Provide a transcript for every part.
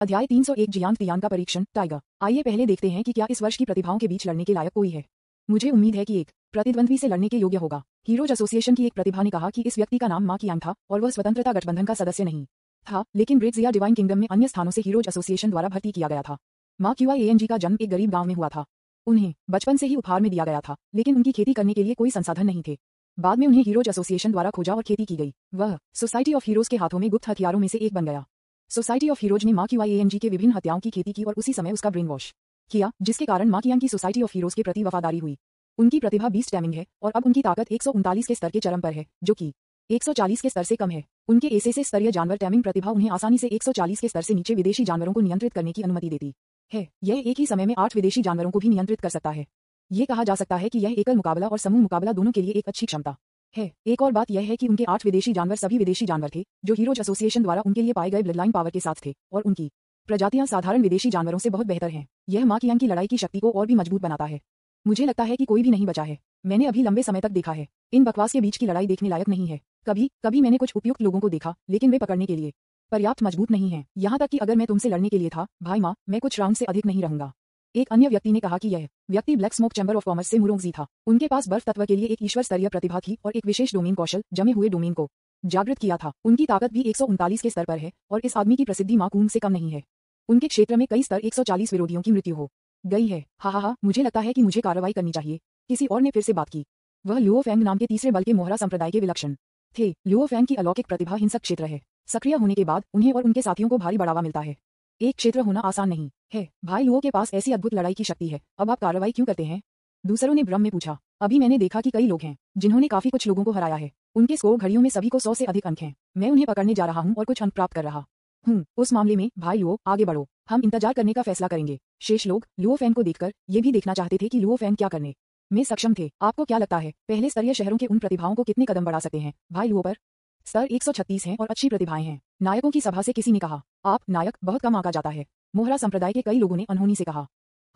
अध्याय 301 Jiang Tian का परीक्षण टाइगर। आइए पहले देखते हैं कि क्या इस वर्ष की प्रतिभाओं के बीच लड़ने के लायक कोई है। मुझे उम्मीद है कि एक प्रतिद्वंद्वी से लड़ने के योग्य होगा। हीरोज एसोसिएशन की एक प्रतिभा ने कहा कि इस व्यक्ति का नाम मा कियांग था और वह स्वतंत्रता गठबंधन का सदस्य नहीं था, लेकिन ब्रिट्स या डिवाइन किंगडम में अन्य स्थानों से हीरोज एसोसिएशन द्वारा भर्ती किया गया था। मा क्यूआईएएनजी का जन्म एक गरीब गांव में हुआ था। उन्हें बचपन से ही उपहार में दिया गया था, लेकिन उनकी खेती करने के लिए कोई संसाधन नहीं थे। बाद में उन्हें हीरोज एसोसिएशन द्वारा खोजा और खेती की गई। वह सोसाइटी ऑफ हीरोज के हाथों में गुप्त हथियारों में से एक बन गया। सोसाइटी ऑफ हीरोज ने मा क्यूआईएएनजी के विभिन्न हत्याओं की खेती की और उसी समय उसका ब्रेन वॉश किया, जिसके कारण मा कियांग की सोसाइटी ऑफ हीरोज के प्रति वफादारी हुई। उनकी प्रतिभा बीस्ट टैमिंग है और अब उनकी ताकत 139 के स्तर के चरम पर है, जो कि 140 के स्तर से कम है। उनके एसएसए स्तरीय जानवर टैमिंग प्रतिभा उन्हें आसानी से 140 के स्तर से नीचे विदेशी जानवरों को नियंत्रित करने की अनुमति देती है। यह एक ही समय में 8 विदेशी जानवरों को भी नियंत्रित कर सकता है। ये कहा जा सकता है कि यह एकल मुकाबला और समूह मुकाबला दोनों के लिए एक अच्छी क्षमता है। एक और बात यह है कि उनके 8 विदेशी जानवर सभी विदेशी जानवर थे जो हीरोज एसोसिएशन द्वारा उनके लिए पाए गए ब्लडलाइन पावर के साथ थे, और उनकी प्रजातियां साधारण विदेशी जानवरों से बहुत बेहतर हैं। यह मा कियांग की लड़ाई की शक्ति को और भी मजबूत बनाता है। मुझे लगता है कि कोई भी नहीं बचा है। मैंने अभी लंबे समय तक देखा है। इन बकवास के बीच की लड़ाई देखने लायक नहीं है। कभी कभी मैंने कुछ उपयुक्त लोगों को देखा, लेकिन वे पकड़ने के लिए पर्याप्त मजबूत नहीं हैं। यहाँ तक कि अगर मैं तुमसे लड़ने के लिए था, भाई माँ, मैं कुछ राउंड से अधिक नहीं रहूंगा। एक अन्य व्यक्ति ने कहा कि यह व्यक्ति black smoke chamber of commerce से मुरोंगजी था। उनके पास बर्फ तत्व के लिए एक ईश्वर स्तरीय प्रतिभा थी और एक विशेष डोमेन कौशल जमे हुए डोमेन को जागृत किया था। उनकी ताकत भी 139 के स्तर पर है और इस आदमी की प्रसिद्धि मा कुंग से कम नहीं है। उनके क्षेत्र में कई स्तर 140 विरोधियों की मृत्यु हो गई है। हा, मुझे लगता है कि मुझे कार्रवाई करनी चाहिए। किसी और ने फिर से बात की। वह लुओ फेंग नाम के तीसरे बल के मोहरा संप्रदाय के विलक्षण थे। लुओ फेंग की अलौकिक प्रतिभा हिंसक क्षेत्र है। सक्रिय होने के बाद उन्हें और उनके साथियों को भारी बढ़ावा मिलता है। एक क्षेत्र होना आसान नहीं है। भाई लुओ के पास ऐसी अद्भुत लड़ाई की शक्ति है। अब आप कार्रवाई क्यों करते हैं? दूसरों ने भ्रम में पूछा। अभी मैंने देखा कि कई लोग हैं जिन्होंने काफी कुछ लोगों को हराया है। उनके स्कोर घड़ियों में सभी को 100 से अधिक अंक हैं। मैं उन्हें पकड़ने जा रहा हूँ और कुछ अंक प्राप्त कर रहा हूँ। उस मामले में भाई लुओ, आगे बढ़ो। हम इंतजार करने का फैसला करेंगे। शेष लोग लुओ फेंग को देखकर ये भी देखना चाहते थे कि लुओ फेंग क्या करने में सक्षम थे। आपको क्या लगता है, पहले स्तरीय शहरों के उन प्रतिभाओं को कितने कदम बढ़ा सकते हैं? भाई लुओ पर स्तर 136 हैं और अच्छी प्रतिभाएं हैं। नायकों की सभा से किसी ने कहा, आप नायक बहुत कम आंका जाता है। मोहरा संप्रदाय के कई लोगों ने अनहोनी से कहा,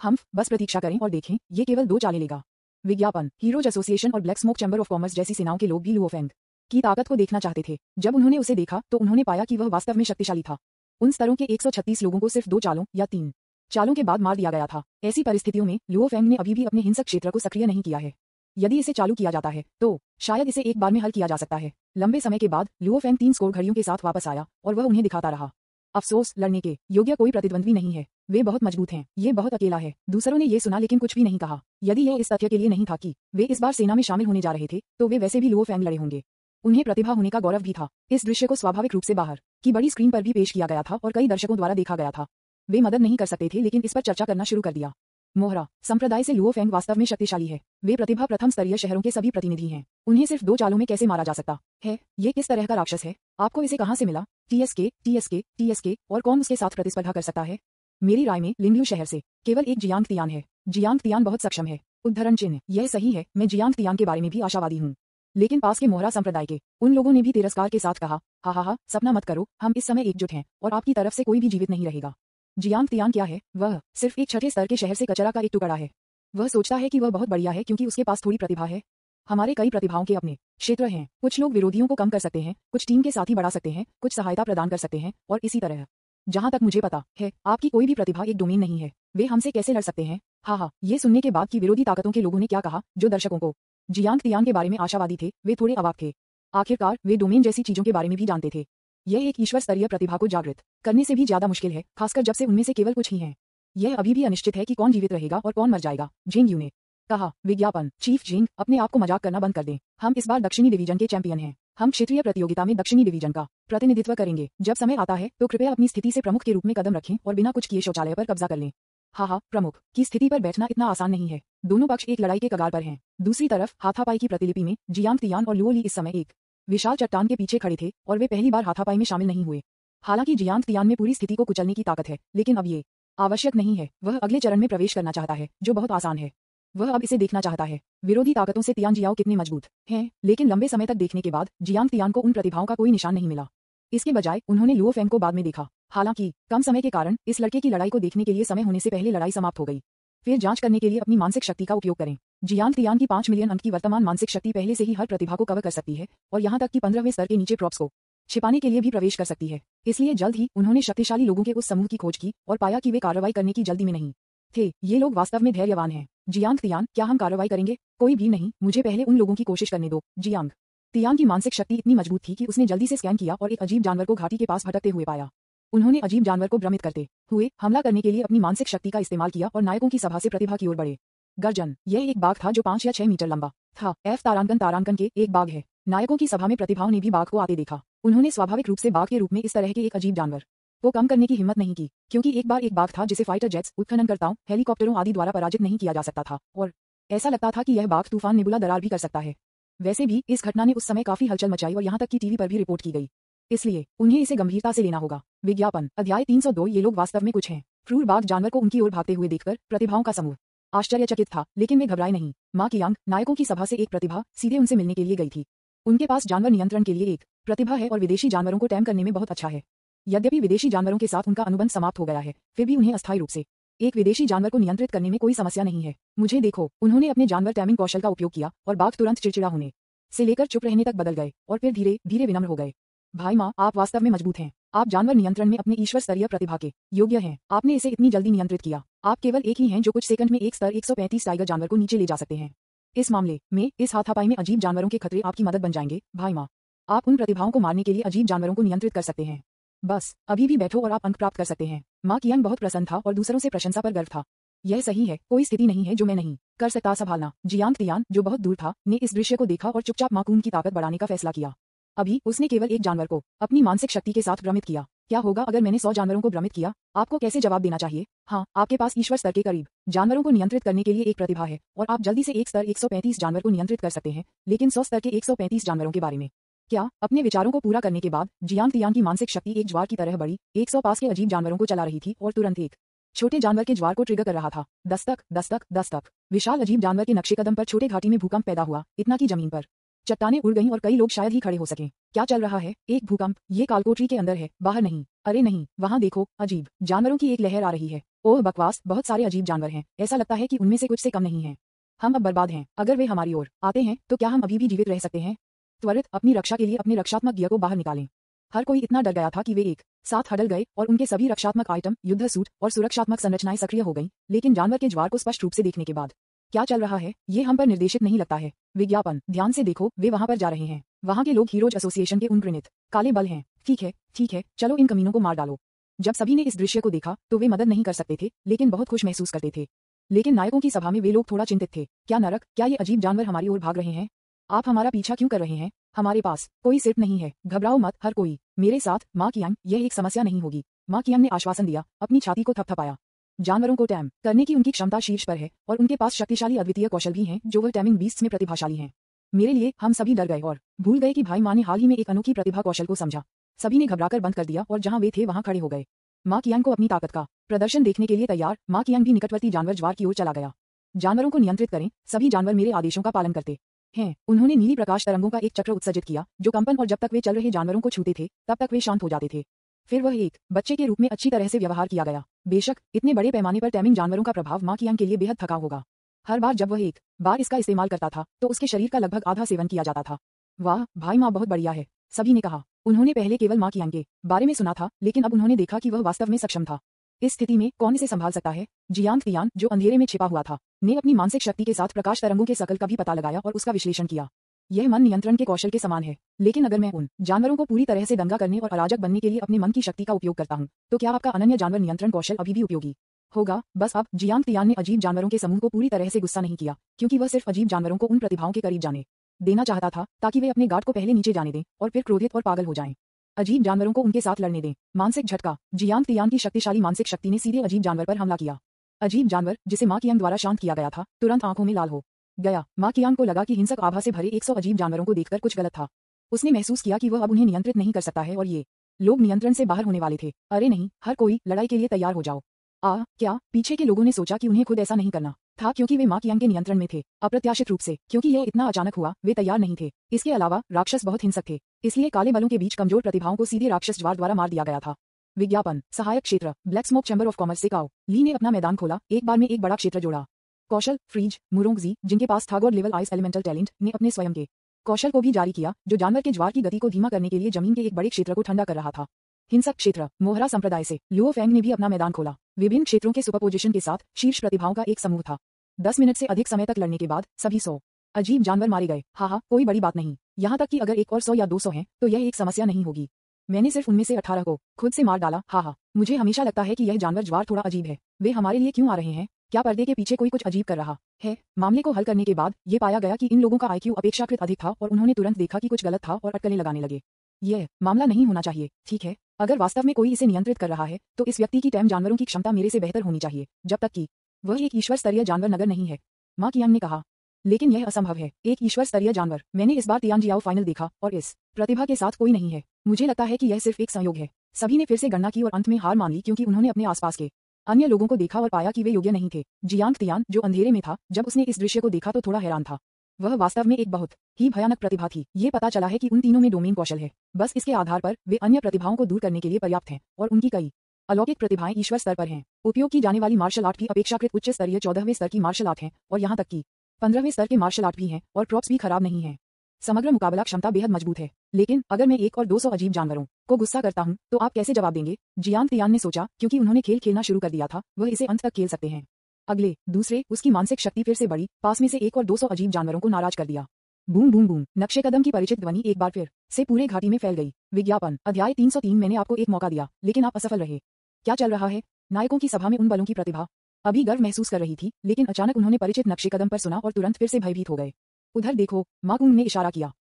हम बस प्रतीक्षा करें और देखें, ये केवल 2 चालें लेगा। विज्ञापन, हीरोज एसोसिएशन और black smoke chamber of commerce जैसी सेनाओं के लोग भी लुओ फेंग की ताकत को देखना चाहते थे। जब उन्होंने उसे देखा तो उन्होंने पाया कि वह वास्तव में शक्तिशाली था। उन स्तरों के 136 लोगों को सिर्फ 2 चालों या 3 चालों के बाद मार दिया गया था। ऐसी परिस्थितियों में लुओ फेंग ने अभी भी अपने हिंसक क्षेत्र को सक्रिय नहीं किया है। यदि इसे चालू किया जाता है तो शायद इसे एक बार में हल किया जा सकता है। लंबे समय के बाद लुओ फेंग 3 स्कोर घड़ियों के साथ वापस आया और वह उन्हें दिखाता रहा। अफसोस, लड़ने के योग्य कोई प्रतिद्वंद्वी नहीं है। वे बहुत मजबूत हैं। ये बहुत अकेला है। दूसरों ने ये सुना लेकिन कुछ भी नहीं कहा। यदि यह इस तथ्य के लिए नहीं था कि वे इस बार सेना में शामिल होने जा रहे थे, तो वे वैसे भी लुओ फेंग लड़े होंगे। उन्हें प्रतिभा होने का गौरव भी था। इस दृश्य को स्वाभाविक रूप से बाहर की बड़ी स्क्रीन पर भी पेश किया गया था और कई दर्शकों द्वारा देखा गया था। वे मदद नहीं कर सकते थे, लेकिन इस पर चर्चा करना शुरू कर दिया। मोहरा संप्रदाय से लुओ फेंग वास्तव में शक्तिशाली है। वे प्रतिभा प्रथम स्तरीय शहरों के सभी प्रतिनिधि हैं। उन्हें सिर्फ 2 चालों में कैसे मारा जा सकता है? ये किस तरह का राक्षस है? आपको इसे कहां से मिला? टीएसके और कौन उसके साथ प्रतिस्पर्धा कर सकता है? मेरी राय में लिंगलू शहर से केवल एक जियांग तियान है। जियांग तियान बहुत सक्षम है। उद्धरण चिन्ह। यह सही है, मैं जियांग तियान के बारे में भी आशावादी हूँ। लेकिन पास के मोहरा संप्रदाय के उन लोगों ने भी तिरस्कार के साथ कहा, हा, सपना मत करो, हम इस समय एकजुट हैं और आपकी तरफ से कोई भी जीवित नहीं रहेगा। जियांग तियान क्या है? वह सिर्फ एक 6ठे स्तर के शहर से कचरा का एक टुकड़ा है। वह सोचता है कि वह बहुत बढ़िया है क्योंकि उसके पास थोड़ी प्रतिभा है। हमारे कई प्रतिभाओं के अपने क्षेत्र हैं। कुछ लोग विरोधियों को कम कर सकते हैं, कुछ टीम के साथी बढ़ा सकते हैं, कुछ सहायता प्रदान कर सकते हैं और इसी तरह। जहां तक मुझे पता है, आपकी कोई भी प्रतिभा एक डोमेन नहीं है। वे हमसे कैसे लड़ सकते हैं? हा, ये सुनने के बाद कि विरोधी ताकतों के लोगों ने क्या कहा, जो दर्शकों को जियांग तियान के बारे में आशावादी थे, वे थोड़े अवाक थे। आखिरकार वे डोमेन जैसी चीजों के बारे में भी जानते थे। यह एक ईश्वर स्तरीय प्रतिभा को जागृत करने से भी ज्यादा मुश्किल है, खासकर जब से उनमें से केवल कुछ ही हैं। यह अभी भी अनिश्चित है कि कौन जीवित रहेगा और कौन मर जाएगा। जेंग यू ने कहा। विज्ञापन, चीफ जेंग, अपने आप को मजाक करना बंद कर दें। हम इस बार दक्षिणी डिवीजन के चैंपियन हैं। हम क्षेत्रीय प्रतियोगिता में दक्षिणी डिवीजन का प्रतिनिधित्व करेंगे। जब समय आता है तो कृपया अपनी स्थिति से प्रमुख के रूप में कदम रखें और बिना कुछ किए शौचालय पर कब्जा कर लें। हा, प्रमुख की स्थिति पर बैठना इतना आसान नहीं है। दोनों पक्ष एक लड़ाई के कगार पर हैं। दूसरी तरफ हाथापाई की प्रतिलिपि में जियांग तियान और लुओ ली इस समय एक विशाल चट्टान के पीछे खड़े थे और वे पहली बार हाथापाई में शामिल नहीं हुए। हालांकि जियांग तियान में पूरी स्थिति को कुचलने की ताकत है, लेकिन अब ये आवश्यक नहीं है। वह अगले चरण में प्रवेश करना चाहता है, जो बहुत आसान है। वह अब इसे देखना चाहता है, विरोधी ताकतों से तियान जियाओ कितने मजबूत हैं। लेकिन लंबे समय तक देखने के बाद जियांग तियान को उन प्रतिभाओं का कोई निशान नहीं मिला। इसके बजाय उन्होंने लुओ फेंग को बाद में देखा। हालांकि कम समय के कारण इस लड़के की लड़ाई को देखने के लिए समय होने से पहले लड़ाई समाप्त हो गई। फिर जांच करने के लिए अपनी मानसिक शक्ति का उपयोग करें। जियांग तियान की 5 मिलियन अंक की वर्तमान मानसिक शक्ति पहले से ही हर प्रतिभा को कवर कर सकती है और यहाँ तक कि 15वें स्तर के नीचे प्रॉप्स को छिपाने के लिए भी प्रवेश कर सकती है। इसलिए जल्द ही उन्होंने शक्तिशाली लोगों के उस समूह की खोज की और पाया कि वे कार्रवाई करने की जल्दी में नहीं थे। ये लोग वास्तव में धैर्यवान हैं। जियांग तियान, क्या हम कार्रवाई करेंगे? कोई भी नहीं, मुझे पहले उन लोगों की कोशिश करने दो। जियांग तियान की मानसिक शक्ति इतनी मजबूत थी कि उसने जल्दी से स्कैन किया और एक अजीब जानवर को घाटी के पास भटकते हुए पाया। उन्होंने अजीब जानवर को भ्रमित करते हुए हमला करने के लिए अपनी मानसिक शक्ति का इस्तेमाल किया और नायकों की सभा से प्रतिभा की ओर बढ़े। गर्जन, यह एक बाघ था जो 5 या 6 मीटर लंबा था। तारांकन के एक बाघ है। नायकों की सभा में प्रतिभाओं ने भी बाघ को आते देखा। उन्होंने स्वाभाविक रूप से बाघ के रूप में इस तरह के एक अजीब जानवर को कम करने की हिम्मत नहीं की, क्योंकि एक बार एक बाघ था जिसे फाइटर जेट्स, उत्खननकर्ताओं, हेलीकॉप्टरों आदि द्वारा पराजित नहीं किया जा सकता था, और ऐसा लगता था कि यह बाघ तूफान, नेबुला दरार भी कर सकता है। वैसे भी इस घटना ने उस समय काफी हलचल मचाई और यहाँ तक कि टीवी पर भी रिपोर्ट की गई। इसलिए उन्हें इसे गंभीरता से लेना होगा। विज्ञापन अध्याय 302। ये लोग वास्तव में कुछ हैं। क्रूर बाघ जानवर को उनकी ओर भागते हुए देखकर प्रतिभाओं का समूह आश्चर्यचकित था, लेकिन वे घबराए नहीं। माँ कियांग, नायकों की सभा से एक प्रतिभा, सीधे उनसे मिलने के लिए गई थी। उनके पास जानवर नियंत्रण के लिए एक प्रतिभा है और विदेशी जानवरों को टैम करने में बहुत अच्छा है। यद्यपि विदेशी जानवरों के साथ उनका अनुबंध समाप्त हो गया है, फिर भी उन्हें अस्थायी रूप से एक विदेशी जानवर को नियंत्रित करने में कोई समस्या नहीं है। मुझे देखो, उन्होंने अपने जानवर टैमिंग कौशल का उपयोग किया और बाघ तुरंत चिड़चिड़ा होने से लेकर चुप रहने तक बदल गए और फिर धीरे धीरे विनम्र हो गए। भाई माँ, आप वास्तव में मजबूत हैं। आप जानवर नियंत्रण में अपने ईश्वर स्तरीय प्रतिभा के योग्य हैं। आपने इसे इतनी जल्दी नियंत्रित किया। आप केवल एक ही हैं जो कुछ सेकंड में एक स्तर 135 टाइगर जानवर को नीचे ले जा सकते हैं। इस मामले में इस हाथापाई में अजीब जानवरों के खतरे आपकी मदद बन जाएंगे। भाई माँ, आप उन प्रतिभाओं को मारने के लिए अजीब जानवरों को नियंत्रित कर सकते हैं। बस अभी भी बैठो और आप अंक प्राप्त कर सकते हैं। माँ कियांग बहुत प्रसन्न था और दूसरों से प्रशंसा पर गर्व था। यह सही है, कोई स्थिति नहीं है जो मैं नहीं कर सकता संभालना। जियांग तियान, जो बहुत दूर था, ने इस दृश्य को देखा और चुपचाप माकून की ताकत बढ़ाने का फैसला किया। अभी उसने केवल एक जानवर को अपनी मानसिक शक्ति के साथ भ्रमित किया। क्या होगा अगर मैंने 100 जानवरों को भ्रमित किया? आपको कैसे जवाब देना चाहिए? हाँ, आपके पास ईश्वर स्तर के करीब जानवरों को नियंत्रित करने के लिए एक प्रतिभा है और आप जल्दी से एक स्तर 135 जानवर को नियंत्रित कर सकते हैं, लेकिन 100 स्तर के 135 जानवरों के बारे में क्या? अपने विचारों को पूरा करने के बाद जियांग तियान की मानसिक शक्ति एक ज्वार की तरह बढ़ी, 100 पास के अजीब जानवरों को चला रही थी और तुरंत एक छोटे जानवर के ज्वार को ट्रिगर कर रहा था। दस्तक दस्तक दस्तक। विशाल अजीब जानवर के नक्शे कदम पर छोटे घाटी में भूकंप पैदा हुआ, इतना की जमीन पर चट्टानें उड़ गईं और कई लोग शायद ही खड़े हो सकें। क्या चल रहा है? एक भूकंप। ये कालकोठरी के अंदर है, बाहर नहीं। अरे नहीं, वहाँ देखो, अजीब जानवरों की एक लहर आ रही है। ओह बकवास, बहुत सारे अजीब जानवर हैं। ऐसा लगता है कि उनमें से कुछ से कम नहीं है। हम अब बर्बाद हैं। अगर वे हमारी ओर आते हैं तो क्या हम अभी भी जीवित रह सकते हैं? त्वरित अपनी रक्षा के लिए अपने रक्षात्मक गियर को बाहर निकालें। हर कोई इतना डर गया था कि वे एक साथ हडल गए और उनके सभी रक्षात्मक आइटम, युद्ध सूट और सुरक्षात्मक संरचनाएं सक्रिय हो गईं, लेकिन जानवर के ज्वार को स्पष्ट रूप से देखने के बाद क्या चल रहा है, ये हम पर निर्देशित नहीं लगता है। विज्ञापन, ध्यान से देखो, वे वहां पर जा रहे हैं। वहां के लोग हीरोज एसोसिएशन के उन घृणित काले बल हैं। ठीक है, चलो इन कमीनों को मार डालो। जब सभी ने इस दृश्य को देखा तो वे मदद नहीं कर सकते थे, लेकिन बहुत खुश महसूस करते थे। लेकिन नायकों की सभा में वे लोग थोड़ा चिंतित थे। क्या नरक, क्या ये अजीब जानवर हमारी ओर भाग रहे हैं? आप हमारा पीछा क्यों कर रहे हैं? हमारे पास कोई सिर्फ नहीं है। घबराओ मत, हर कोई मेरे साथ। माँ कियांग, यह एक समस्या नहीं होगी। माँ कियांग ने आश्वासन दिया, अपनी छाती को थपथपाया। जानवरों को टैम करने की उनकी क्षमता शीर्ष पर है और उनके पास शक्तिशाली अद्वितीय कौशल भी हैं जो वह टैमिंग बीस्ट्स में प्रतिभाशाली हैं। मेरे लिए हम सभी डर गए और भूल गए कि भाई माँ ने हाल ही में एक अनोखी प्रतिभा कौशल को समझा। सभी ने घबराकर बंद कर दिया और जहां वे थे वहां खड़े हो गए। माँ कियांग को अपनी ताकत का प्रदर्शन देखने के लिए तैयार। माँ कियांग भी निकटवर्ती जानवर ज्वार की ओर चला गया। जानवरों को नियंत्रित करें, सभी जानवर मेरे आदेशों का पालन करते हैं। उन्होंने नीली प्रकाश तरंगों का एक चक्र उत्सर्जित किया जो कंपन, और जब तक वे चल रहे जानवरों को छूते थे तब तक वे शांत हो जाते थे। फिर वह एक बच्चे के रूप में अच्छी तरह से व्यवहार किया गया। बेशक इतने बड़े पैमाने पर टैमिंग जानवरों का प्रभाव माँ कियांग के लिए बेहद थका होगा। हर बार जब वह एक बार इसका इस्तेमाल करता था तो उसके शरीर का लगभग आधा सेवन किया जाता था। वाह भाई माँ, बहुत बढ़िया है, सभी ने कहा। उन्होंने पहले केवल माँ कियांग के बारे में सुना था, लेकिन अब उन्होंने देखा कि वह वास्तव में सक्षम था। इस स्थिति में कौन इसे संभाल सकता है? जियांग तियान, जो अंधेरे में छिपा हुआ था, ने अपनी मानसिक शक्ति के साथ प्रकाश तरंगों के शकल का भी पता लगाया और उसका विश्लेषण किया। यह मन नियंत्रण के कौशल के समान है, लेकिन अगर मैं उन जानवरों को पूरी तरह से दंगा करने और अराजक बनने के लिए अपने मन की शक्ति का उपयोग करता हूँ, तो क्या आपका अनन्य जानवर नियंत्रण कौशल अभी भी उपयोगी होगा? बस अब जियांग तियान ने अजीब जानवरों के समूह को पूरी तरह से गुस्सा नहीं किया, क्योंकि वह सिर्फ अजीब जानवरों को उन प्रतिभाओं के करीब जाने देना चाहता था ताकि वे अपने गार्ड को पहले नीचे जाने दें और फिर क्रोधित और पागल हो जाएं। अजीब जानवरों को उनके साथ लड़ने दें। मानसिक झटका। जियांग तियान की शक्तिशाली मानसिक शक्ति ने सीधे अजीब जानवर पर हमला किया। अजीब जानवर, जिसे माँ कियांग द्वारा शांत किया गया था, तुरंत आंखों में लाल हो गया। माँ कियांग को लगा कि हिंसक आभा से भरे 100 अजीब जानवरों को देखकर कुछ गलत था। उसने महसूस किया कि वह अब उन्हें नियंत्रित नहीं कर सकता है और ये लोग नियंत्रण से बाहर होने वाले थे। अरे नहीं, हर कोई लड़ाई के लिए तैयार हो जाओ। क्या? पीछे के लोगों ने सोचा कि उन्हें खुद ऐसा नहीं करना था क्योंकि वे माँ कियांग के नियंत्रण में थे। अप्रत्याशित रूप से, क्योंकि यह इतना अचानक हुआ, वे तैयार नहीं थे। इसके अलावा राक्षस बहुत हिंसक थे, इसलिए काले बलों के बीच कमजोर प्रतिभाओं को सीधे राक्षस ज्वार द्वारा मार दिया गया था। विज्ञापन, सहायक क्षेत्र, black smoke chamber of commerce से काओ ली ने अपना मैदान खोला, एक बार में एक बड़ा क्षेत्र जोड़ा। कौशल, फ्रीज, मुरोंगजी, जिनके पास था God level ice elemental talent, ने अपने स्वयं के कौशल को भी जारी किया जो जानवर के ज्वार की गति को धीमा करने के लिए जमीन के एक बड़े क्षेत्र को ठंडा कर रहा था। हिंसक क्षेत्र मोहरा संप्रदाय से लुओ फेंग ने भी अपना मैदान खोला। विभिन्न क्षेत्रों के सुपरपोजिशन के साथ शीर्ष प्रतिभाओं का एक समूह था। 10 मिनट से अधिक समय तक लड़ने के बाद सभी 100 अजीब जानवर मारे गए। हाँ, कोई बड़ी बात नहीं। यहाँ तक कि अगर एक और 100 या 200 हैं तो यह एक समस्या नहीं होगी। मैंने सिर्फ उनमें से 18 को खुद से मार डाला। हाँ, मुझे हमेशा लगता है कि यह जानवर ज्वार थोड़ा अजीब है। वे हमारे लिए क्यों आ रहे हैं? क्या पर्दे के पीछे कोई कुछ अजीब कर रहा है? मामले को हल करने के बाद ये पाया गया कि इन लोगों का IQ अपेक्षाकृत अधिक था और उन्होंने तुरंत देखा कि कुछ गलत था और अटकलें लगाने लगे। यह मामला नहीं होना चाहिए, ठीक है? अगर वास्तव में कोई इसे नियंत्रित कर रहा है तो इस व्यक्ति की टैम जानवरों की क्षमता मेरे से बेहतर होनी चाहिए, जब तक कि वह एक ईश्वर स्तरीय जानवर नगर नहीं है, माँ कियांग ने कहा। लेकिन यह असंभव है, एक ईश्वर स्तरीय जानवर। मैंने इस बार तियांजियाओ फाइनल देखा और इस प्रतिभा के साथ कोई नहीं है। मुझे लगता है कि यह सिर्फ एक संयोग है। सभी ने फिर से गणना की और अंत में हार मान ली क्योंकि उन्होंने अपने आसपास के अन्य लोगों को देखा और पाया कि वे योग्य नहीं थे। जियांग तियान जो अंधेरे में था, जब उसने इस दृश्य को देखा तो थोड़ा हैरान था। वह वास्तव में एक बहुत ही भयानक प्रतिभा थी। ये पता चला है कि उन तीनों में डोमेन कौशल है। बस इसके आधार पर वे अन्य प्रतिभाओं को दूर करने के लिए पर्याप्त हैं और उनकी कई अलौकिक प्रतिभाएं ईश्वर स्तर पर हैं। उपयोग की जाने वाली मार्शल आर्ट भी अपेक्षाकृत उच्च स्तरीय 14वें स्तर की मार्शल आर्ट है और यहाँ तक कि 15वें स्तर के मार्शल आर्ट भी हैं और प्रॉप्स भी खराब नहीं हैं। समग्र मुकाबला क्षमता बेहद मजबूत है। लेकिन अगर मैं 1 और 200 अजीब जानवरों को गुस्सा करता हूँ तो आप कैसे जवाब देंगे? जियांग तियान ने सोचा, क्योंकि उन्होंने खेल खेलना शुरू कर दिया था, वह इसे अंत तक खेल सकते हैं। अगले दूसरे उसकी मानसिक शक्ति फिर से बढ़ी। पास में से 1 और 200 अजीब जानवरों को नाराज कर दिया। Boom boom boom. नक्शे कदम की परिचित ध्वनि एक बार फिर से पूरे घाटी में फैल गई। विज्ञापन अध्याय 303। मैंने आपको एक मौका दिया लेकिन आप असफल रहे। क्या चल रहा है? नायकों की सभा में उन बलों की प्रतिभा अभी गर्व महसूस कर रही थी, लेकिन अचानक उन्होंने परिचित नक्शे कदम पर सुना और तुरंत फिर से भयभीत हो गए। उधर देखो, माकुंग ने इशारा किया।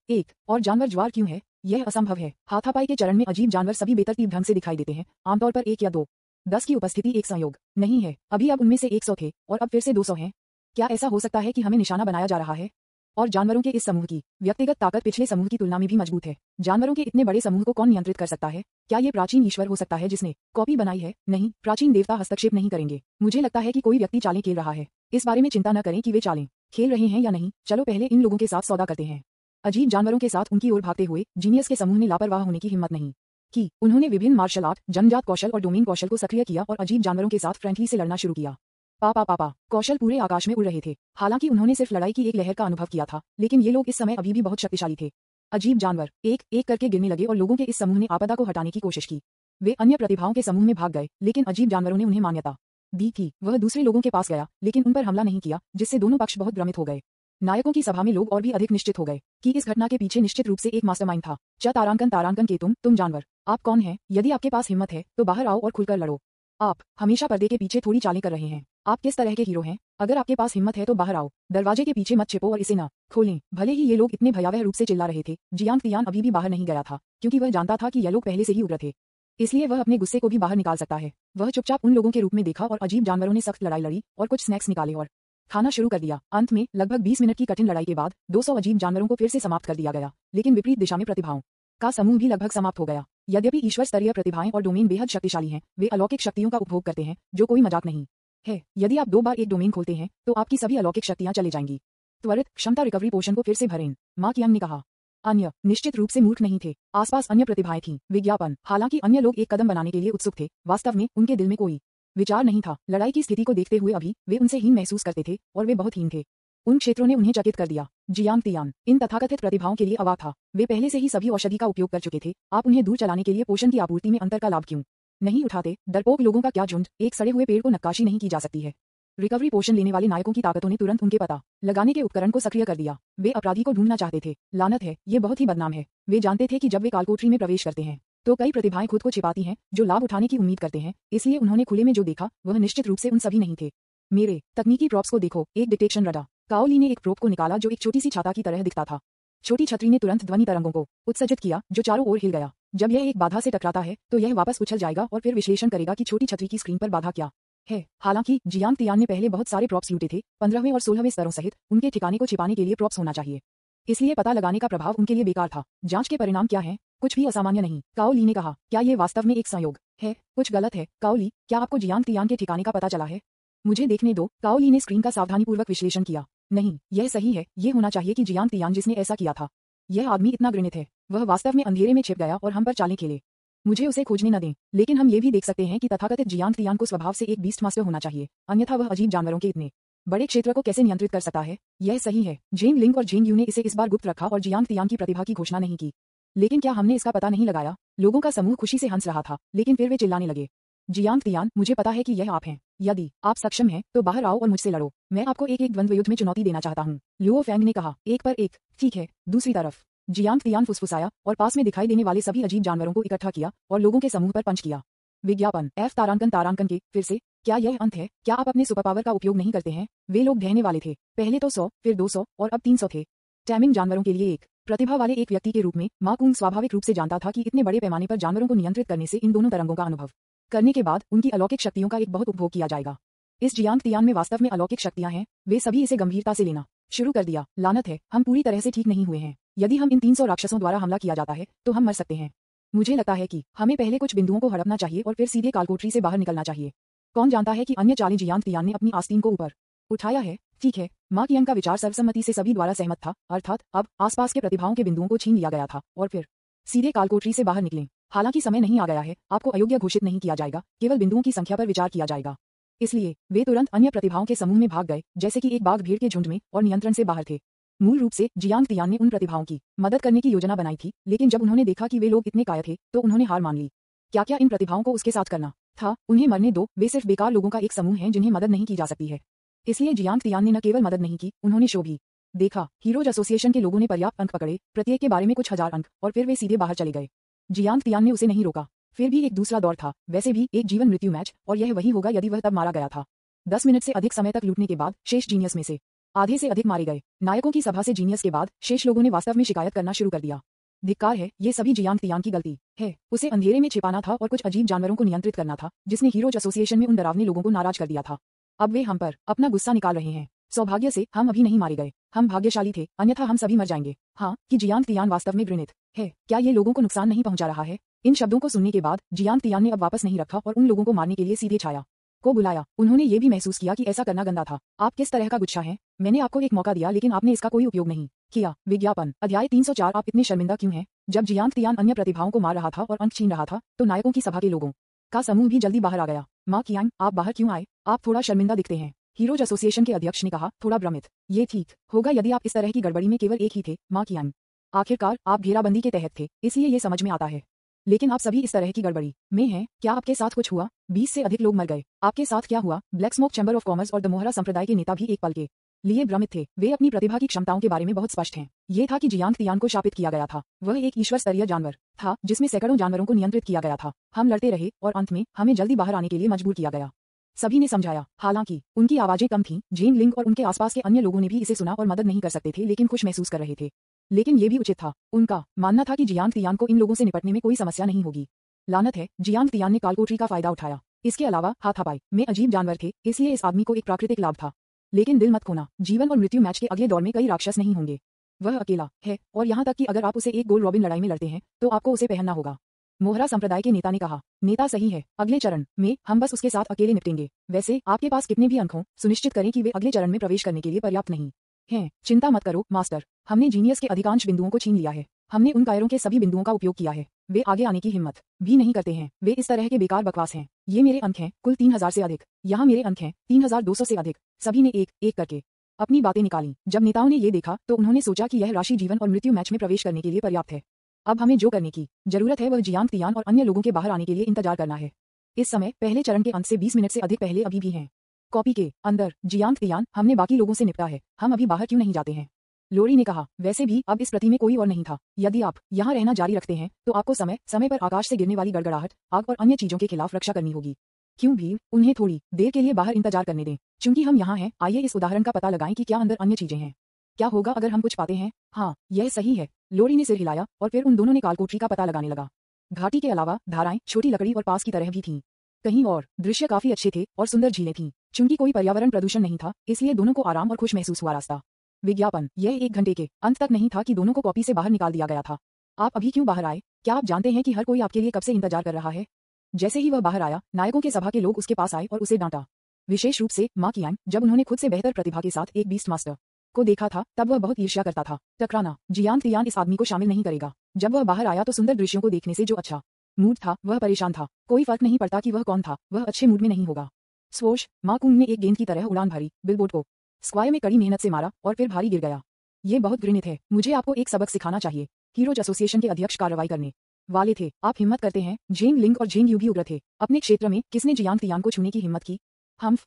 एक और जानवर ज्वार क्यों है? यह असंभव है। हाथापाई के चरण में अजीब जानवर सभी बेतरतीब ढंग से दिखाई देते हैं। आमतौर पर 1 या 2 10 की उपस्थिति एक संयोग नहीं है। अभी अब उनमें से 100 थे और अब फिर से 200 हैं। क्या ऐसा हो सकता है कि हमें निशाना बनाया जा रहा है? और जानवरों के इस समूह की व्यक्तिगत ताकत पिछले समूह की तुलना में भी मजबूत है। जानवरों के इतने बड़े समूह को कौन नियंत्रित कर सकता है? क्या ये प्राचीन ईश्वर हो सकता है जिसने कॉपी बनाई है? नहीं, प्राचीन देवता हस्तक्षेप नहीं करेंगे। मुझे लगता है कि कोई व्यक्ति चालें खेल रहा है। इस बारे में चिंता न करें कि वे चालें खेल रहे हैं या नहीं। चलो पहले इन लोगों के साथ सौदा करते हैं। अजीब जानवरों के साथ उनकी ओर भागते हुए जीनियस के समूह ने लापरवाह होने की हिम्मत नहीं की। उन्होंने विभिन्न मार्शल आर्ट, जन्मजात कौशल और डोमेन कौशल को सक्रिय किया और अजीब जानवरों के साथ फ्रेंकली से लड़ना शुरू किया। पापा कौशल पूरे आकाश में उड़ रहे थे। हालांकि उन्होंने सिर्फ लड़ाई की एक लहर का अनुभव किया था, लेकिन ये लोग इस समय अभी भी बहुत शक्तिशाली थे। अजीब जानवर एक एक करके गिरने लगे और लोगों के इस समूह ने आपदा को हटाने की कोशिश की। वे अन्य प्रतिभाओं के समूह में भाग गए, लेकिन अजीब जानवरों ने उन्हें मान्यता दी थी। वह दूसरे लोगों के पास गया, लेकिन उन पर हमला नहीं किया, जिससे दोनों पक्ष बहुत भ्रमित हो गए। नायकों की सभा में लोग और भी अधिक निश्चित हो गए कि इस घटना के पीछे निश्चित रूप से एक मास्टरमाइंड था। तारांकन के तुम जानवर, आप कौन हैं? यदि आपके पास हिम्मत है तो बाहर आओ और खुलकर लड़ो। आप हमेशा पर्दे के पीछे थोड़ी चालें कर रहे हैं। आप किस तरह के हीरो हैं? अगर आपके पास हिम्मत है तो बाहर आओ। दरवाजे के पीछे मत छिपो और इसे न खोलें। भले ही ये लोग इतने भयावह रूप से चिल्ला रहे थे, जियांग तियान अभी भी बाहर नहीं गया था, क्योंकि वह जानता था कि ये लोग पहले से ही उग्र थे। इसलिए वह अपने गुस्से को भी बाहर निकाल सकता है। वह चुपचाप उन लोगों के रूप में देखा और अजीब जानवरों ने सख्त लड़ाई लड़ी और कुछ स्नैक्स निकाले और खाना शुरू कर दिया। अंत में लगभग 20 मिनट की कठिन लड़ाई के बाद 200 अजीब जानवरों को फिर से समाप्त कर दिया गया, लेकिन विपरीत दिशा में प्रतिभाओं का समूह भी लगभग समाप्त हो गया। यद्यपि ईश्वर स्तरीय प्रतिभाएं और डोमेन बेहद शक्तिशाली हैं, वे अलौकिक शक्तियों का उपभोग करते हैं, जो कोई मजाक नहीं है। यदि आप 2 बार एक डोमेन खोलते हैं तो आपकी सभी अलौकिक शक्तियां चले जाएंगी। त्वरित क्षमता रिकवरी पोशन को फिर से भरें, माँ कियांग ने कहा। अन्य निश्चित रूप से मूर्ख नहीं थे। आसपास अन्य प्रतिभाएं थीं। विज्ञापन हालांकि अन्य लोग एक कदम बनाने के लिए उत्सुक थे, वास्तव में उनके दिल में कोई विचार नहीं था। लड़ाई की स्थिति को देखते हुए अभी वे उनसे हीन महसूस करते थे और वे बहुत हीन थे। उन क्षेत्रों ने उन्हें चकित कर दिया। जियांग तियान इन तथाकथित प्रतिभाओं के लिए अवाक था। वे पहले से ही सभी औषधि का उपयोग कर चुके थे। आप उन्हें दूर चलाने के लिए पोषण की आपूर्ति में अंतर का लाभ क्यों नहीं उठाते? डरपोक लोगों का क्या झुंड, एक सड़े हुए पेड़ को नक्काशी नहीं की जा सकती है। रिकवरी पोषण लेने वाले नायकों की ताकतों ने तुरंत उनके पता लगाने के उपकरण को सक्रिय कर दिया। वे अपराधी को ढूंढना चाहते थे। लानत है, ये बहुत ही बदनाम है। वे जानते थे कि जब वे कालकोठरी में प्रवेश करते हैं तो कई प्रतिभाएं खुद को छिपाती हैं जो लाभ उठाने की उम्मीद करते हैं, इसलिए उन्होंने खुले में जो देखा वह निश्चित रूप से उन सभी नहीं थे। मेरे तकनीकी प्रॉप्स को देखो। एक डिटेक्शन रडार। काओली ने एक प्रोब को निकाला जो एक छोटी सी छाता की तरह दिखता था। छोटी छतरी ने तुरंत ध्वनि तरंगों को उत्सर्जित किया जो चारों ओर हिल गया। जब यह एक बाधा से टकराता है तो यह वापस उछल जाएगा और फिर विश्लेषण करेगा कि छोटी छतरी की स्क्रीन पर बाधा क्या है। हालांकि जियांग तियान ने पहले बहुत सारे प्रॉप्स लूटे थे। 15वें और 16वें स्तरों सहित उनके ठिकाने को छिपाने के लिए प्रॉप्स होना चाहिए, इसलिए पता लगाने का प्रभाव उनके लिए बेकार था। जांच के परिणाम क्या हैं? कुछ भी असामान्य नहीं, काओली ने कहा। क्या ये वास्तव में एक संयोग है? कुछ गलत है। काओली, क्या आपको जियांग तियान के ठिकाने का पता चला है? मुझे देखने दो। काओली ने स्क्रीन का सावधानीपूर्वक विश्लेषण किया। नहीं, यह सही है। ये होना चाहिए कि जियांग तियान जिसने ऐसा किया था। यह आदमी इतना घृणित है। वह वास्तव में अंधेरे में छिप गया और हम पर चालें खेले। मुझे उसे खोजने न दें। लेकिन हम ये भी देख सकते हैं कि तथाकथित जियांग तियान को स्वभाव से एक बीस्ट मास्टर होना चाहिए, अन्यथा वह अजीब जानवरों के इतने बड़े क्षेत्र को कैसे नियंत्रित कर सकता है। यह सही है। जेंग लिंग और जेंग यू ने इसे इस बार गुप्त रखा और जियांग तियांग की प्रतिभा की घोषणा नहीं की। लेकिन क्या हमने इसका पता नहीं लगाया? लोगों का समूह खुशी से हंस रहा था, लेकिन फिर वे चिल्लाने लगे, जियांग तियान, मुझे पता है कि यह आप हैं। यदि आप सक्षम हैं तो बाहर आओ और मुझसे लड़ो। मैं आपको एक द्वंद्व युद्ध में चुनौती देना चाहता हूँ। लुओ फैंग ने कहा, एक पर एक। ठीक है। दूसरी तरफ जियांग तियान फुसफुसाया और पास में दिखाई देने वाले सभी अजीब जानवरों को इकट्ठा किया और लोगों के समूह पर पंच किया। विज्ञापन F तारांकन के फिर से। क्या यह अंत है? क्या आप अपने सुपर पावर का उपयोग नहीं करते हैं? वे लोग ढहने वाले थे। पहले तो 100, फिर 200 और अब 300 थे। टैमिंग जानवरों के लिए एक प्रतिभा वाले एक व्यक्ति के रूप में मा कुंग स्वाभाविक रूप से जानता था कि इतने बड़े पैमाने पर जानवरों को नियंत्रित करने से इन दोनों तरंगों का अनुभव करने के बाद उनकी अलौकिक शक्तियों का एक बहुत उपभोग किया जाएगा। इस जियांग तियान में वास्तव में अलौकिक शक्तियां हैं। वे सभी इसे गंभीरता से लेना शुरू कर दिया। लानत है, हम पूरी तरह से ठीक नहीं हुए हैं। यदि हम इन 300 राक्षसों द्वारा हमला किया जाता है तो हम मर सकते हैं। मुझे लगता है कि हमें पहले कुछ बिंदुओं को हड़पना चाहिए और फिर सीधे कालकोठरी से बाहर निकलना चाहिए। कौन जानता है कि अन्य चाली जियांग तियान ने अपनी आस्तीन को ऊपर उठाया है। ठीक है। मा कियांग का विचार सर्वसम्मति से सभी द्वारा सहमत था, अर्थात अब आसपास के प्रतिभाओं के बिंदुओं को छीन लिया गया था और फिर सीधे कालकोठरी से बाहर निकलें। हालांकि समय नहीं आ गया है, आपको अयोग्य घोषित नहीं किया जाएगा, केवल बिंदुओं की संख्या पर विचार किया जाएगा। इसलिए वे तुरंत अन्य प्रतिभाओं के समूह में भाग गए, जैसे कि एक बाघ भीड़ के झुंड में, और नियंत्रण से बाहर थे। मूल रूप से जियांग तियान ने उन प्रतिभाओं की मदद करने की योजना बनाई थी, लेकिन जब उन्होंने देखा कि वे लोग इतने कायर थे तो उन्होंने हार मान ली। क्या क्या इन प्रतिभाओं को उसके साथ करना था? उन्हें मरने दो। वे सिर्फ बेकार लोगों का एक समूह है जिन्हें मदद नहीं की जा सकती है। इसलिए जियांग तियान ने न केवल मदद नहीं की, उन्होंने शो भी देखा। हीरोज एसोसिएशन के लोगों ने पर्याप्त अंक पकड़े, प्रत्येक के बारे में कुछ हजार अंक, और फिर वे सीधे बाहर चले गए। जियांग तियान ने उसे नहीं रोका। फिर भी एक दूसरा दौर था, वैसे भी एक जीवन मृत्यु मैच, और यह वही होगा यदि वह तब मारा गया था। 10 मिनट से अधिक समय तक लूटने के बाद शेष जीनियस में से आधे से अधिक मारे गए। नायकों की सभा से जीनियस के बाद शेष लोगों ने वास्तव में शिकायत करना शुरू कर दिया। धिक्कार है, ये सभी जियांग तियान की गलती है। उसे अंधेरे में छिपाना था और कुछ अजीब जानवरों को नियंत्रित करना था, जिसने हीरोज एसोसिएशन में उन डरावने लोगों को नाराज कर दिया था। अब वे हम पर अपना गुस्सा निकाल रहे हैं। सौभाग्य से हम अभी नहीं मारे गए। हम भाग्यशाली थे, अन्यथा हम सभी मर जाएंगे। हाँ, कि जियांग तियान वास्तव में घृणित है। क्या ये लोगों को नुकसान नहीं पहुंचा रहा है? इन शब्दों को सुनने के बाद जियांग तियान ने अब वापस नहीं रखा और उन लोगों को मारने के लिए सीधे छाया को बुलाया। उन्होंने ये भी महसूस किया कि ऐसा करना गंदा था। आप किस तरह का गुच्छा हैं? मैंने आपको एक मौका दिया, लेकिन आपने इसका कोई उपयोग नहीं किया। विज्ञापन अध्याय 304। आप इतने शर्मिंदा क्यों हैं? जब जियांग तियान अन्य प्रतिभाओं को मार रहा था और अंक छीन रहा था, तो नायकों की सभा के लोगों का समूह भी जल्दी बाहर आ गया। मा कियांग, आप बाहर क्यों आए? आप थोड़ा शर्मिंदा दिखते हैं। हीरोज एसोसिएशन के अध्यक्ष ने कहा, थोड़ा भ्रमित। ये ठीक होगा यदि आप इस तरह की गड़बड़ी में केवल एक ही थे, मा कियांग। आखिरकार आप घेराबंदी के तहत थे, इसलिए ये समझ में आता है। लेकिन आप सभी इस तरह की गड़बड़ी में हैं। क्या आपके साथ कुछ हुआ? 20 से अधिक लोग मर गए। आपके साथ क्या हुआ? Black smoke chamber of commerce और द मोहरा संप्रदाय के नेता भी एक पल के लिए भ्रमित थे। वे अपनी प्रतिभा की क्षमताओं के बारे में बहुत स्पष्ट हैं। ये था कि जियांग तियान को शापित किया गया था। वह एक ईश्वर स्तरीय जानवर था जिसमें सैकड़ों जानवरों को नियंत्रित किया गया था। हम लड़ते रहे और अंत में हमें जल्दी बाहर आने के लिए मजबूर किया गया। सभी ने समझाया। हालांकि उनकी आवाजें कम थीं, जेंग लिंग और उनके आसपास के अन्य लोगों ने भी इसे सुना और मदद नहीं कर सकते थे, लेकिन खुश महसूस कर रहे थे। लेकिन ये भी उचित था। उनका मानना था कि जियांग तियान को इन लोगों से निपटने में कोई समस्या नहीं होगी। लानत है, जियांग तियान ने कालकोठरी का फायदा उठाया। इसके अलावा हाथापाई में अजीब जानवर थे, इसलिए इस आदमी को एक प्राकृतिक लाभ था। लेकिन दिल मत खोना, जीवन और मृत्यु मैच के अगले दौर में कई राक्षस नहीं होंगे। वह अकेला है, और यहाँ तक कि अगर आप उसे एक गोल रॉबिन लड़ाई में लड़ते हैं तो आपको उसे पहनना होगा। मोहरा संप्रदाय के नेता ने कहा। नेता सही है, अगले चरण में हम बस उसके साथ अकेले निपटेंगे। वैसे आपके पास कितने भी अंक हों, सुनिश्चित करें कि वे अगले चरण में प्रवेश करने के लिए पर्याप्त नहीं हैं। चिंता मत करो मास्टर, हमने जीनियस के अधिकांश बिंदुओं को छीन लिया है। हमने उन कायरों के सभी बिंदुओं का उपयोग किया है। वे आगे आने की हिम्मत भी नहीं करते हैं। वे इस तरह के बेकार बकवास हैं। ये मेरे अंक हैं, कुल 3000 से अधिक। यहाँ मेरे अंक हैं 3200 से अधिक। सभी ने एक एक करके अपनी बातें निकाली। जब नेताओं ने ये देखा तो उन्होंने सोचा कि यह राशि जीवन और मृत्यु मैच में प्रवेश करने के लिए पर्याप्त है। अब हमें जो करने की जरूरत है वह जियांग तियान और अन्य लोगों के बाहर आने के लिए इंतजार करना है। इस समय पहले चरण के अंत से 20 मिनट से अधिक पहले अभी भी हैं। कॉपी के अंदर जियांग तियान, हमने बाकी लोगों से निपटा है, हम अभी बाहर क्यों नहीं जाते हैं? लोरी ने कहा। वैसे भी अब इस प्रति में कोई और नहीं था। यदि आप यहाँ रहना जारी रखते हैं तो आपको समय समय पर आकाश से गिरने वाली गड़गड़ाहट, आग और अन्य चीजों के खिलाफ रक्षा करनी होगी। क्यों भी उन्हें थोड़ी देर के लिए बाहर इंतजार करने दें। चूंकि हम यहाँ हैं, आइए इस उदाहरण का पता लगाएं कि क्या अंदर अन्य चीजें हैं। क्या होगा अगर हम कुछ पाते हैं? हाँ, यह सही है। लोरी ने सिर हिलाया और फिर उन दोनों ने कालकोठरी का पता लगाने लगा। घाटी के अलावा धाराएं, छोटी लकड़ी और पास की तरह भी थीं। कहीं और दृश्य काफी अच्छे थे और सुंदर झीलें थीं। चूंकि कोई पर्यावरण प्रदूषण नहीं था, इसलिए दोनों को आराम और खुश महसूस हुआ। रास्ता विज्ञापन यह 1 घंटे के अंत तक नहीं था कि दोनों को कॉपी से बाहर निकाल दिया गया था। आप अभी क्यों बाहर आए? क्या आप जानते हैं कि हर कोई आपके लिए कब से इंतजार कर रहा है? जैसे ही वह बाहर आया, नायकों के सभा के लोग उसके पास आए और उसे डांटा। विशेष रूप से मा कियांग, जब उन्होंने खुद से बेहतर प्रतिभा के साथ एक बीस्ट मास्टर को देखा था तब वह बहुत ईर्ष्या करता था। टकराना, जियांग तियान इस आदमी को शामिल नहीं करेगा। जब वह बाहर आया तो सुंदर दृश्यों को देखने से जो अच्छा मूड था वह परेशान था। कोई फर्क नहीं पड़ता कि वह कौन था, वह अच्छे मूड में नहीं होगा। स्वोश, मा कुंग ने एक गेंद की तरह उड़ान भरी, बिलबोर्ड को स्क्वायर में कड़ी मेहनत से मारा और फिर भारी गिर गया। ये बहुत घृणित है। मुझे आपको एक सबक सिखाना चाहिए। हीरोज एसोसिएशन के अध्यक्ष कार्रवाई करने वाले थे। आप हिम्मत करते हैं। जेंग लिंग और जेंग यू भी उग्र थे। अपने क्षेत्र में किसने जियांग तियान को छूने की हिम्मत की?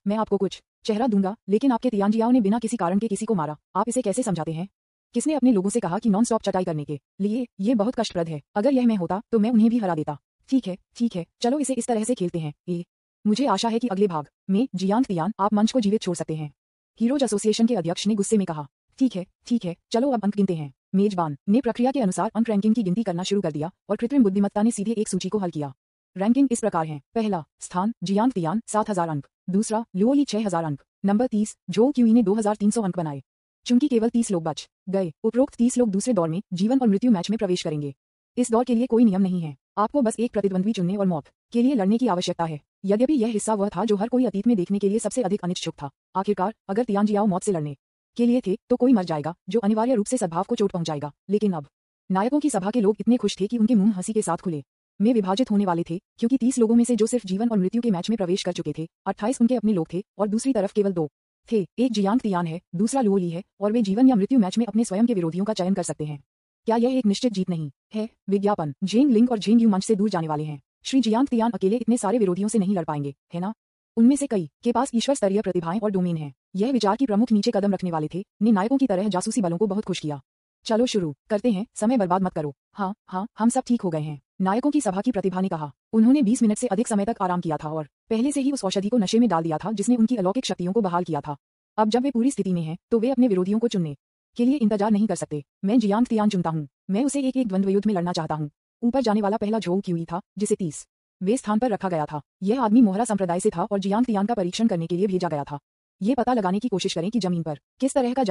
मैं आपको कुछ चेहरा दूंगा, लेकिन आपके तियानजियाओ ने बिना किसी कारण के किसी को मारा। आप इसे कैसे समझाते हैं? किसने अपने लोगों से कहा कि नॉन स्टॉप चटाई करने के लिए? ये बहुत कष्टप्रद है। अगर यह मैं होता तो मैं उन्हें भी हरा देता। ठीक है, चलो इसे इस तरह से खेलते हैं। मुझे आशा है कि अगले भाग में जियांग तियान आप मंच को जीवित छोड़ सकते हैं। हीरोज एसोसिएशन के अध्यक्ष ने गुस्से में कहा। ठीक है, चलो अब अंक गिनते हैं। मेजबान ने प्रक्रिया के अनुसार अंक रैंकिंग की गिनती करना शुरू कर दिया और कृत्रिम बुद्धिमत्ता ने सीधे एक सूची को हल किया। रैंकिंग इस प्रकार है। पहला स्थान जियांग तियान 7000 अंक। दूसरा लुओली 6000 अंक। नंबर 30 जो क्यूई ने 2300 अंक बनाए। चूंकि केवल 30 लोग बच गए, उपरोक्त 30 लोग दूसरे दौर में जीवन और मृत्यु मैच में प्रवेश करेंगे। इस दौर के लिए कोई नियम नहीं है। आपको बस एक प्रतिद्वंद्वी चुनने और मौत के लिए लड़ने की आवश्यकता है। यद्यपि यह हिस्सा वह था जो हर कोई अतीत में देखने के लिए सबसे अधिक अनिच्छुक था। आखिरकार अगर तियानजियाओ मौत से लड़ने के लिए थे तो कोई मर जाएगा, जो अनिवार्य रूप से सद्भाव को चोट पहुंचाएगा। लेकिन अब नायकों की सभा के लोग इतने खुश थे कि उनके मुंह हंसी के साथ खुले में विभाजित होने वाले थे, क्योंकि 30 लोगों में से जो सिर्फ जीवन और मृत्यु के मैच में प्रवेश कर चुके थे, 28 उनके अपने लोग थे और दूसरी तरफ केवल 2 थे। एक जियांग तियान है, दूसरा लुओली है, और वे जीवन या मृत्यु मैच में अपने स्वयं के विरोधियों का चयन कर सकते हैं। क्या यह एक निश्चित जीत नहीं है? विज्ञापन जेंग लिंग और जेंग यू मंच से दूर जाने वाले हैं। श्री जियांग तियान अकेले इतने सारे विरोधियों से नहीं लड़ पाएंगे, है ना? उनमें से कई के पास ईश्वर स्तरीय प्रतिभाएं और डोमेन है। यह विचार की प्रमुख नीचे कदम रखने वाले थे ने नायकों की तरह जासूसी बलों को बहुत खुश किया। चलो शुरू करते हैं, समय बर्बाद मत करो। हाँ, हम सब ठीक हो गए हैं, नायकों की सभा की प्रतिभा ने कहा। उन्होंने 20 मिनट से अधिक समय तक आराम किया था और पहले से ही उस औषधि को नशे में डाल दिया था जिसने उनकी अलौकिक शक्तियों को बहाल किया था। अब जब वे पूरी स्थिति में हैं, तो वे अपने विरोधियों को चुनने के लिए इंतजार नहीं कर सकते। मैं जियांग तियान चुनता हूँ। मैं उसे एक द्वंद्व युद्ध में लड़ना चाहता हूँ। ऊपर जाने वाला पहला झोउ क्यूई था, जिसे 30वें स्थान पर रखा गया था। यह आदमी मोहरा संप्रदाय से था और जियांग तियान का परीक्षण करने के लिए भेजा गया था। ये पता लगाने की कोशिश करें कि जमीन पर किस तरह का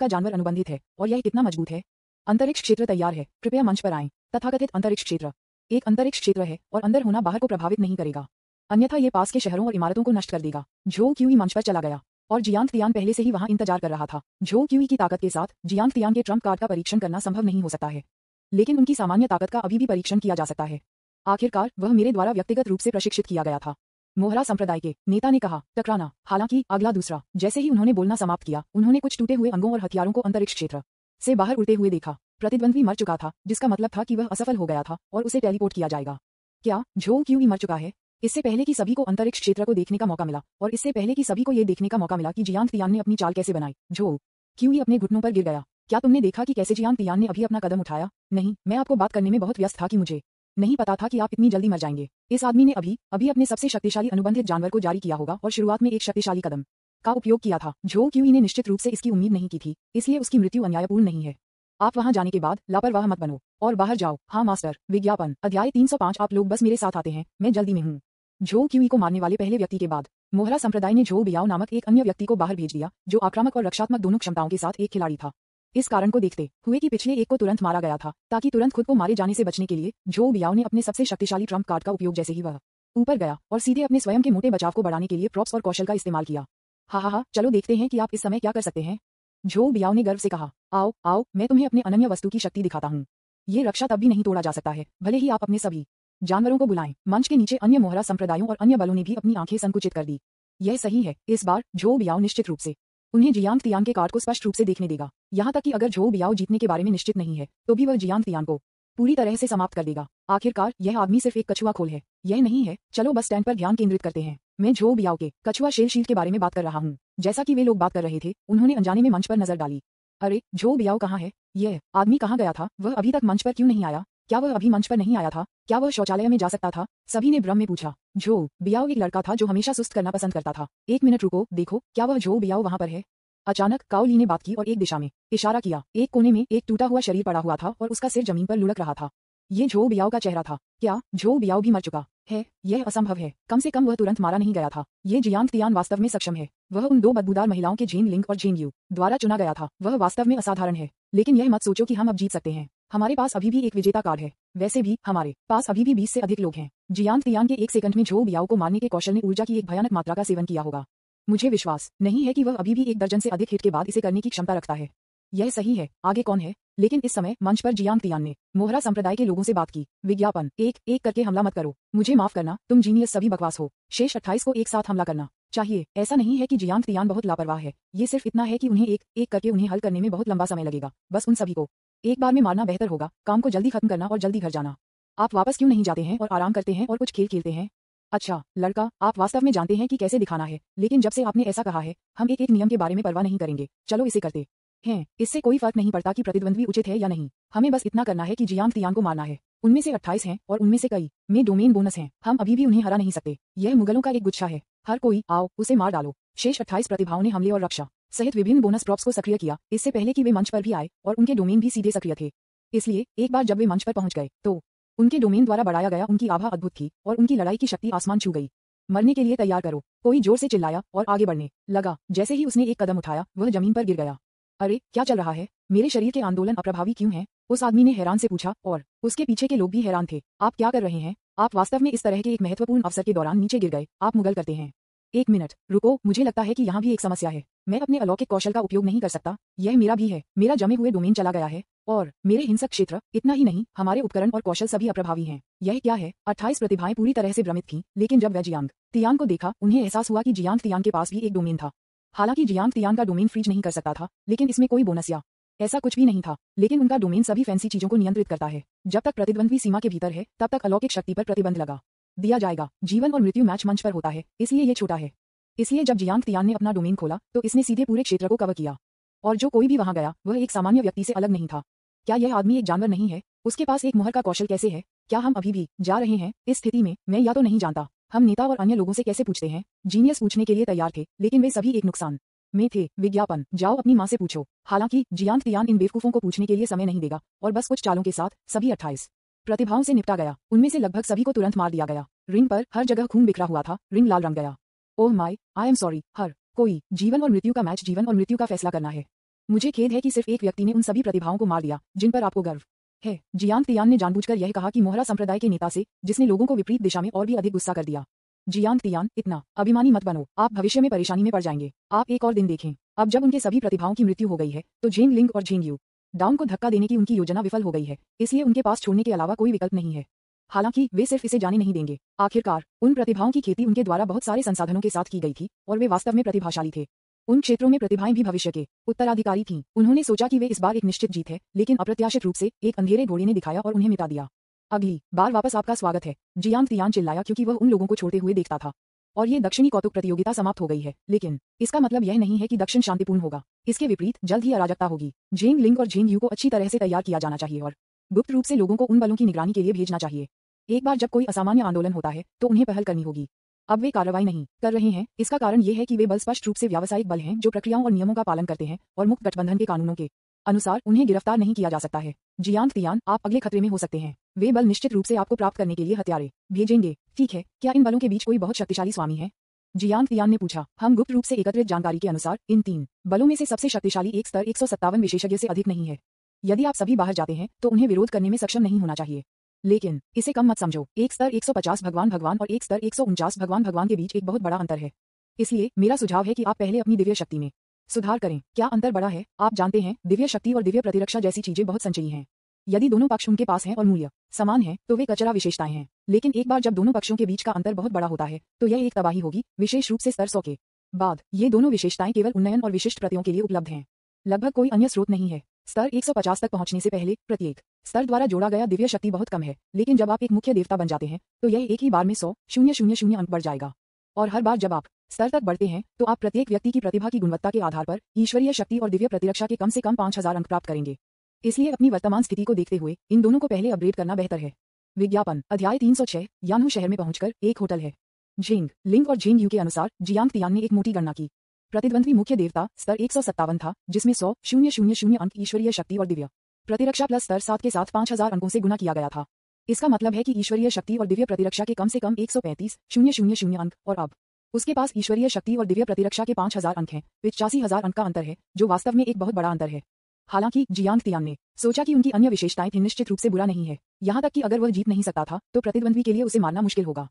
जानवर अनुबंधित है और यह कितना मजबूत है। अंतरिक्ष क्षेत्र तैयार है, कृपया मंच पर आएं। तथाकथित अंतरिक्ष क्षेत्र एक अंतरिक्ष क्षेत्र है और अंदर होना बाहर को प्रभावित नहीं करेगा, अन्यथा ये पास के शहरों और इमारतों को नष्ट कर देगा। झोउ क्यूई मंच पर चला गया और जियांग तियान पहले से ही वहां इंतजार कर रहा था। झोउ क्यूई की ताकत के साथ जियांग तियान के ट्रम्प कार्ड का परीक्षण करना संभव नहीं हो सकता है, लेकिन उनकी सामान्य ताकत का अभी भी परीक्षण किया जा सकता है। आखिरकार वह मेरे द्वारा व्यक्तिगत रूप से प्रशिक्षित किया गया था, मोहरा संप्रदाय के नेता ने कहा। टकराना, हालांकि अगला दूसरा। जैसे ही उन्होंने बोलना समाप्त किया, उन्होंने कुछ टूटे हुए अंगों और हथियारों को अंतरिक्ष क्षेत्र से बाहर उड़ते हुए देखा। प्रतिद्वंद्वी मर चुका था, जिसका मतलब था कि वह असफल हो गया था और उसे टेलीपोर्ट किया जाएगा। क्या झोउ क्यूई मर चुका है? इससे पहले कि सभी को अंतरिक्ष क्षेत्र को देखने का मौका मिला और इससे पहले कि सभी को यह देखने का मौका मिला कि जियांग तियान ने अपनी चाल कैसे बनाई, झोउ क्यूई अपने घुटनों पर गिर गया। क्या तुमने देखा कि कैसे जियांग तियान ने अभी अपना कदम उठाया? नहीं, मैं आपको बात करने में बहुत व्यस्त था कि मुझे नहीं पता था कि आप इतनी जल्दी मर जाएंगे। इस आदमी ने अभी अपने सबसे शक्तिशाली अनुबंधित जानवर को जारी किया होगा और शुरुआत में एक शक्तिशाली कदम का उपयोग किया था। झोउ क्यूई ने निश्चित रूप से इसकी उम्मीद नहीं की थी, इसलिए उसकी मृत्यु अन्यायपूर्ण नहीं है। आप वहां जाने के बाद लापरवाह मत बनो और बाहर जाओ। हाँ मास्टर। विज्ञापन अध्याय 305। आप लोग बस मेरे साथ आते हैं, मैं जल्दी में हूँ। झोउ क्यूई को मारने वाले पहले व्यक्ति के बाद मोहरा संप्रदाय ने झोउ बियाओ नामक एक अन्य व्यक्ति को बाहर भेज दिया, जो आक्रामक और रक्षात्मक दोनों क्षमताओं के साथ एक खिलाड़ी था। इस कारण को देखते हुए कि पिछले एक को तुरंत मारा गया था, ताकि तुरंत खुद को मारे जाने से बचने के लिए झोउ बियाओ ने अपने सबसे शक्तिशाली ट्रम्प कार्ड का उपयोग जैसे ही वह ऊपर गया और सीधे अपने स्वयं के मोटे बचाव को बढ़ाने के लिए प्रॉप्स और कौशल का इस्तेमाल किया। हाँ, चलो देखते हैं कि आप इस समय क्या कर सकते हैं। झोउ बियाओ ने गर्व से कहा। आओ, मैं तुम्हें अपने अनन्य वस्तु की शक्ति दिखाता हूँ। ये रक्षा तब भी नहीं तोड़ा जा सकता है, भले ही आप अपने सभी जानवरों को बुलाएं। मंच के नीचे अन्य मोहरा संप्रदायों और अन्य बलों ने भी अपनी आंखें संकुचित कर दी। यह सही है, इस बार झोउ बियाओ निश्चित रूप से उन्हें जियांग तियान के कार्ड को स्पष्ट रूप से देखने देगा। यहाँ तक कि अगर झोउ बियाओ जीतने के बारे में निश्चित नहीं है, तो भी वह जियांग तियान को पूरी तरह से समाप्त कर देगा। आखिरकार यह आदमी सिर्फ एक कछुआ खोल है, यह नहीं है। चलो बस स्टैंड पर ध्यान केंद्रित करते हैं। मैं झोउ बियाओ के कछुआ शेल शील्ड के बारे में बात कर रहा हूँ। जैसा कि वे लोग बात कर रहे थे, उन्होंने अनजाने में मंच पर नजर डाली। अरे, झोउ बियाओ कहाँ है? यह आदमी कहाँ गया था? वह अभी तक मंच पर क्यों नहीं आया? क्या वह अभी मंच पर नहीं आया था? क्या वह शौचालय में जा सकता था? सभी ने भ्रम में पूछा। झोउ बियाओ एक लड़का था जो हमेशा सुस्त करना पसंद करता था। एक मिनट रुको, देखो, क्या वह झोउ बियाओ वहाँ पर है? अचानक काओ ली ने बात की और एक दिशा में इशारा किया। एक कोने में एक टूटा हुआ शरीर पड़ा हुआ था और उसका सिर जमीन पर लुढ़क रहा था। ये झोउ बियाओ का चेहरा था। क्या झोउ बियाओ भी मर चुका है? यह असंभव है। कम से कम वह तुरंत मारा नहीं गया था। ये जियांग तियान वास्तव में सक्षम है। वह उन दो बदबूदार महिलाओं के जेंग लिंग और जेंग यू द्वारा चुना गया था। वह वास्तव में असाधारण है। लेकिन यह मत सोचो कि हम अब जीत सकते हैं। हमारे पास अभी भी एक विजेता कार्ड है। वैसे भी हमारे पास अभी भी 20 से अधिक लोग हैं। जियांग तियान के एक सेकंड में झोउ बियाओ को मारने के कौशल ने ऊर्जा की एक भयानक मात्रा का सेवन किया होगा। मुझे विश्वास नहीं है कि वह अभी भी 1 दर्जन से अधिक हिट के बाद इसे करने की क्षमता रखता है। यह सही है। आगे कौन है? लेकिन इस समय मंच पर जियांग तियान ने मोहरा संप्रदाय के लोगों से बात की। विज्ञापन एक एक करके हमला मत करो। मुझे माफ करना, तुम जीनियस सभी बकवास हो। शेष 28 को एक साथ हमला करना। चाहिए। ऐसा नहीं है कि जियांग तियान बहुत लापरवाह है, ये सिर्फ इतना है कि उन्हें एक एक करके उन्हें हल करने में बहुत लंबा समय लगेगा। बस उन सभी को एक बार में मारना बेहतर होगा, काम को जल्दी खत्म करना और जल्दी घर जाना। आप वापस क्यों नहीं जाते हैं और आराम करते हैं और कुछ खेल खेलते हैं? अच्छा लड़का, आप वास्तव में जानते हैं कि कैसे दिखाना है, लेकिन जब से आपने ऐसा कहा है, हम एक एक नियम के बारे में परवाह नहीं करेंगे। चलो इसे करते हैं। इससे कोई फर्क नहीं पड़ता कि प्रतिद्वंद्वी उचित है या नहीं, हमें बस इतना करना है कि जियांग तियान को मारना है। उनमें से 28 हैं और उनमें से कई में डोमेन बोनस हैं। हम अभी भी उन्हें हरा नहीं सकते। यह मुगलों का एक गुच्छा है। हर कोई आओ उसे मार डालो। शेष 28 प्रतिभाओं ने हमले और रक्षा सहित विभिन्न बोनस प्रॉप्स को सक्रिय किया, इससे पहले कि वे मंच पर भी आए, और उनके डोमेन भी सीधे सक्रिय थे। इसलिए एक बार जब वे मंच पर पहुंच गए तो उनके डोमेन द्वारा बढ़ाया गया उनकी आभा अद्भुत थी और उनकी लड़ाई की शक्ति आसमान छू गई। मरने के लिए तैयार करो, कोई जोर से चिल्लाया और आगे बढ़ने लगा। जैसे ही उसने एक कदम उठाया वह जमीन पर गिर गया। अरे क्या चल रहा है? मेरे शरीर के आंदोलन अप्रभावी क्यों हैं? उस आदमी ने हैरान से पूछा, और उसके पीछे के लोग भी हैरान थे। आप क्या कर रहे हैं? आप वास्तव में इस तरह के एक महत्वपूर्ण अवसर के दौरान नीचे गिर गए। आप मुगल करते हैं। एक मिनट रुको, मुझे लगता है कि यहाँ भी एक समस्या है। मैं अपने अलौकिक कौशल का उपयोग नहीं कर सकता। यह मेरा भी है। मेरा जमे हुए डोमेन चला गया है और मेरे हिंसक क्षेत्र। इतना ही नहीं, हमारे उपकरण और कौशल सभी अप्रभावी हैं। यह क्या है? 28 प्रतिभाएं पूरी तरह से भ्रमित थीं, लेकिन जब वे जियांग तियान को देखा, उन्हें एहसास हुआ कि जियांग तियान के पास भी एक डोमेन था। हालांकि जियांग तियान का डोमेन फ्रीज नहीं कर सकता था, लेकिन इसमें कोई बोनस या ऐसा कुछ भी नहीं था। लेकिन उनका डोमेन सभी फैंसी चीजों को नियंत्रित करता है। जब तक प्रतिद्वंद्वी सीमा के भीतर है, तब तक अलौकिक शक्ति पर प्रतिबंध लगा दिया जाएगा। जीवन और मृत्यु मैच मंच पर होता है, इसलिए ये छोटा है। इसलिए जब जियांग तियान ने अपना डोमेन खोला, तो इसने सीधे पूरे क्षेत्र को कवर किया, और जो कोई भी वहां गया वह एक सामान्य व्यक्ति से अलग नहीं था। क्या यह आदमी एक जानवर नहीं है? उसके पास एक मोहर का कौशल कैसे है? क्या हम अभी भी जा रहे हैं? इस स्थिति में मैं या तो नहीं जानता। हम नेता और अन्य लोगों से कैसे पूछते हैं? जीनियस पूछने के लिए तैयार थे, लेकिन वे सभी एक नुकसान में थे। विज्ञापन, जाओ अपनी माँ से पूछो। हालांकि जियांग तियान इन बेवकूफों को पूछने के लिए समय नहीं देगा, और बस कुछ चालों के साथ सभी 28 प्रतिभाओं से निपटा गया। उनमें से लगभग सभी को तुरंत मार दिया गया। रिंग पर हर जगह खून बिखरा हुआ था। रिंग लाल रंग गया। Oh my, I am sorry. हर कोई जीवन और मृत्यु का मैच, जीवन और मृत्यु का फैसला करना है। मुझे खेद है कि सिर्फ एक व्यक्ति ने उन सभी प्रतिभाओं को मार दिया जिन पर आपको गर्व है। जियांग तियान ने जानबूझकर यह कहा कि मोहरा संप्रदाय के नेता से, जिसने लोगों को विपरीत दिशा में और भी अधिक गुस्सा कर दिया। जियांग तियान, इतना अभिमानी मत बनो, आप भविष्य में परेशानी में पड़ जाएंगे। आप एक और दिन देखें। अब जब उनके सभी प्रतिभाओं की मृत्यु हो गई है, तो झेंग लिंग और झेंग यू डाउन को धक्का देने की उनकी योजना विफल हो गई है, इसलिए उनके पास छोड़ने के अलावा कोई विकल्प नहीं है। हालांकि वे सिर्फ इसे जाने नहीं देंगे। आखिरकार उन प्रतिभाओं की खेती उनके द्वारा बहुत सारे संसाधनों के साथ की गई थी, और वे वास्तव में प्रतिभाशाली थे। उन क्षेत्रों में प्रतिभाएं भी भविष्य के उत्तराधिकारी थीं। उन्होंने सोचा कि वे इस बार एक निश्चित जीत है, लेकिन अप्रत्याशित रूप से एक अंधेरे घोड़े ने दिखाया और उन्हें मिटा दिया। अगली बार वापस आपका स्वागत है, जियांग तियान चिल्लाया, क्योंकि वह उन लोगों को छोड़ते हुए देखता था। और ये दक्षिणी कौतुक प्रतियोगिता समाप्त हो गई है, लेकिन इसका मतलब यह नहीं है कि दक्षिण शांतिपूर्ण होगा। इसके विपरीत जल्द ही अराजकता होगी। झेंग लिंग और झेंग यू को अच्छी तरह से तैयार किया जाना चाहिए और गुप्त रूप से लोगों को उन बलों की निगरानी के लिए भेजना चाहिए। एक बार जब कोई असामान्य आंदोलन होता है, तो उन्हें पहल करनी होगी। अब वे कार्रवाई नहीं कर रहे हैं। इसका कारण ये है कि वे बल स्पष्ट रूप से व्यावसायिक बल हैं, जो प्रक्रियाओं और नियमों का पालन करते हैं, और मुक्त गठबंधन के कानूनों के अनुसार उन्हें गिरफ्तार नहीं किया जा सकता है। जियांग तियान, आप अगले खतरे में हो सकते हैं। वे बल निश्चित रूप से आपको प्राप्त करने के लिए हथियारे भेजेंगे। ठीक है, क्या इन बलों के बीच कोई बहुत शक्तिशाली स्वामी है? जियांग तियान ने पूछा। हम गुप्त रूप से एकत्रित जानकारी के अनुसार इन 3 बलों में से सबसे शक्तिशाली एक स्तर 157 विशेषज्ञ से अधिक नहीं है। यदि आप सभी बाहर जाते हैं, तो उन्हें विरोध करने में सक्षम नहीं होना चाहिए। लेकिन इसे कम मत समझो। एक स्तर 150 भगवान भगवान और एक स्तर 149 भगवान भगवान के बीच एक बहुत बड़ा अंतर है। इसलिए मेरा सुझाव है कि आप पहले अपनी दिव्य शक्ति में सुधार करें। क्या अंतर बड़ा है? आप जानते हैं, दिव्य शक्ति और दिव्य प्रतिरक्षा जैसी चीजें बहुत संचयी हैं। यदि दोनों पक्ष उनके पास हैं और मूल्य समान है, तो वे कचरा विशेषताएं हैं। लेकिन एक बार जब दोनों पक्षों के बीच का अंतर बहुत बड़ा होता है, तो यह एक तबाही होगी, विशेष रूप से स्तर 100 के बाद। ये दोनों विशेषताएं केवल उन्नयन और विशिष्ट प्रतियों के लिए उपलब्ध हैं। लगभग कोई अन्य स्रोत नहीं है। स्तर 150 तक पहुंचने से पहले प्रत्येक स्तर द्वारा जोड़ा गया दिव्य शक्ति बहुत कम है, लेकिन जब आप एक मुख्य देवता बन जाते हैं, तो यह एक ही बार में 100,000 अंक बढ़ जाएगा। और हर बार जब आप स्तर तक बढ़ते हैं, तो आप प्रत्येक व्यक्ति की प्रतिभा की गुणवत्ता के आधार पर ईश्वरीय शक्ति और दिव्य प्रतिरक्षा के कम से कम 5000 अंक प्राप्त करेंगे। इसलिए अपनी वर्तमान स्थिति को देखते हुए इन दोनों को पहले अपग्रेड करना बेहतर है। विज्ञापन, अध्याय 306। यानहू शहर में पहुंचकर एक होटल है। झेंग लिंग और झेंग यू के अनुसार जियांग तियान ने एक मोटी गणना की। प्रतिद्वंद्वी मुख्य देवता स्तर 157 था, जिसमें 100,000 अंक ईश्वरीय शक्ति और दिव्य प्रतिरक्षा प्लस स्तर 7 के साथ 5000 अंकों से गुना किया गया था। इसका मतलब है कि ईश्वरीय शक्ति और दिव्य प्रतिरक्षा के कम से कम 135,000 अंक, और अब उसके पास ईश्वरीय शक्ति और दिव्य प्रतिरक्षा के 5000 अंक हैं। 85,000 अंक का अंतर है, जो वास्तव में एक बहुत बड़ा अंतर है। हालांकि जियांग तियान ने सोचा कि उनकी अन्य विशेषताएं थी, निश्चित रूप से बुरा नहीं है। यहाँ तक कि अगर वह जीत नहीं सकता था, तो प्रतिद्वंद्वी के लिए उसे मारना मुश्किल होगा।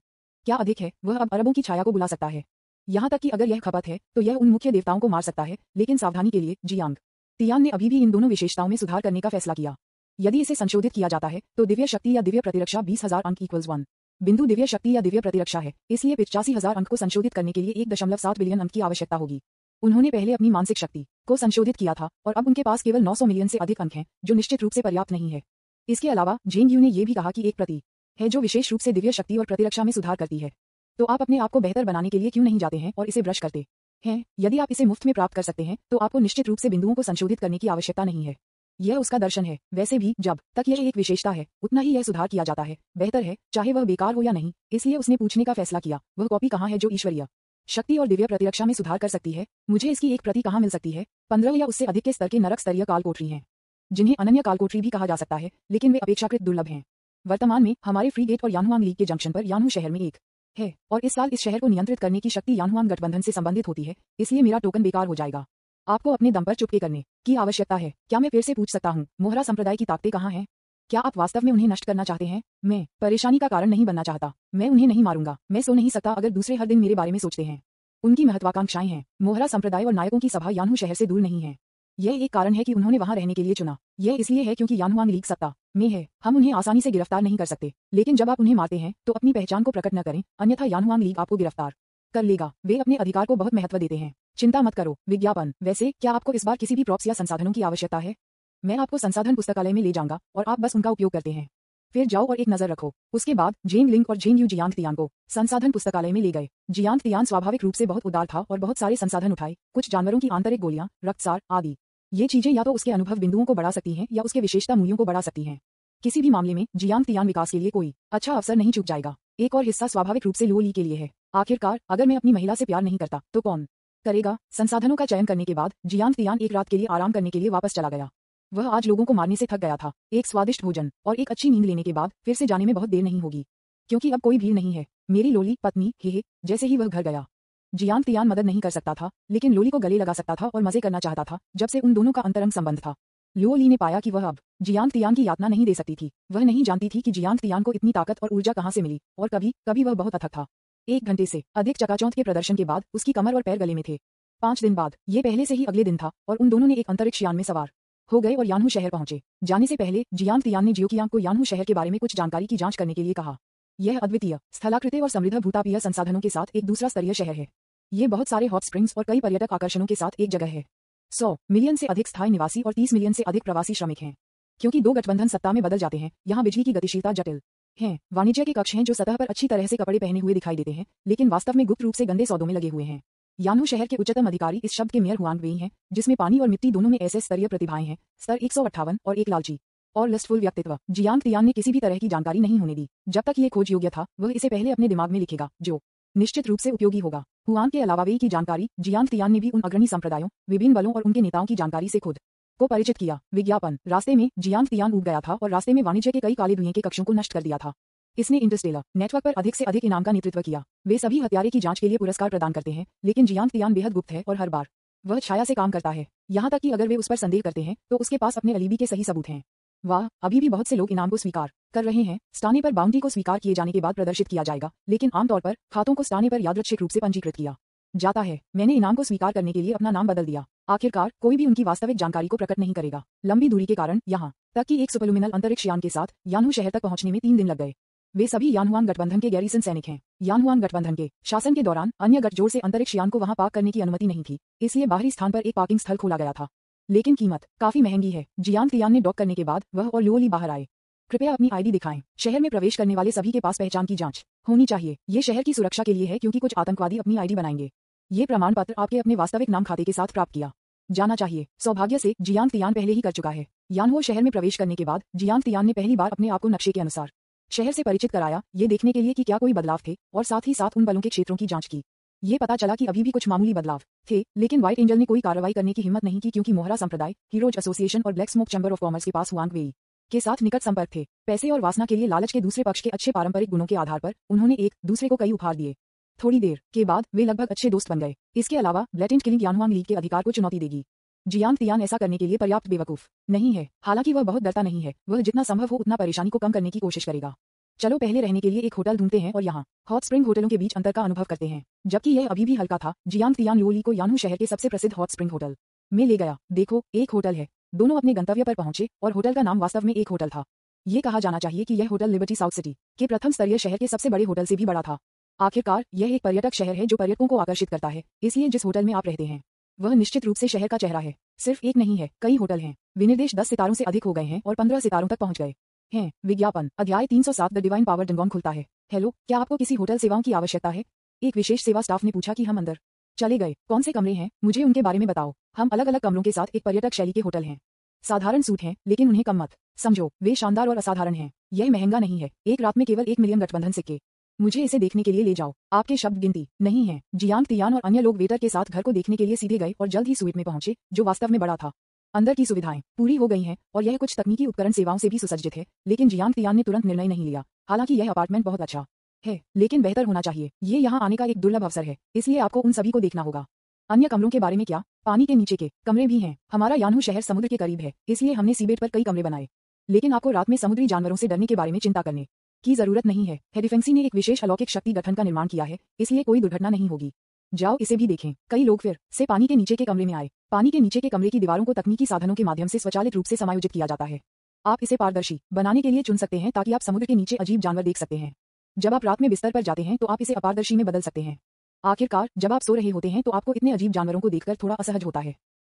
क्या अधिक है, वह अब अरबों की छाया को बुला सकता है। यहाँ तक कि अगर यह खपत है, तो यह उन मुख्य देवताओं को मार सकता है। लेकिन सावधानी के लिए, जियांग तियान ने अभी भी इन दोनों विशेषताओं में सुधार करने का फैसला किया। यदि इसे संशोधित किया जाता है, तो दिव्य शक्ति या दिव्य प्रतिरक्षा 20,000 अंक = 1 बिंदु दिव्य शक्ति या दिव्य प्रतिरक्षा है, इसलिए 85,000 अंक को संशोधित करने के लिए 1.7 बिलियन अंक की आवश्यकता होगी। उन्होंने पहले अपनी मानसिक शक्ति को संशोधित किया था और अब उनके पास केवल 900 मिलियन से अधिक अंक हैं, जो निश्चित रूप से पर्याप्त नहीं है। इसके अलावा जेंग यू ने यह भी कहा कि एक प्रति है जो विशेष रूप से दिव्य शक्ति और प्रतिरक्षा में सुधार करती है। तो आप अपने आप को बेहतर बनाने के लिए क्यों नहीं जाते हैं और इसे ब्रश करते हैं? यदि आप इसे मुफ्त में प्राप्त कर सकते हैं तो आपको निश्चित रूप से बिंदुओं को संशोधित करने की आवश्यकता नहीं है। यह उसका दर्शन है। वैसे भी जब तक यह एक विशेषता है उतना ही यह सुधार किया जाता है, बेहतर है, चाहे वह बेकार हो या नहीं। इसलिए उसने पूछने का फैसला किया, वह कॉपी कहाँ है जो ईश्वरीय शक्ति और दिव्य प्रतिरक्षा में सुधार कर सकती है? मुझे इसकी एक प्रति कहाँ मिल सकती है? 15 या उससे अधिक के स्तर के नरक स्तरीय कालकोठरी हैं, जिन्हें अनन्य कालकोठरी भी कहा जा सकता है, लेकिन वे अपेक्षाकृत दुर्लभ हैं। वर्तमान में हमारे फ्री गेट और यानहुआंग लीग के जंक्शन पर यानहू शहर में एक है, और इस साल इस शहर को नियंत्रित करने की शक्ति यानहुआंग गठबंधन से संबंधित होती है, इसलिए मेरा टोकन बेकार हो जाएगा। आपको अपने दम पर चुपके करने की आवश्यकता है। क्या मैं फिर से पूछ सकता हूँ, मोहरा संप्रदाय की ताकतें कहाँ हैं? क्या आप वास्तव में उन्हें नष्ट करना चाहते हैं? मैं परेशानी का कारण नहीं बनना चाहता। मैं उन्हें नहीं मारूंगा। मैं सो नहीं सकता अगर दूसरे हर दिन मेरे बारे में सोचते हैं। उनकी महत्वाकांक्षाएं हैं। मोहरा संप्रदाय और नायकों की सभा यानहू शहर से दूर नहीं है। यह एक कारण है कि उन्होंने वहां रहने के लिए चुना। यह इसलिए है क्योंकि यानहुआंग लीग सत्ता में है। हम उन्हें आसानी से गिरफ्तार नहीं कर सकते, लेकिन जब आप उन्हें मारते हैं तो अपनी पहचान को प्रकट न करें, अन्यथा यानहुआंग लीग आपको गिरफ्तार कर लेगा। वे अपने अधिकार को बहुत महत्व देते हैं। चिंता मत करो। विज्ञापन। वैसे क्या आपको इस बार किसी भी प्रॉप्स या संसाधनों की आवश्यकता है? मैं आपको संसाधन पुस्तकालय में ले जाऊंगा और आप बस उनका उपयोग करते हैं। फिर जाओ और एक नजर रखो। उसके बाद जेंग लिंग और जेंग यू जियांग तियान को संसाधन पुस्तकालय में ले गए। जियांग तियान स्वाभाविक रूप से बहुत उदार था और बहुत सारे संसाधन उठाए, कुछ जानवरों की आंतरिक गोलियां, रक्तसार आदि। ये चीजें या तो उसके अनुभव बिंदुओं को बढ़ा सकती हैं या उसके विशेषता मूल्यों को बढ़ा सकती हैं। किसी भी मामले में जियांग तियान विकास के लिए कोई अच्छा अवसर नहीं चूक जाएगा। एक और हिस्सा स्वाभाविक रूप से लुओ ली के लिए है। आखिरकार अगर मैं अपनी महिला से प्यार नहीं करता तो कौन करेगा? संसाधनों का चयन करने के बाद जियांग तियान एक रात के लिए आराम करने के लिए वापस चला गया। वह आज लोगों को मारने से थक गया था। एक स्वादिष्ट भोजन और एक अच्छी नींद लेने के बाद फिर से जाने में बहुत देर नहीं होगी, क्योंकि अब कोई भीड़ नहीं है। मेरी लोली पत्नी हे जैसे ही वह घर गया, जियांग तियान मदद नहीं कर सकता था, लेकिन लोली को गले लगा सकता था और मजे करना चाहता था। जब से उन दोनों का अंतरंग संबंध था, लुओ ली ने पाया कि वह अब जियांग तियान की यातना नहीं दे सकती थी। वह नहीं जानती थी कि जियांग तियान को इतनी ताकत और ऊर्जा कहाँ से मिली, और कभी कभी वह बहुत अथक था। 1 घंटे से अधिक चकाचौंध के प्रदर्शन के बाद उसकी कमर और पैर गले में थे। 5 दिन बाद, ये पहले से ही अगले दिन था, और उन दोनों ने एक अंतरिक्ष यान में सवार हो गए और यानहू शहर पहुंचे। जाने से पहले जियांग तियान ने जियोकियांग को यानहू शहर के बारे में कुछ जानकारी की जांच करने के लिए कहा। यह अद्वितीय, स्थलाकृति और समृद्ध भूतापीय संसाधनों के साथ एक दूसरा स्तरीय शहर है। ये बहुत सारे हॉट स्प्रिंग्स और कई पर्यटक आकर्षणों के साथ एक जगह है। 100 मिलियन से अधिक स्थायी निवासी और 30 मिलियन से अधिक प्रवासी श्रमिक हैं। क्योंकि 2 गठबंधन सत्ता में बदल जाते हैं, यहाँ बिजली की गतिशीलता जटिल है। वाणिज्य के कक्ष हैं जो सतह पर अच्छी तरह से कपड़े पहने हुए दिखाई देते हैं, लेकिन वास्तव में गुप्त रूप से गंदे सौदों में लगे हुए हैं। यानहू शहर के उच्चतम अधिकारी इस शब्द के मेयर हुआंग वेई हैं, जिसमें पानी और मिट्टी दोनों में ऐसे स्तरीय प्रतिभाएं हैं। स्तर 158 और एक लालची और लस्टफुल व्यक्तित्व। जियांग तियान ने किसी भी तरह की जानकारी नहीं होने दी। जब तक ये खोज योग्य था, वह इसे पहले अपने दिमाग में लिखेगा, जो निश्चित रूप से उपयोगी होगा। हुआंग के अलावा वेई की जानकारी, जियांग तियान ने भी उन अग्रणी संप्रदायों, विभिन्न बलों और उनके नेताओं की जानकारी से खुद को परिचित किया। विज्ञापन। रास्ते में जियांग तियान उब गया था और रास्ते में वाणिज्य के कई काले धुएं के कक्षों को नष्ट कर दिया था। इसने इंटरस्टेलर नेटवर्क पर अधिक से अधिक इनाम का नेतृत्व किया। वे सभी हत्यारे की जांच के लिए पुरस्कार प्रदान करते हैं, लेकिन जियांग तियान बेहद गुप्त है और हर बार वह छाया से काम करता है। यहाँ तक कि अगर वे उस पर संदेह करते हैं तो उसके पास अपने अलीबी के सही सबूत हैं। वाह, अभी भी बहुत से लोग इनाम को स्वीकार कर रहे हैं। स्टाने पर बाउंड्री को स्वीकार किए जाने के बाद प्रदर्शित किया जाएगा, लेकिन आमतौर पर खातों को स्टाने पर यादृच्छिक रूप से पंजीकृत किया जाता है। मैंने इनाम को स्वीकार करने के लिए अपना नाम बदल दिया। आखिरकार कोई भी उनकी वास्तविक जानकारी को प्रकट नहीं करेगा। लंबी दूरी के कारण यहाँ तक कि एक सुपरलुमिनल अंतरिक्ष यान के साथ यानहू शहर तक पहुंचने में 3 दिन लग गए। वे सभी यानहुआंग गठबंधन के गैरीसन सैनिक हैं। यानहुआंग गठबंधन के शासन के दौरान अन्य गठजोड़ से अंतरिक्ष यान को वहां पार्क करने की अनुमति नहीं थी, इसलिए बाहरी स्थान पर एक पार्किंग स्थल खोला गया था, लेकिन कीमत काफी महंगी है। जियांग तियान ने डॉक करने के बाद वह और लुओ ली बाहर आए। कृपया अपनी आईडी दिखाएं। शहर में प्रवेश करने वाले सभी के पास पहचान की जांच होनी चाहिए। ये शहर की सुरक्षा के लिए है, क्योंकि कुछ आतंकवादी अपनी आईडी बनाएंगे। ये प्रमाण पत्र आपके अपने वास्तविक नाम खाते के साथ प्राप्त किया जाना चाहिए। सौभाग्य से जियांग तियान पहले ही कर चुका है। यानहू शहर में प्रवेश करने के बाद जियांग तियान ने पहली बार अपने आप को नक्शे के अनुसार शहर से परिचित कराया, ये देखने के लिए कि क्या कोई बदलाव थे, और साथ ही साथ उन बलों के क्षेत्रों की जांच की। ये पता चला कि अभी भी कुछ मामूली बदलाव थे, लेकिन व्हाइट एंजल ने कोई कार्रवाई करने की हिम्मत नहीं की, क्योंकि मोहरा संप्रदाय, हीरोज एसोसिएशन और black smoke chamber of commerce के पास हुआंग वेई के साथ निकट संपर्क थे। पैसे और वासना के लिए लालच के दूसरे पक्ष के अच्छे पारंपरिक गुणों के आधार पर उन्होंने एक दूसरे को कई उपहार दिए। थोड़ी देर के बाद वे लगभग अच्छे दोस्त बन गए। इसके अलावा ब्लेटेंट किलिंग यानहुआंग लीग के अधिकार को चुनौती देगी। जियांग तियान ऐसा करने के लिए पर्याप्त बेवकूफ नहीं है। हालांकि वह बहुत डरता नहीं है, वह जितना संभव हो उतना परेशानी को कम करने की कोशिश करेगा। चलो पहले रहने के लिए एक होटल ढूंढते हैं और यहाँ हॉट स्प्रिंग होटलों के बीच अंतर का अनुभव करते हैं। जबकि यह अभी भी हल्का था, जियांग तियान लुओ ली को यानहू शहर के सबसे प्रसिद्ध हॉट स्प्रिंग होटल में ले गया। देखो, एक होटल है। दोनों अपने गंतव्य पर पहुंचे और होटल का नाम वास्तव में एक होटल था। ये कहा जाना चाहिए कि यह होटल लिबर्टी साउथ सिटी के प्रथम स्तरीय शहर के सबसे बड़े होटल से भी बड़ा था। आखिरकार यह एक पर्यटक शहर है जो पर्यटकों को आकर्षित करता है, इसलिए जिस होटल में आप रहते हैं वह निश्चित रूप से शहर का चेहरा है। सिर्फ एक नहीं है, कई होटल हैं। विनिर्देश 10 सितारों से अधिक हो गए हैं और 15 सितारों तक पहुंच गए हैं। विज्ञापन अध्याय 307 द डिवाइन पावर डंगोंग खुलता है। हेलो, क्या आपको किसी होटल सेवाओं की आवश्यकता है? एक विशेष सेवा स्टाफ ने पूछा कि हम अंदर चले गए। कौन से कमरे हैं, मुझे उनके बारे में बताओ। हम अलग अलग कमरों के साथ एक पर्यटक शैली के होटल हैं। साधारण सूट हैं, लेकिन उन्हें कम मत समझो, वे शानदार और असाधारण हैं। यह महंगा नहीं है, एक रात में केवल 1 मिलियन गठबंधन सिक्के। मुझे इसे देखने के लिए ले जाओ। आपके शब्द गिनती नहीं है। जियांग तियान और अन्य लोग वेटर के साथ घर को देखने के लिए सीधे गए और जल्द ही स्वीट में पहुंचे, जो वास्तव में बड़ा था। अंदर की सुविधाएं पूरी हो गई हैं और यह कुछ तकनीकी उपकरण सेवाओं से भी सुसज्जित है, लेकिन जियांग तियान ने तुरंत निर्णय नहीं लिया। हालांकि यह अपार्टमेंट बहुत अच्छा है, लेकिन बेहतर होना चाहिए। ये यहाँ आने का एक दुर्लभ अवसर है, इसलिए आपको उन सभी को देखना होगा। अन्य कमरों के बारे में क्या? पानी के नीचे के कमरे भी हैं। हमारा यानहू शहर समुद्र के करीब है, इसलिए हमने सीबेट पर कई कमरे बनाए। लेकिन आपको रात में समुद्री जानवरों से डरने के बारे में चिंता करने की जरूरत नहीं है। हेडिफेंसी ने एक विशेष अलौकिक शक्ति गठन का निर्माण किया है, इसलिए कोई दुर्घटना नहीं होगी। जाओ इसे भी देखें। कई लोग फिर से पानी के नीचे के कमरे में आए। पानी के नीचे के कमरे की दीवारों को तकनीकी साधनों के माध्यम से स्वचालित रूप से समायोजित किया जाता है। आप इसे पारदर्शी बनाने के लिए चुन सकते हैं ताकि आप समुद्र के नीचे अजीब जानवर देख सकते हैं। जब आप रात में बिस्तर पर जाते हैं तो आप इसे अपारदर्शी में बदल सकते हैं। आखिरकार जब आप सो रहे होते हैं तो आपको इतने अजीब जानवरों को देखकर थोड़ा असहज होता है।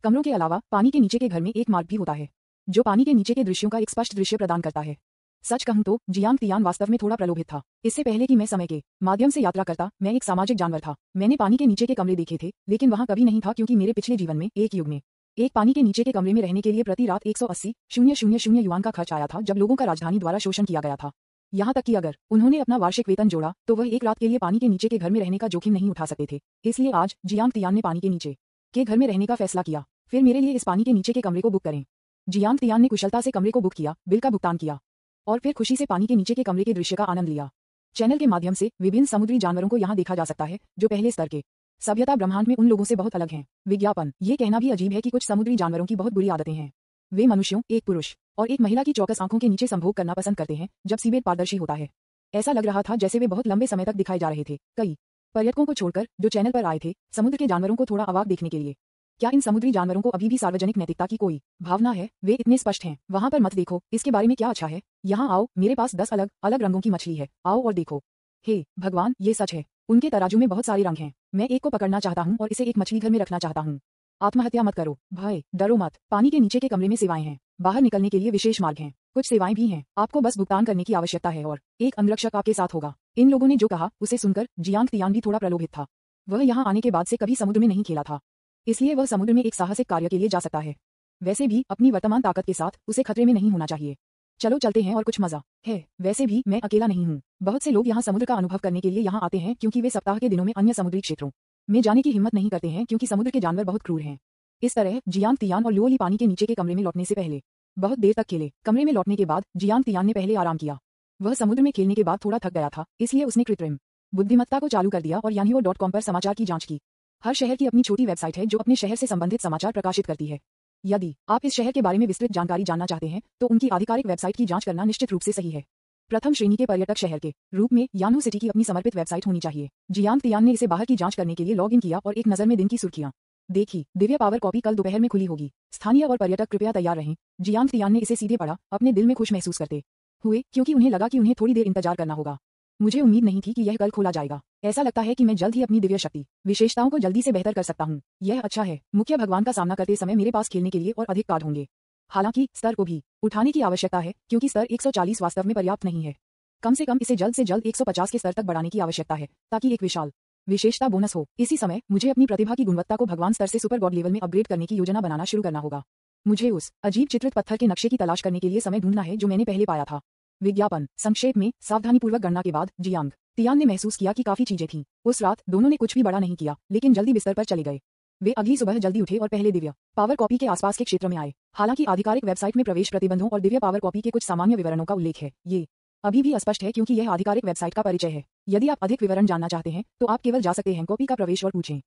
कमरों के अलावा पानी के नीचे के घर में एक मार्ग भी होता है, जो पानी के नीचे के दृश्यों का एक स्पष्ट दृश्य प्रदान करता है। सच कहूं तो जियांग तियान वास्तव में थोड़ा प्रलोभित था। इससे पहले कि मैं समय के माध्यम से यात्रा करता, मैं एक सामाजिक जानवर था। मैंने पानी के नीचे के कमरे देखे थे, लेकिन वहां कभी नहीं था क्योंकि मेरे पिछले जीवन में एक युग में एक पानी के नीचे के कमरे में रहने के लिए प्रति रात 180,000 युआन का खर्च आया था, जब लोगों का राजधानी द्वारा शोषण किया गया था। यहाँ तक कि अगर उन्होंने अपना वार्षिक वेतन जोड़ा तो वह एक रात के लिए पानी के नीचे के घर में रहने का जोखिम नहीं उठा सकते थे। इसलिए आज जियांग तियान ने पानी के नीचे के घर में रहने का फैसला किया। फिर मेरे लिए इस पानी के नीचे के कमरे को बुक करें। जियांग तियान ने कुशलता से कमरे को बुक किया, बिल का भुगतान किया और फिर खुशी से पानी के नीचे के कमरे के दृश्य का आनंद लिया। चैनल के माध्यम से विभिन्न समुद्री जानवरों को यहाँ देखा जा सकता है, जो पहले स्तर के सभ्यता ब्रह्मांड में उन लोगों से बहुत अलग हैं। विज्ञापन ये कहना भी अजीब है कि कुछ समुद्री जानवरों की बहुत बुरी आदतें हैं। वे मनुष्यों, एक पुरुष और एक महिला की चौकस आंखों के नीचे संभोग करना पसंद करते हैं जब सीबेट पारदर्शी होता है। ऐसा लग रहा था जैसे वे बहुत लंबे समय तक दिखाए जा रहे थे। कई पर्यटकों को छोड़कर जो चैनल पर आए थे समुद्र के जानवरों को थोड़ा अवाक देखने के लिए। क्या इन समुद्री जानवरों को अभी भी सार्वजनिक नैतिकता की कोई भावना है? वे इतने स्पष्ट हैं। वहां पर मत देखो, इसके बारे में क्या अच्छा है। यहाँ आओ, मेरे पास 10 अलग अलग रंगों की मछली है। आओ और देखो। हे भगवान, ये सच है। उनके तराजू में बहुत सारे रंग हैं। मैं एक को पकड़ना चाहता हूँ और इसे एक मछली घर में रखना चाहता हूँ। आत्महत्या मत करो, भय डरो मत। पानी के नीचे के कमरे में सेवाएं हैं। बाहर निकलने के लिए विशेष मार्ग हैं। कुछ सेवाएं भी हैं। आपको बस भुगतान करने की आवश्यकता है और एक अंगरक्षक आपके साथ होगा। इन लोगों ने जो कहा उसे सुनकर जियांग तियान भी थोड़ा प्रलोभित था। वह यहाँ आने के बाद से कभी समुद्र में नहीं खेला था, इसलिए वह समुद्र में एक साहसिक कार्य के लिए जा सकता है। वैसे भी अपनी वर्तमान ताकत के साथ उसे खतरे में नहीं होना चाहिए। चलो चलते हैं और कुछ मजा है। वैसे भी मैं अकेला नहीं हूँ। बहुत से लोग यहाँ समुद्र का अनुभव करने के लिए यहाँ आते हैं क्योंकि वे सप्ताह के दिनों में अन्य समुद्री क्षेत्रों में जाने की हिम्मत नहीं करते हैं क्योंकि समुद्र के जानवर बहुत क्रूर हैं। इस तरह जियांग तियान और लुओली पानी के नीचे के कमरे में लौटने से पहले बहुत देर तक खेले। कमरे में लौटने के बाद जियांग तियान ने पहले आराम किया। वह समुद्र में खेलने के बाद थोड़ा थक गया था, इसलिए उसने कृत्रिम बुद्धिमत्ता को चालू कर दिया और yanhua.com पर समाचार की जांच की। हर शहर की अपनी छोटी वेबसाइट है जो अपने शहर से संबंधित समाचार प्रकाशित करती है। यदि आप इस शहर के बारे में विस्तृत जानकारी जानना चाहते हैं तो उनकी आधिकारिक वेबसाइट की जांच करना निश्चित रूप से सही है। प्रथम श्रेणी के पर्यटक शहर के रूप में यानहू सिटी की अपनी समर्पित वेबसाइट होनी चाहिए। जियांग तियान ने इसे बाहर की जांच करने के लिए लॉग इन किया और एक नज़र में दिन की सुर्खियां देखी। दिव्य पावर कॉपी कल दोपहर में खुली होगी। स्थानीय और पर्यटक कृपया तैयार रहें। जियांग तियान ने इसे सीधे पढ़ा, अपने दिल में खुश महसूस करते हुए, क्योंकि उन्हें लगा कि उन्हें थोड़ी देर इंतजार करना होगा। मुझे उम्मीद नहीं थी कि यह कल खोला जाएगा। ऐसा लगता है कि मैं जल्द ही अपनी दिव्य शक्ति विशेषताओं को जल्दी से बेहतर कर सकता हूँ। यह अच्छा है। मुख्य भगवान का सामना करते समय मेरे पास खेलने के लिए और अधिक कार्ड होंगे। हालांकि स्तर को भी उठाने की आवश्यकता है क्योंकि स्तर 140 वास्तव में पर्याप्त नहीं है। कम से कम इसे जल्द से जल्द 150 के स्तर तक बढ़ाने की आवश्यकता है ताकि एक विशाल विशेषता बोनस हो। इसी समय मुझे अपनी प्रतिभा की गुणवत्ता को भगवान स्तर से सुपर गॉड लेवल में अपग्रेड करने की योजना बनाना शुरू करना होगा। मुझे उस अजीब चित्रित पत्थर के नक्शे की तलाश करने के लिए समय ढूंढना है जो मैंने पहले पाया था। विज्ञापन संक्षेप में, सावधानीपूर्वक गणना के बाद जियांग तियान ने महसूस किया कि काफी चीजें थीं। उस रात दोनों ने कुछ भी बड़ा नहीं किया, लेकिन जल्दी बिस्तर पर चले गए। वे अगली सुबह जल्दी उठे और पहले दिव्य पावर कॉपी के आसपास के क्षेत्र में आए। हालांकि आधिकारिक वेबसाइट में प्रवेश प्रतिबंधों और दिव्य पावर कॉपी के कुछ सामान्य विवरणों का उल्लेख है, ये अभी भी अस्पष्ट है क्योंकि यह आधिकारिक वेबसाइट का परिचय है। यदि आप अधिक विवरण जानना चाहते हैं तो आप केवल जा सकते हैं कॉपी का प्रवेश और पूछें,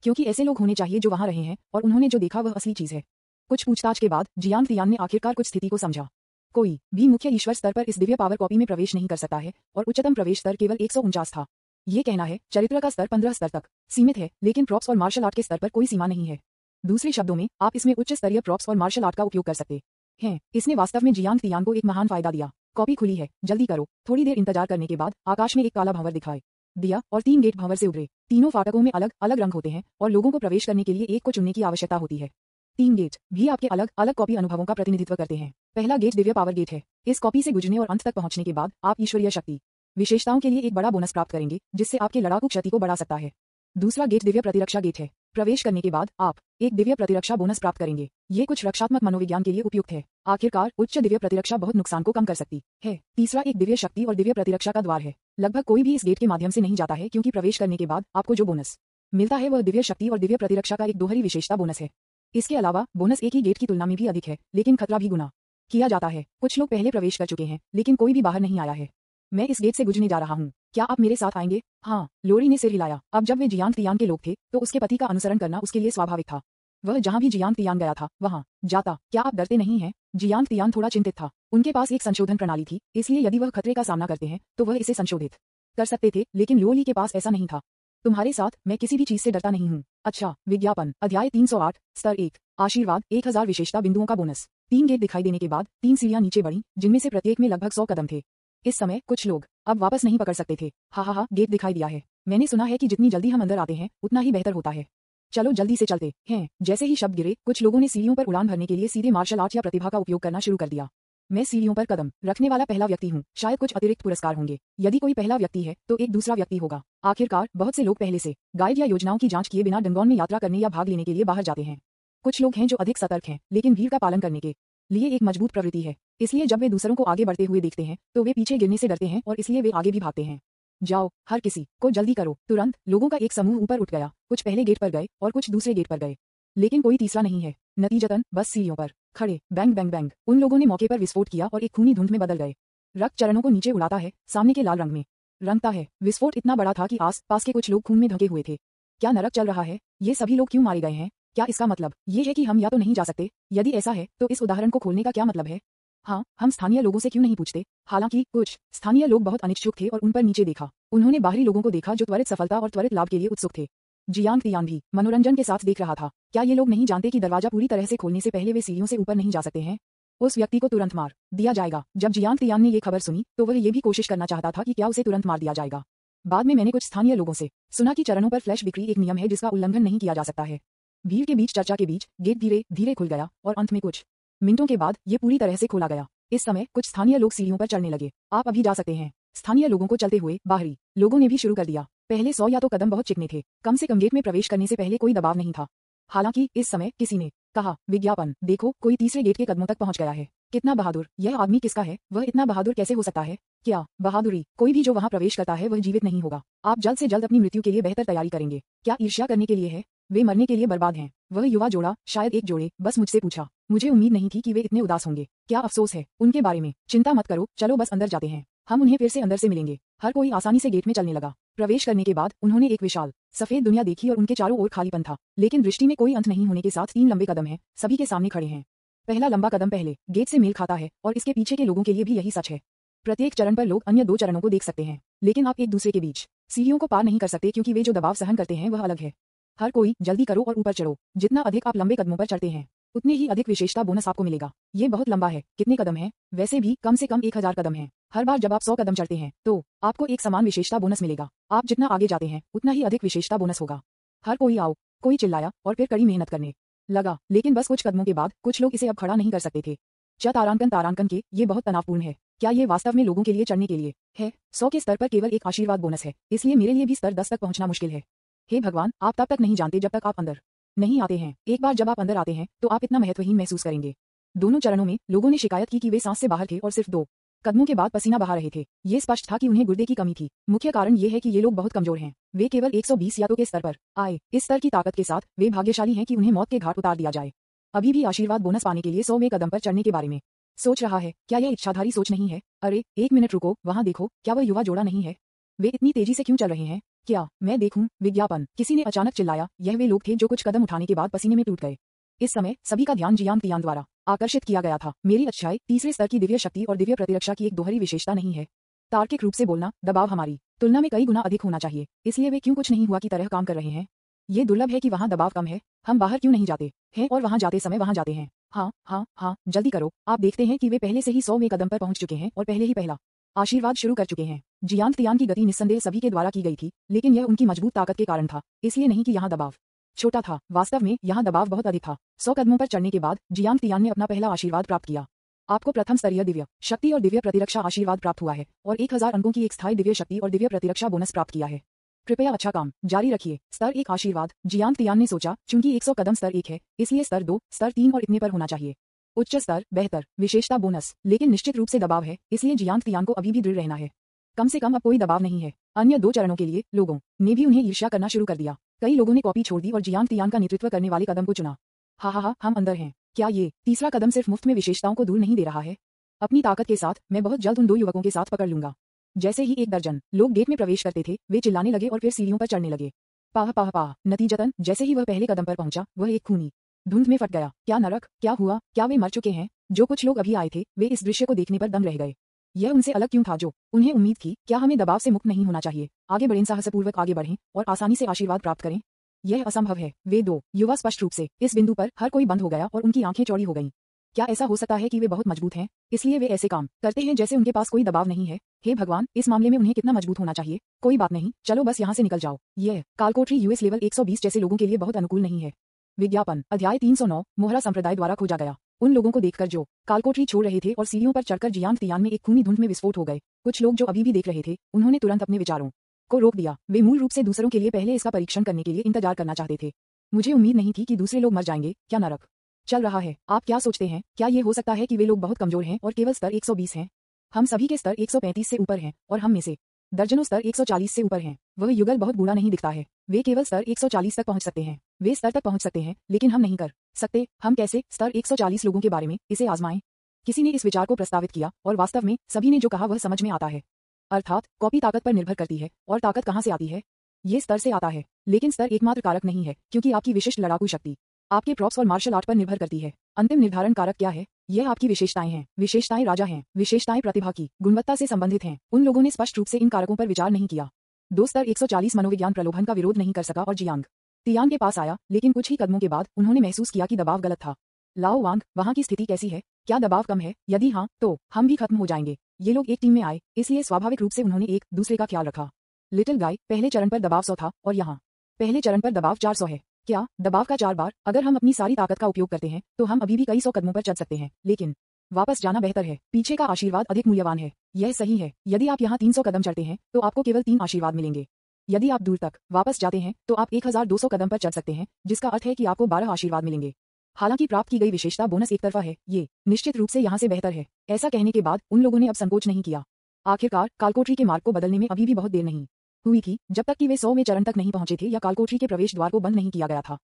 क्योंकि ऐसे लोग होने चाहिए जो वहां रहे हैं और उन्होंने जो देखा वह असली चीज है। कुछ पूछताछ के बाद जियांग तियान ने आखिरकार कुछ स्थिति को समझा। कोई भी मुख्य ईश्वर स्तर पर इस दिव्य पावर कॉपी में प्रवेश नहीं कर सकता है और उच्चतम प्रवेश स्तर केवल 149 था। ये कहना है चरित्र का स्तर 15 स्तर तक सीमित है, लेकिन प्रॉप्स और मार्शल आर्ट के स्तर पर कोई सीमा नहीं है। दूसरे शब्दों में, आप इसमें उच्च स्तरीय प्रॉप्स और मार्शल आर्ट का उपयोग कर सकते हैं। इसने वास्तव में जियांग तियान को एक महान फायदा दिया। कॉपी खुली है, जल्दी करो। थोड़ी देर इंतजार करने के बाद आकाश में एक काला भंवर दिखाई दिया और 3 गेट भंवर से उभरे। तीनों फाटकों में अलग अलग रंग होते हैं और लोगों को प्रवेश करने के लिए एक को चुनने की आवश्यकता होती है। 3 गेट भी आपके अलग अलग कॉपी अनुभवों का प्रतिनिधित्व करते हैं। पहला गेट दिव्य पावर गेट है। इस कॉपी से गुजरने और अंत तक पहुंचने के बाद आप ईश्वरीय शक्ति विशेषताओं के लिए एक बड़ा बोनस प्राप्त करेंगे, जिससे आपके लड़ाकू क्षति को बढ़ा सकता है। दूसरा गेट दिव्य प्रतिरक्षा गेट है। प्रवेश करने के बाद आप एक दिव्य प्रतिरक्षा बोनस प्राप्त करेंगे। ये कुछ रक्षात्मक मनोविज्ञान के लिए उपयुक्त है। आखिरकार उच्च दिव्य प्रतिरक्षा बहुत नुकसान को कम कर सकती है। तीसरा एक दिव्य शक्ति और दिव्य प्रतिरक्षा का द्वार है। लगभग कोई भी इस गेट के माध्यम से नहीं जाता है, क्योंकि प्रवेश करने के बाद आपको जो बोनस मिलता है वह दिव्य शक्ति और दिव्य प्रतिरक्षा का एक दोहरी विशेषता बोनस है। इसके अलावा बोनस एक ही गेट की तुलना में भी अधिक है, लेकिन खतरा भी गुना किया जाता है। कुछ लोग पहले प्रवेश कर चुके हैं, लेकिन कोई भी बाहर नहीं आया है। मैं इस गेट से गुजरने जा रहा हूँ, क्या आप मेरे साथ आएंगे? हाँ, लोरी ने सिर हिलाया। अब जब वे जियांग तियान के लोग थे तो उसके पति का अनुसरण करना उसके लिए स्वाभाविक था। वह जहाँ भी जियांग तियान गया था वहाँ जाता। क्या आप डरते नहीं हैं? जियांग तियान थोड़ा चिंतित था। उनके पास एक संशोधन प्रणाली थी, इसलिए यदि वह खतरे का सामना करते हैं तो वह इसे संशोधित कर सकते थे, लेकिन लोली के पास ऐसा नहीं था। तुम्हारे साथ मैं किसी भी चीज से डरता नहीं हूँ। अच्छा, विज्ञापन अध्याय 308 स्तर 1 आशीर्वाद 1000 विशेषता बिंदुओं का बोनस। 3 गेट दिखाई देने के बाद 3 सीढ़ियां नीचे बढ़ी, जिनमें से प्रत्येक में लगभग 100 कदम थे। इस समय कुछ लोग अब वापस नहीं पकड़ सकते थे। हा, गेट दिखाई दिया है। मैंने सुना है कि जितनी जल्दी हम अंदर आते हैं उतना ही बेहतर होता है। चलो जल्दी से चलते हैं। जैसे ही शब्द गिरे, कुछ लोगों ने सीढ़ियों पर उड़ान भरने के लिए सीधे मार्शल आर्ट या प्रतिभा का उपयोग करना शुरू कर दिया। मैं सीढ़ियों पर कदम रखने वाला पहला व्यक्ति हूँ। शायद कुछ अतिरिक्त पुरस्कार होंगे। यदि कोई पहला व्यक्ति है तो एक दूसरा व्यक्ति होगा। आखिरकार बहुत से लोग पहले से गाइड या योजनाओं की जांच किए बिना डंगोन में यात्रा करने या भाग लेने के लिए बाहर जाते हैं। कुछ लोग हैं जो अधिक सतर्क हैं, लेकिन भीड़ का पालन करने के लिए एक मजबूत प्रवृत्ति है। इसलिए जब वे दूसरों को आगे बढ़ते हुए देखते हैं तो वे पीछे गिरने से डरते हैं और इसलिए वे आगे भी भागते हैं। जाओ, हर किसी को जल्दी करो। तुरंत लोगों का एक समूह ऊपर उठ गया। कुछ पहले गेट पर गए और कुछ दूसरे गेट पर गए, लेकिन कोई तीसरा नहीं है। नतीजतन बस सीढ़ियों पर खड़े बैंग बैंग बैंग। उन लोगों ने मौके पर विस्फोट किया और एक खूनी धुंध में बदल गए। रक्त चरणों को नीचे उड़ाता है, सामने के लाल रंग में रंगता है। विस्फोट इतना बड़ा था कि आस पास के कुछ लोग खून में ढके हुए थे। क्या नरक चल रहा है? ये सभी लोग क्यों मारे गए हैं? क्या इसका मतलब ये है कि हम या तो नहीं जा सकते? यदि ऐसा है तो इस उदाहरण को खोलने का क्या मतलब है? हाँ, हम स्थानीय लोगों से क्यों नहीं पूछते? हालांकि कुछ स्थानीय लोग बहुत अनिच्छुक थे और उन पर नीचे देखा। उन्होंने बाहरी लोगों को देखा जो त्वरित सफलता और त्वरित लाभ के लिए उत्सुक थे। जियांग तियान भी मनोरंजन के साथ देख रहा था। क्या ये लोग नहीं जानते कि दरवाजा पूरी तरह से खोलने से पहले वे सीढ़ियों से ऊपर नहीं जा सकते हैं? उस व्यक्ति को तुरंत मार दिया जाएगा। जब जियांग तियान ने ये खबर सुनी तो वह ये भी कोशिश करना चाहता था कि क्या उसे तुरंत मार दिया जाएगा। बाद में मैंने कुछ स्थानीय लोगों से सुना कि चरणों पर फ्लैश बिक्री एक नियम है जिसका उल्लंघन नहीं किया जा सकता है। भीड़ के बीच चर्चा के बीच गेट धीरे धीरे खुल गया और अंत में कुछ मिनटों के बाद ये पूरी तरह से खोला गया। इस समय कुछ स्थानीय लोग सीढ़ियों पर चढ़ने लगे। आप अभी जा सकते हैं। स्थानीय लोगों को चलते हुए बाहरी लोगों ने भी शुरू कर दिया। पहले 100 या तो कदम बहुत चिकने थे। कम से कम गेट में प्रवेश करने से पहले कोई दबाव नहीं था। हालांकि इस समय किसी ने कहा, विज्ञापन देखो, कोई तीसरे गेट के कदमों तक पहुंच गया है। कितना बहादुर! यह आदमी किसका है? वह इतना बहादुर कैसे हो सकता है? क्या बहादुरी? कोई भी जो वहां प्रवेश करता है वह जीवित नहीं होगा। आप जल्द से जल्द अपनी मृत्यु के लिए बेहतर तैयारी करेंगे। क्या ईर्ष्या करने के लिए है? वे मरने के लिए बर्बाद हैं। वह युवा जोड़ा, शायद एक जोड़े, बस मुझसे पूछा। मुझे उम्मीद नहीं थी कि वे इतने उदास होंगे। क्या अफसोस है उनके बारे में। चिंता मत करो, चलो बस अंदर जाते हैं। हम उन्हें फिर से अंदर से मिलेंगे। हर कोई आसानी से गेट में चलने लगा। प्रवेश करने के बाद उन्होंने एक विशाल सफेद दुनिया देखी और उनके चारों ओर खालीपन था, लेकिन दृष्टि में कोई अंत नहीं होने के साथ 3 लंबे कदम हैं, सभी के सामने खड़े हैं। पहला लंबा कदम पहले गेट से मेल खाता है और इसके पीछे के लोगों के लिए भी यही सच है। प्रत्येक चरण पर लोग अन्य 2 चरणों को देख सकते हैं, लेकिन आप एक दूसरे के बीच सीढ़ियों को पार नहीं कर सकते क्योंकि वे जो दबाव सहन करते हैं वह अलग है। हर कोई जल्दी करो और ऊपर चढ़ो। जितना अधिक आप लंबे कदमों पर चढ़ते हैं उतनी ही अधिक विशेषता बोनस आपको मिलेगा। ये बहुत लंबा है। कितने कदम हैं? वैसे भी कम से कम 1000 कदम हैं। हर बार जब आप 100 कदम चढ़ते हैं तो आपको एक समान विशेषता बोनस मिलेगा। आप जितना आगे जाते हैं उतना ही अधिक विशेषता बोनस होगा। हर कोई आओ, कोई चिल्लाया और फिर कड़ी मेहनत करने लगा, लेकिन बस कुछ कदमों के बाद कुछ लोग इसे अब खड़ा नहीं कर सकते थे। तारांकन के ये बहुत तनावपूर्ण है। क्या ये वास्तव में लोगों के लिए चढ़ने के लिए है? 100 के स्तर पर केवल एक आशीर्वाद बोनस है, इसलिए मेरे लिए भी स्तर 10 तक पहुंचना मुश्किल है। हे भगवान, आप तब तक नहीं जानते जब तक आप अंदर नहीं आते हैं। एक बार जब आप अंदर आते हैं तो आप इतना महत्वहीन महसूस करेंगे। दोनों चरणों में लोगों ने शिकायत की कि वे सांस से बाहर थे और सिर्फ 2 कदमों के बाद पसीना बहा रहे थे। ये स्पष्ट था कि उन्हें गुर्दे की कमी थी। मुख्य कारण ये है कि ये लोग बहुत कमजोर हैं। वे केवल 120 यातों के स्तर पर आए। इस स्तर की ताकत के साथ वे भाग्यशाली हैं कि उन्हें मौत के घाट उतार दिया जाए। अभी भी आशीर्वाद बोनस पाने के लिए 100वें कदम पर चढ़ने के बारे में सोच रहा है। क्या यह इच्छाधारी सोच नहीं है? अरे एक मिनट रुको, वहाँ देखो, क्या वह युवा जोड़ा नहीं है? वे इतनी तेजी से क्यों चल रहे हैं? क्या मैं देखूं? विज्ञापन, किसी ने अचानक चिल्लाया। यह वे लोग थे जो कुछ कदम उठाने के बाद पसीने में टूट गए। इस समय सभी का ध्यान जियांग तियान द्वारा आकर्षित किया गया था। मेरी अच्छाई तीसरे स्तर की दिव्य शक्ति और दिव्य प्रतिरक्षा की एक दोहरी विशेषता नहीं है। तार्किक रूप से बोलना, दबाव हमारी तुलना में कई गुना अधिक होना चाहिए, इसलिए वे क्यों कुछ नहीं हुआ की तरह काम कर रहे हैं? ये दुर्लभ है कि वहाँ दबाव कम है। हम बाहर क्यों नहीं जाते हैं और वहाँ जाते समय वहाँ जाते हैं? हाँ हाँ हाँ, जल्दी करो, आप देखते हैं कि वे पहले से ही 100वें कदम पर पहुंच चुके हैं और पहले ही पहला आशीर्वाद शुरू कर चुके हैं। जियांग तियान की गति निस्संदेह सभी के द्वारा की गई थी, लेकिन यह उनकी मजबूत ताकत के कारण था, इसलिए नहीं कि यहाँ दबाव छोटा था। वास्तव में यहाँ दबाव बहुत अधिक था। 100 कदमों पर चढ़ने के बाद जियांग तियान ने अपना पहला आशीर्वाद प्राप्त किया। आपको प्रथम स्तरीय दिव्य शक्ति और दिव्य प्रतिरक्षा आशीर्वाद प्राप्त हुआ है और 1000 अंकों की एक स्थायी दिव्य शक्ति और दिव्य प्रतिरक्षा बोनस प्राप्त किया है। कृपया अच्छा काम जारी रखिए। स्तर 1 आशीर्वाद। जियांग तियान ने सोचा, चूंकि 100 कदम स्तर 1 है, इसलिए स्तर 2, स्तर 3 और इतने पर होना चाहिए। उच्च स्तर, बेहतर, विशेषता बोनस, लेकिन निश्चित रूप से दबाव है, इसलिए जियांग तियान को अभी भी दृढ़ रहना है। कम से कम अब कोई दबाव नहीं है। अन्य 2 चरणों के लिए लोगों ने भी उन्हें ईर्ष्या करना शुरू कर दिया। कई लोगों ने कॉपी छोड़ दी और जियांग तियान का नेतृत्व करने वाले कदम को चुना। हा, हम अंदर हैं। क्या ये तीसरा कदम सिर्फ मुफ्त में विशेषताओं को दूर नहीं दे रहा है? अपनी ताकत के साथ मैं बहुत जल्द उन 2 युवकों के साथ पकड़ लूंगा। जैसे ही 1 दर्जन लोग गेट में प्रवेश करते थे, वे चिल्लाने लगे और फिर सीढ़ियों पर चढ़ने लगे। पाह पाह पाह। नतीजतन जैसे ही वह पहले कदम पर पहुंचा, वह एक खूनी धुंध में फट गया। क्या नरक, क्या हुआ? क्या वे मर चुके हैं? जो कुछ लोग अभी आए थे, वे इस दृश्य को देखने पर दंग रह गए। यह उनसे अलग क्यों था जो उन्हें उम्मीद थी? क्या हमें दबाव से मुक्त नहीं होना चाहिए? आगे बढ़ें, साहसपूर्वक आगे बढ़ें और आसानी से आशीर्वाद प्राप्त करें। यह असंभव है। वे 2 युवा स्पष्ट रूप से इस बिंदु पर हर कोई बंद हो गया और उनकी आंखें चौड़ी हो गईं। क्या ऐसा हो सकता है कि वे बहुत मजबूत हैं, इसलिए वे ऐसे काम करते हैं जैसे उनके पास कोई दबाव नहीं है? हे भगवान, इस मामले में उन्हें कितना मजबूत होना चाहिए। कोई बात नहीं, चलो बस यहाँ से निकल जाओ। यह कालकोठरी यूएस लेवल 120 जैसे लोगों के लिए बहुत अनुकूल नहीं है। विज्ञापन अध्याय 309 मोहरा संप्रदाय द्वारा खोजा गया। उन लोगों को देखकर जो कालकोठरी छोड़ रहे थे और सीढ़ियों पर चढ़कर जियांग तियान में एक खूनी धुंध में विस्फोट हो गए। कुछ लोग जो अभी भी देख रहे थे, उन्होंने तुरंत अपने विचारों को रोक दिया। वे मूल रूप से दूसरों के लिए पहले इसका परीक्षण करने के लिए इंतजार करना चाहते थे। मुझे उम्मीद नहीं थी कि दूसरे लोग मर जाएंगे। क्या नरक चल रहा है? आप क्या सोचते हैं? क्या ये हो सकता है कि वे लोग बहुत कमजोर हैं और केवल स्तर 120 हैं? हम सभी के स्तर 135 से ऊपर हैं और हम में से दर्जनों स्तर 140 से ऊपर हैं। वह युगल बहुत बूढ़ा नहीं दिखता है। वे केवल स्तर 140 तक पहुंच सकते हैं। वे स्तर तक पहुंच सकते हैं, लेकिन हम नहीं कर सकते। हम कैसे स्तर 140 लोगों के बारे में इसे आजमाएं? किसी ने इस विचार को प्रस्तावित किया और वास्तव में सभी ने जो कहा वह समझ में आता है। अर्थात कॉपी ताकत पर निर्भर करती है और ताकत कहाँ से आती है? ये स्तर से आता है, लेकिन स्तर एकमात्र कारक नहीं है, क्योंकि आपकी विशिष्ट लड़ाकू शक्ति आपके प्रॉप्स और मार्शल आर्ट पर निर्भर करती है। अंतिम निर्धारण कारक क्या है? यह आपकी विशेषताएं हैं। विशेषताएं राजा हैं। विशेषताएं प्रतिभा की गुणवत्ता से संबंधित हैं। उन लोगों ने स्पष्ट रूप से इन कारकों पर विचार नहीं किया। 2 स्तर 140 मनोविज्ञान प्रलोभन का विरोध नहीं कर सका और जियांग तियान के पास आया, लेकिन कुछ ही कदमों के बाद उन्होंने महसूस किया कि दबाव गलत था। लाओ वांग, वहाँ की स्थिति कैसी है? क्या दबाव कम है? यदि हाँ, तो हम भी खत्म हो जाएंगे। ये लोग एक टीम में आए, इसलिए स्वाभाविक रूप से उन्होंने एक दूसरे का ख्याल रखा। लिटिल गाय, पहले चरण पर दबाव 100 था और यहाँ पहले चरण पर दबाव 400 है। क्या दबाव का 4 बार? अगर हम अपनी सारी ताकत का उपयोग करते हैं तो हम अभी भी कई 100 कदमों पर चढ़ सकते हैं, लेकिन वापस जाना बेहतर है। पीछे का आशीर्वाद अधिक मूल्यवान है। यह सही है। यदि आप यहाँ 300 कदम चढ़ते हैं तो आपको केवल 3 आशीर्वाद मिलेंगे। यदि आप दूर तक वापस जाते हैं तो आप 1200 कदम पर चढ़ सकते हैं, जिसका अर्थ है कि आपको 12 आशीर्वाद मिलेंगे। हालांकि प्राप्त की गई विशेषता बोनस एक तरफा है, ये निश्चित रूप से यहाँ से बेहतर है। ऐसा कहने के बाद उन लोगों ने अब संकोच नहीं किया। आखिरकार कालकोठरी के मार्ग को बदलने में अभी भी बहुत देर नहीं हुई थी, जब तक कि वे 100वें चरण तक नहीं पहुंचे थे या कालकोठरी के प्रवेश द्वार को बंद नहीं किया गया था।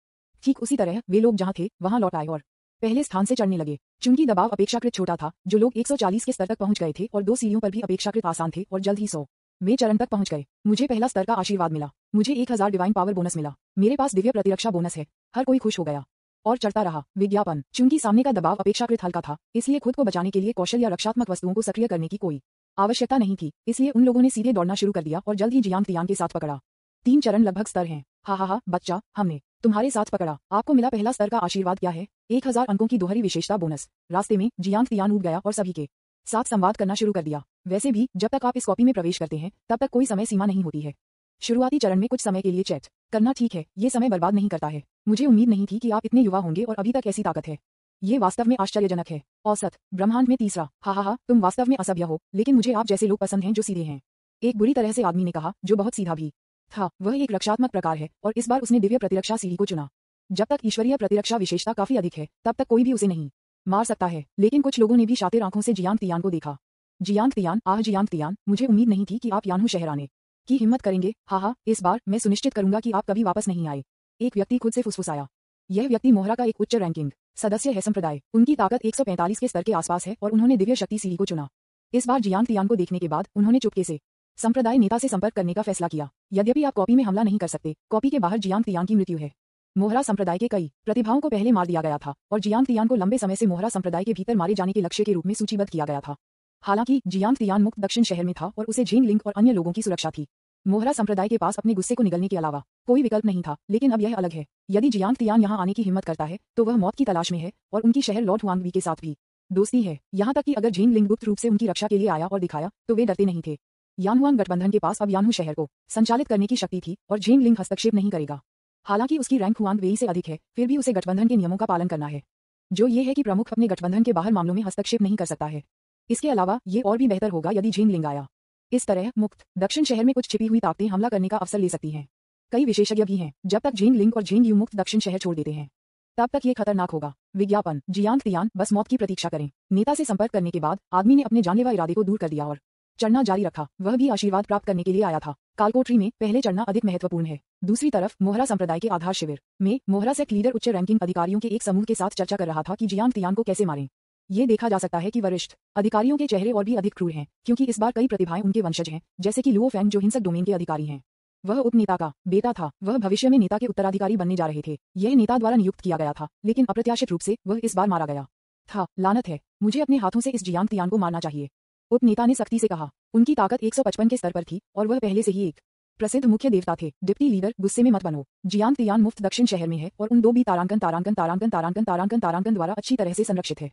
ठीक उसी तरह वे लोग जहां थे वहां लौट आए और पहले स्थान से चढ़ने लगे। चूंकि दबाव अपेक्षाकृत छोटा था, जो लोग 140 के स्तर तक पहुंच गए थे और 2 सीढ़ियों पर भी अपेक्षाकृत आसान थे और जल्द ही 100वें चरण तक पहुंच गए। मुझे पहला स्तर का आशीर्वाद मिला। मुझे 1000 डिवाइन पावर बोनस मिला। मेरे पास दिव्य प्रतिरक्षा बोनस है। हर कोई खुश हो गया और चढ़ता रहा। विज्ञापन। चूंकि सामने का दबाव अपेक्षाकृत हल्का था, इसलिए खुद को बचाने के लिए कौशल या रक्षात्मक वस्तुओं को सक्रिय करने की कोई आवश्यकता नहीं थी, इसलिए उन लोगों ने सीधे दौड़ना शुरू कर दिया और जल्द ही जियांग तियान के साथ पकड़ा। 3 चरण लगभग स्तर हैं। हा, बच्चा, हमने तुम्हारे साथ पकड़ा। आपको मिला पहला स्तर का आशीर्वाद क्या है? 1000 अंकों की दोहरी विशेषता बोनस। रास्ते में जियांग तियान उठ गया और सभी के साथ संवाद करना शुरू कर दिया। वैसे भी जब तक आप इस कॉपी में प्रवेश करते हैं तब तक कोई समय सीमा नहीं होती है। शुरुआती चरण में कुछ समय के लिए चैट करना ठीक है, ये समय बर्बाद नहीं करता है। मुझे उम्मीद नहीं थी कि आप इतने युवा होंगे और अभी तक ऐसी ताकत है। ये वास्तव में आश्चर्यजनक है। औसत ब्रह्मांड में तीसरा। हा, तुम वास्तव में असभ्य हो, लेकिन मुझे आप जैसे लोग पसंद हैं जो सीधे हैं। एक बुरी तरह से आदमी ने कहा, जो बहुत सीधा भी था। वह एक रक्षात्मक प्रकार है और इस बार उसने दिव्य प्रतिरक्षा सीढ़ी को चुना। जब तक ईश्वरीय प्रतिरक्षा विशेषता काफी अधिक है, तब तक कोई भी उसे नहीं मार सकता है। लेकिन कुछ लोगों ने भी शातिर आंखों से जियांग तियान को देखा। जियांग तियान, मुझे उम्मीद नहीं थी कि आप यानहू शहर आने की हिम्मत करेंगे। हा, इस बार मैं सुनिश्चित करूंगा कि आप कभी वापस नहीं आए। एक व्यक्ति खुद से फुसफुसाया। यह व्यक्ति मोहरा का एक उच्च रैंकिंग सदस्य है संप्रदाय। उनकी ताकत 145 के स्तर के आसपास है और उन्होंने दिव्य शक्ति सीढ़ी को चुना। इस बार जियांग तियान को देखने के बाद उन्होंने चुपके से संप्रदाय नेता से संपर्क करने का फैसला किया। यद्यपि आप कॉपी में हमला नहीं कर सकते, कॉपी के बाहर जियांग तियान की मृत्यु है। मोहरा संप्रदाय के कई प्रतिभाओं को पहले मार दिया गया था और जियांग तियान को लंबे समय से मोहरा संप्रदाय के भीतर मारे जाने के लक्ष्य के रूप में सूचीबद्ध किया गया था। हालांकि जियांग तियान मुक्त दक्षिण शहर में था और उसे झेंग लिंग और अन्य लोगों की सुरक्षा थी। मोहरा संप्रदाय के पास अपने गुस्से को निगलने के अलावा कोई विकल्प नहीं था, लेकिन अब यह अलग है। यदि जियांग तियान यहाँ आने की हिम्मत करता है तो वह मौत की तलाश में है और उनकी शहर लॉर्ड हुआंगवी के साथ भी दोस्ती है। यहाँ तक कि अगर झेंग लिंग गुप्त रूप से उनकी रक्षा के लिए आया और दिखाया तो वे डरते नहीं थे। यानहुआंग गठबंधन के पास अब यानहू शहर को संचालित करने की शक्ति थी और झेंग लिंग हस्तक्षेप नहीं करेगा। हालांकि उसकी रैंक हुआंग वेई से अधिक है, फिर भी उसे गठबंधन के नियमों का पालन करना है, जो ये है कि प्रमुख अपने गठबंधन के बाहर मामलों में हस्तक्षेप नहीं कर सकता है। इसके अलावा ये और भी बेहतर होगा यदि झेंग लिंग आया। इस तरह मुक्त दक्षिण शहर में कुछ छिपी हुई ताकतें हमला करने का अवसर ले सकती हैं। कई विशेषज्ञ भी हैं, जब तक झेंग लिंग और झेंग यू मुक्त दक्षिण शहर छोड़ देते हैं तब तक ये खतरनाक होगा। विज्ञापन, जियांग तियान बस मौत की प्रतीक्षा करें। नेता से संपर्क करने के बाद आदमी ने अपने जानलेवा इरादे को दूर कर दिया और चढ़ना जारी रखा। वह भी आशीर्वाद प्राप्त करने के लिए आया था। कालकोठरी में पहले चढ़ना अधिक महत्वपूर्ण है। दूसरी तरफ मोहरा संप्रदाय के आधार शिविर में मोहरा सेक्ट लीडर उच्च रैंकिंग अधिकारियों के एक समूह के साथ चर्चा कर रहा था कि जियांग तियान को कैसे मारें। ये देखा जा सकता है कि वरिष्ठ अधिकारियों के चेहरे और भी अधिक क्रूर हैं, क्योंकि इस बार कई प्रतिभाएं उनके वंशज हैं, जैसे कि लुओ फैंग जो हिंसक डोमेन के अधिकारी हैं। वह उपनेता का बेटा था। वह भविष्य में नेता के उत्तराधिकारी बनने जा रहे थे। यह नेता द्वारा नियुक्त किया गया था, लेकिन अप्रत्याशित रूप से वह इस बार मारा गया था। लानत है, मुझे अपने हाथों से इस जियांग तियान को मारना चाहिए, उपनेता ने सख्ती से कहा। उनकी ताकत 155 के स्तर पर थी और वह पहले से ही एक प्रसिद्ध मुख्य देवता थे। डिप्टी लीडर, गुस्से में मत बनो। जियांग तियान मुफ्त दक्षिण शहर में है और उन दो भी तारांकन द्वारा अच्छी तरह से संरक्षित है।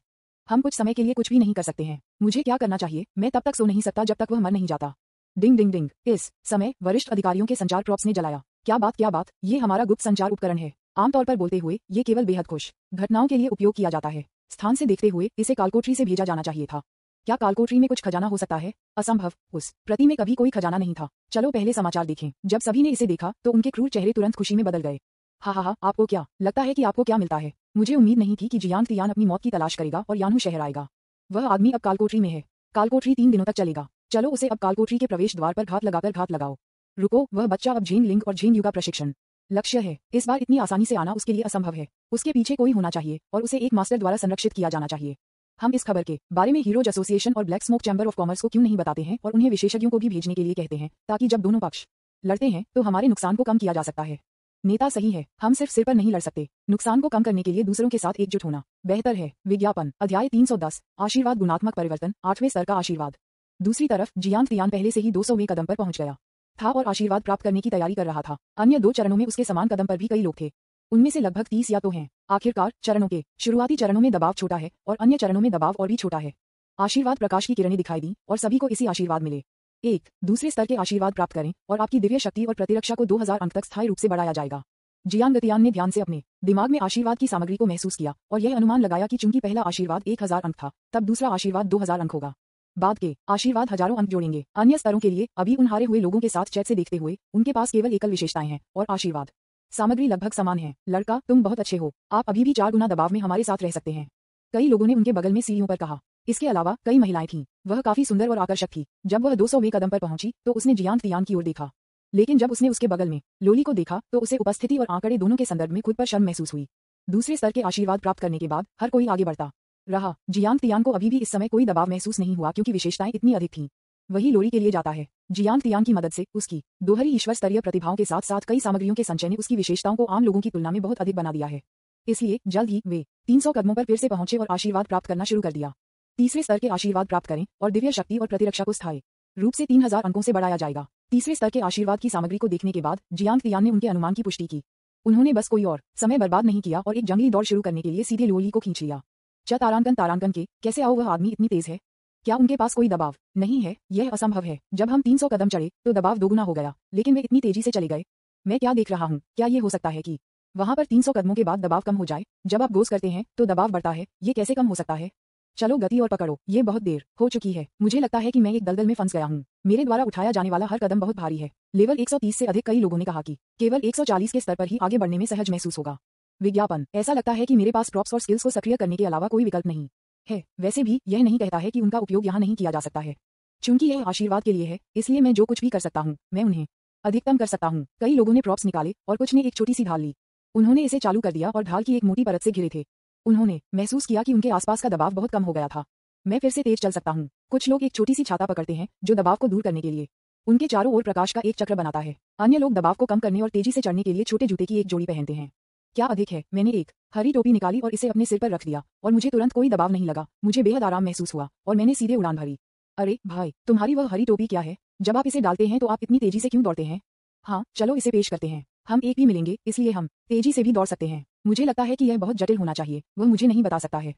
हम कुछ समय के लिए कुछ भी नहीं कर सकते हैं। मुझे क्या करना चाहिए? मैं तब तक सो नहीं सकता जब तक वह मर नहीं जाता। डिंग डिंग डिंग। इस समय वरिष्ठ अधिकारियों के संचार प्रॉप्स ने जलाया। क्या बात, ये हमारा गुप्त संचार उपकरण है। आमतौर पर बोलते हुए ये केवल बेहद खुश घटनाओं के लिए उपयोग किया जाता है। स्थान से देखते हुए इसे कालकोठरी से भेजा जाना चाहिए था। क्या कालकोठरी में कुछ खजाना हो सकता है? असंभव, उस प्रति में कभी कोई खजाना नहीं था। चलो पहले समाचार देखें। जब सभी ने इसे देखा तो उनके क्रूर चेहरे तुरंत खुशी में बदल गए। हा, आपको क्या लगता है कि आपको क्या मिलता है? मुझे उम्मीद नहीं थी कि जियांग तियान अपनी मौत की तलाश करेगा और यानहू शहर आएगा। वह आदमी अब कालकोठरी में है। कालकोठरी 3 दिनों तक चलेगा। चलो उसे अब कालकोठरी के प्रवेश द्वार पर घात लगाओ। रुको, वह बच्चा अब झेंग लिंग और झेंग यू का प्रशिक्षण लक्ष्य है। इस बार इतनी आसानी से आना उसके लिए असंभव है। उसके पीछे कोई होना चाहिए और उसे एक मास्टर द्वारा संरक्षित किया जाना चाहिए। हम इस खबर के बारे में हीरोज एसोसिएशन और black smoke chamber of commerce को क्यों नहीं बताते हैं और उन्हें विशेषज्ञों को भी भेजने के लिए कहते हैं, ताकि जब दोनों पक्ष लड़ते हैं तो हमारे नुकसान को कम किया जा सकता है। नेता सही है, हम सिर्फ सिर पर नहीं लड़ सकते। नुकसान को कम करने के लिए दूसरों के साथ एकजुट होना बेहतर है। विज्ञापन, अध्याय 310, आशीर्वाद, गुणात्मक परिवर्तन, 8वें स्तर का आशीर्वाद। दूसरी तरफ जियांग तियान पहले से ही 200वें कदम पर पहुंच गया था और आशीर्वाद प्राप्त करने की तैयारी कर रहा था। अन्य 2 चरणों में उसके समान कदम पर भी कई लोग थे। उनमें से लगभग 30 या तो हैं। आखिरकार चरणों के शुरुआती चरणों में दबाव छोटा है और अन्य चरणों में दबाव और भी छोटा है। आशीर्वाद प्रकाश की किरणें दिखाई दी और सभी को इसी आशीर्वाद मिले। 1, दूसरे स्तर के आशीर्वाद प्राप्त करें और आपकी दिव्य शक्ति और प्रतिरक्षा को 2000 अंक तक स्थायी रूप से बढ़ाया जाएगा। जियांग तियान ने ध्यान से अपने दिमाग में आशीर्वाद की सामग्री को महसूस किया और यह अनुमान लगाया कि चूंकि पहला आशीर्वाद 1000 अंक था, तब दूसरा आशीर्वाद 2000 अंक होगा। बाद के आशीर्वाद हजारों अंक जोड़ेंगे। अन्य स्तरों के लिए अभी उन हारे हुए लोगों के साथ चैट से देखते हुए उनके पास केवल एकल विशेषताएं हैं और आशीर्वाद सामग्री लगभग समान है। लड़का, तुम बहुत अच्छे हो। आप अभी भी 4 गुना दबाव में हमारे साथ रह सकते हैं। कई लोगों ने उनके बगल में सीढ़ियों पर कहा। इसके अलावा कई महिलाएं थीं। वह काफी सुंदर और आकर्षक थी। जब वह 200वें कदम पर पहुंची तो उसने जियांग तियान की ओर देखा, लेकिन जब उसने उसके बगल में लोली को देखा तो उसे उपस्थिति और आंकड़े दोनों के संदर्भ में खुद पर शर्म महसूस हुई। दूसरे स्तर के आशीर्वाद प्राप्त करने के बाद हर कोई आगे बढ़ता रहा। जियांग तियान को अभी भी इस समय कोई दबाव महसूस नहीं हुआ क्योंकि विशेषताएं इतनी अधिक थीं। वही लोरी के लिए जाता है। जियांग तियान की मदद से उसकी दोहरी ईश्वर स्तरीय प्रतिभाओं के साथ साथ कई सामग्रियों के संचय ने उसकी विशेषताओं को आम लोगों की तुलना में बहुत अधिक बना दिया है। इसलिए जल्द ही वे 300 कदमों पर फिर से पहुंचे और आशीर्वाद प्राप्त करना शुरू कर दिया। तीसरे स्तर के आशीर्वाद प्राप्त करें और दिव्य शक्ति और प्रतिरक्षा को स्थायी रूप से 3000 अंकों से बढ़ाया जाएगा। तीसरे स्तर के आशीर्वाद की सामग्री को देखने के बाद जियांग तियान ने उनके अनुमान की पुष्टि की। उन्होंने बस कोई और समय बर्बाद नहीं किया और एक जंगली दौड़ शुरू करने के लिए सीधे लोली को खींच लिया। तारांकन के कैसे आओ, वह आदमी इतनी तेज है। क्या उनके पास कोई दबाव नहीं है? यह असंभव है। जब हम 300 कदम चढ़े तो दबाव 2 गुना हो गया, लेकिन वे इतनी तेजी से चले गए। मैं क्या देख रहा हूँ? क्या ये हो सकता है कि वहां पर 300 कदमों के बाद दबाव कम हो जाए? जब आप गोस करते हैं तो दबाव बढ़ता है, ये कैसे कम हो सकता है? चलो गति और पकड़ो, ये बहुत देर हो चुकी है। मुझे लगता है कि मैं एक दलदल में फंस गया हूँ। मेरे द्वारा उठाया जाने वाला हर कदम बहुत भारी है। लेवल 130 से अधिक। कई लोगों ने कहा कि केवल 140 के स्तर पर ही आगे बढ़ने में सहज महसूस होगा। विज्ञापन, ऐसा लगता है कि मेरे पास प्रॉप्स और स्किल्स को सक्रिय करने के अलावा कोई विकल्प नहीं है। वैसे भी यह नहीं कहता है कि उनका उपयोग यहाँ नहीं किया जा सकता है। चूंकि यह आशीर्वाद के लिए है, इसलिए मैं जो कुछ भी कर सकता हूँ मैं उन्हें अधिकतम कर सकता हूँ। कई लोगों ने प्रॉप्स निकाले और कुछ ने एक छोटी सी ढाल ली। उन्होंने इसे चालू कर दिया और ढाल की एक मोटी परत से घिरे थे। उन्होंने महसूस किया कि उनके आसपास का दबाव बहुत कम हो गया था। मैं फिर से तेज चल सकता हूँ। कुछ लोग एक छोटी सी छाता पकड़ते हैं जो दबाव को दूर करने के लिए उनके चारों ओर प्रकाश का एक चक्र बनाता है। अन्य लोग दबाव को कम करने और तेजी से चढ़ने के लिए छोटे जूते की एक जोड़ी पहनते हैं। क्या अधिक है, मैंने एक हरी टोपी निकाली और इसे अपने सिर पर रख दिया और मुझे तुरंत कोई दबाव नहीं लगा। मुझे बेहद आराम महसूस हुआ और मैंने सीधे उड़ान भरी। अरे भाई, तुम्हारी वह हरी टोपी क्या है? जब आप इसे डालते हैं तो आप इतनी तेजी से क्यों दौड़ते हैं? हाँ, चलो इसे पेश करते हैं। हम एक भी मिलेंगे, इसलिए हम तेजी से भी दौड़ सकते हैं। मुझे लगता है कि यह बहुत जटिल होना चाहिए, वह मुझे नहीं बता सकता है।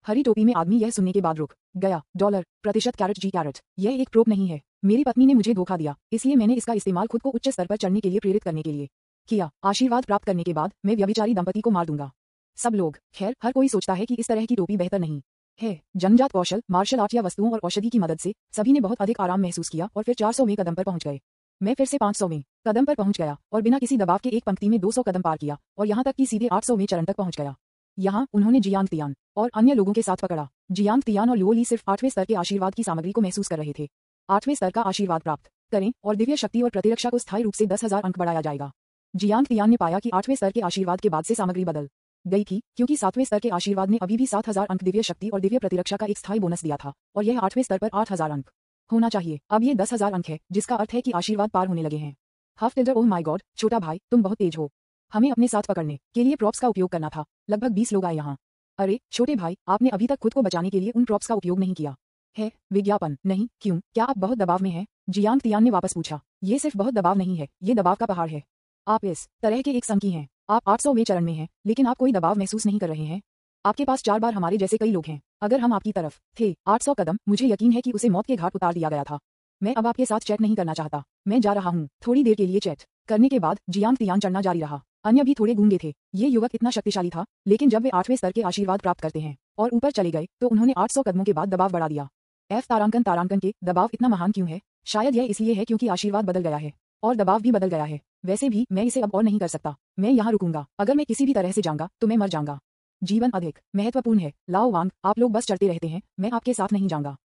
हरी टोपी में आदमी यह सुनने के बाद रुक गया। डॉलर प्रतिशत कैरेट जी कैरेट, यह एक प्रोप नहीं है। मेरी पत्नी ने मुझे धोखा दिया, इसलिए मैंने इसका इस्तेमाल खुद को उच्च स्तर पर चढ़ने के लिए प्रेरित करने के लिए किया। आशीर्वाद प्राप्त करने के बाद मैं व्यभिचारी दंपति को मार दूंगा। सब लोग, खैर हर कोई सोचता है कि इस तरह की टोपी बेहतर नहीं है। जन्मजात कौशल, मार्शल आर्ट या वस्तुओं और औषधि की मदद से सभी ने बहुत अधिक आराम महसूस किया और फिर 400वें कदम पर पहुंच गए। मैं फिर से 500वें कदम पर पहुंच गया और बिना किसी दबाव के एक पंक्ति में 200 कदम पार किया और यहाँ तक कि सीधे 800वें चरण तक पहुंच गया। यहाँ उन्होंने जियांग तियान और अन्य लोगों के साथ पकड़ा। जियांग तियान और लुओली सिर्फ 8वें स्तर के आशीर्वाद की सामग्री को महसूस कर रहे थे। 8वें स्तर का आशीर्वाद प्राप्त करें और दिव्य शक्ति और प्रतिरक्षा को स्थायी रूप से 10,000 अंक बढ़ाया जाएगा। जियांग तियान ने पाया कि 8वें स्तर के आशीर्वाद के बाद से सामग्री बदल गई थी, क्योंकि 7वें स्तर के आशीर्वाद ने अभी भी 7,000 अंक दिव्य शक्ति और दिव्य प्रतिरक्षा का एक स्थायी बोनस दिया था और यह 8वें स्तर पर 8,000 अंक होना चाहिए। अब ये 10,000 अंक है, जिसका अर्थ है कि आशीर्वाद पार होने लगे हैं। हाफ टिल्डर, ओह माय गॉड, छोटा भाई तुम बहुत तेज हो। हमें अपने साथ पकड़ने के लिए प्रॉप्स का उपयोग करना था। लगभग 20 लोग आए यहाँ। अरे छोटे भाई, आपने अभी तक खुद को बचाने के लिए उन प्रॉप्स का उपयोग नहीं किया है। विज्ञापन नहीं, क्यों? क्या आप बहुत दबाव में हैं? जियांग तियान ने वापस पूछा। ये सिर्फ बहुत दबाव नहीं है, ये दबाव का पहाड़ है। आप इस तरह के एक संकी हैं। आप 800वें चरण में हैं, लेकिन आप कोई दबाव महसूस नहीं कर रहे हैं। आपके पास 4 बार हमारे जैसे कई लोग हैं। अगर हम आपकी तरफ थे 800 कदम, मुझे यकीन है कि उसे मौत के घाट उतार दिया गया था। मैं अब आपके साथ चैट नहीं करना चाहता। मैं जा रहा हूँ। थोड़ी देर के लिए चैट करने के बाद जियांग तियान चढ़ना जारी रहा। अन्य भी थोड़े गूंगे थे। ये युवक इतना शक्तिशाली था, लेकिन जब वे 8वें स्तर के आशीर्वाद प्राप्त करते हैं और ऊपर चले गए तो उन्होंने 800 कदमों के बाद दबाव बढ़ा दिया। एफ तारांकन के दबाव इतना महान क्यों है? शायद यह इसलिए है क्योंकि आशीर्वाद बदल गया है और दबाव भी बदल गया है। वैसे भी मैं इसे अब और नहीं कर सकता। मैं यहाँ रुकूंगा। अगर मैं किसी भी तरह से जाऊंगा तो मैं मर जाऊंगा। जीवन अधिक महत्वपूर्ण है। लाओ वांग, आप लोग बस चढ़ते रहते हैं, मैं आपके साथ नहीं जाऊंगा।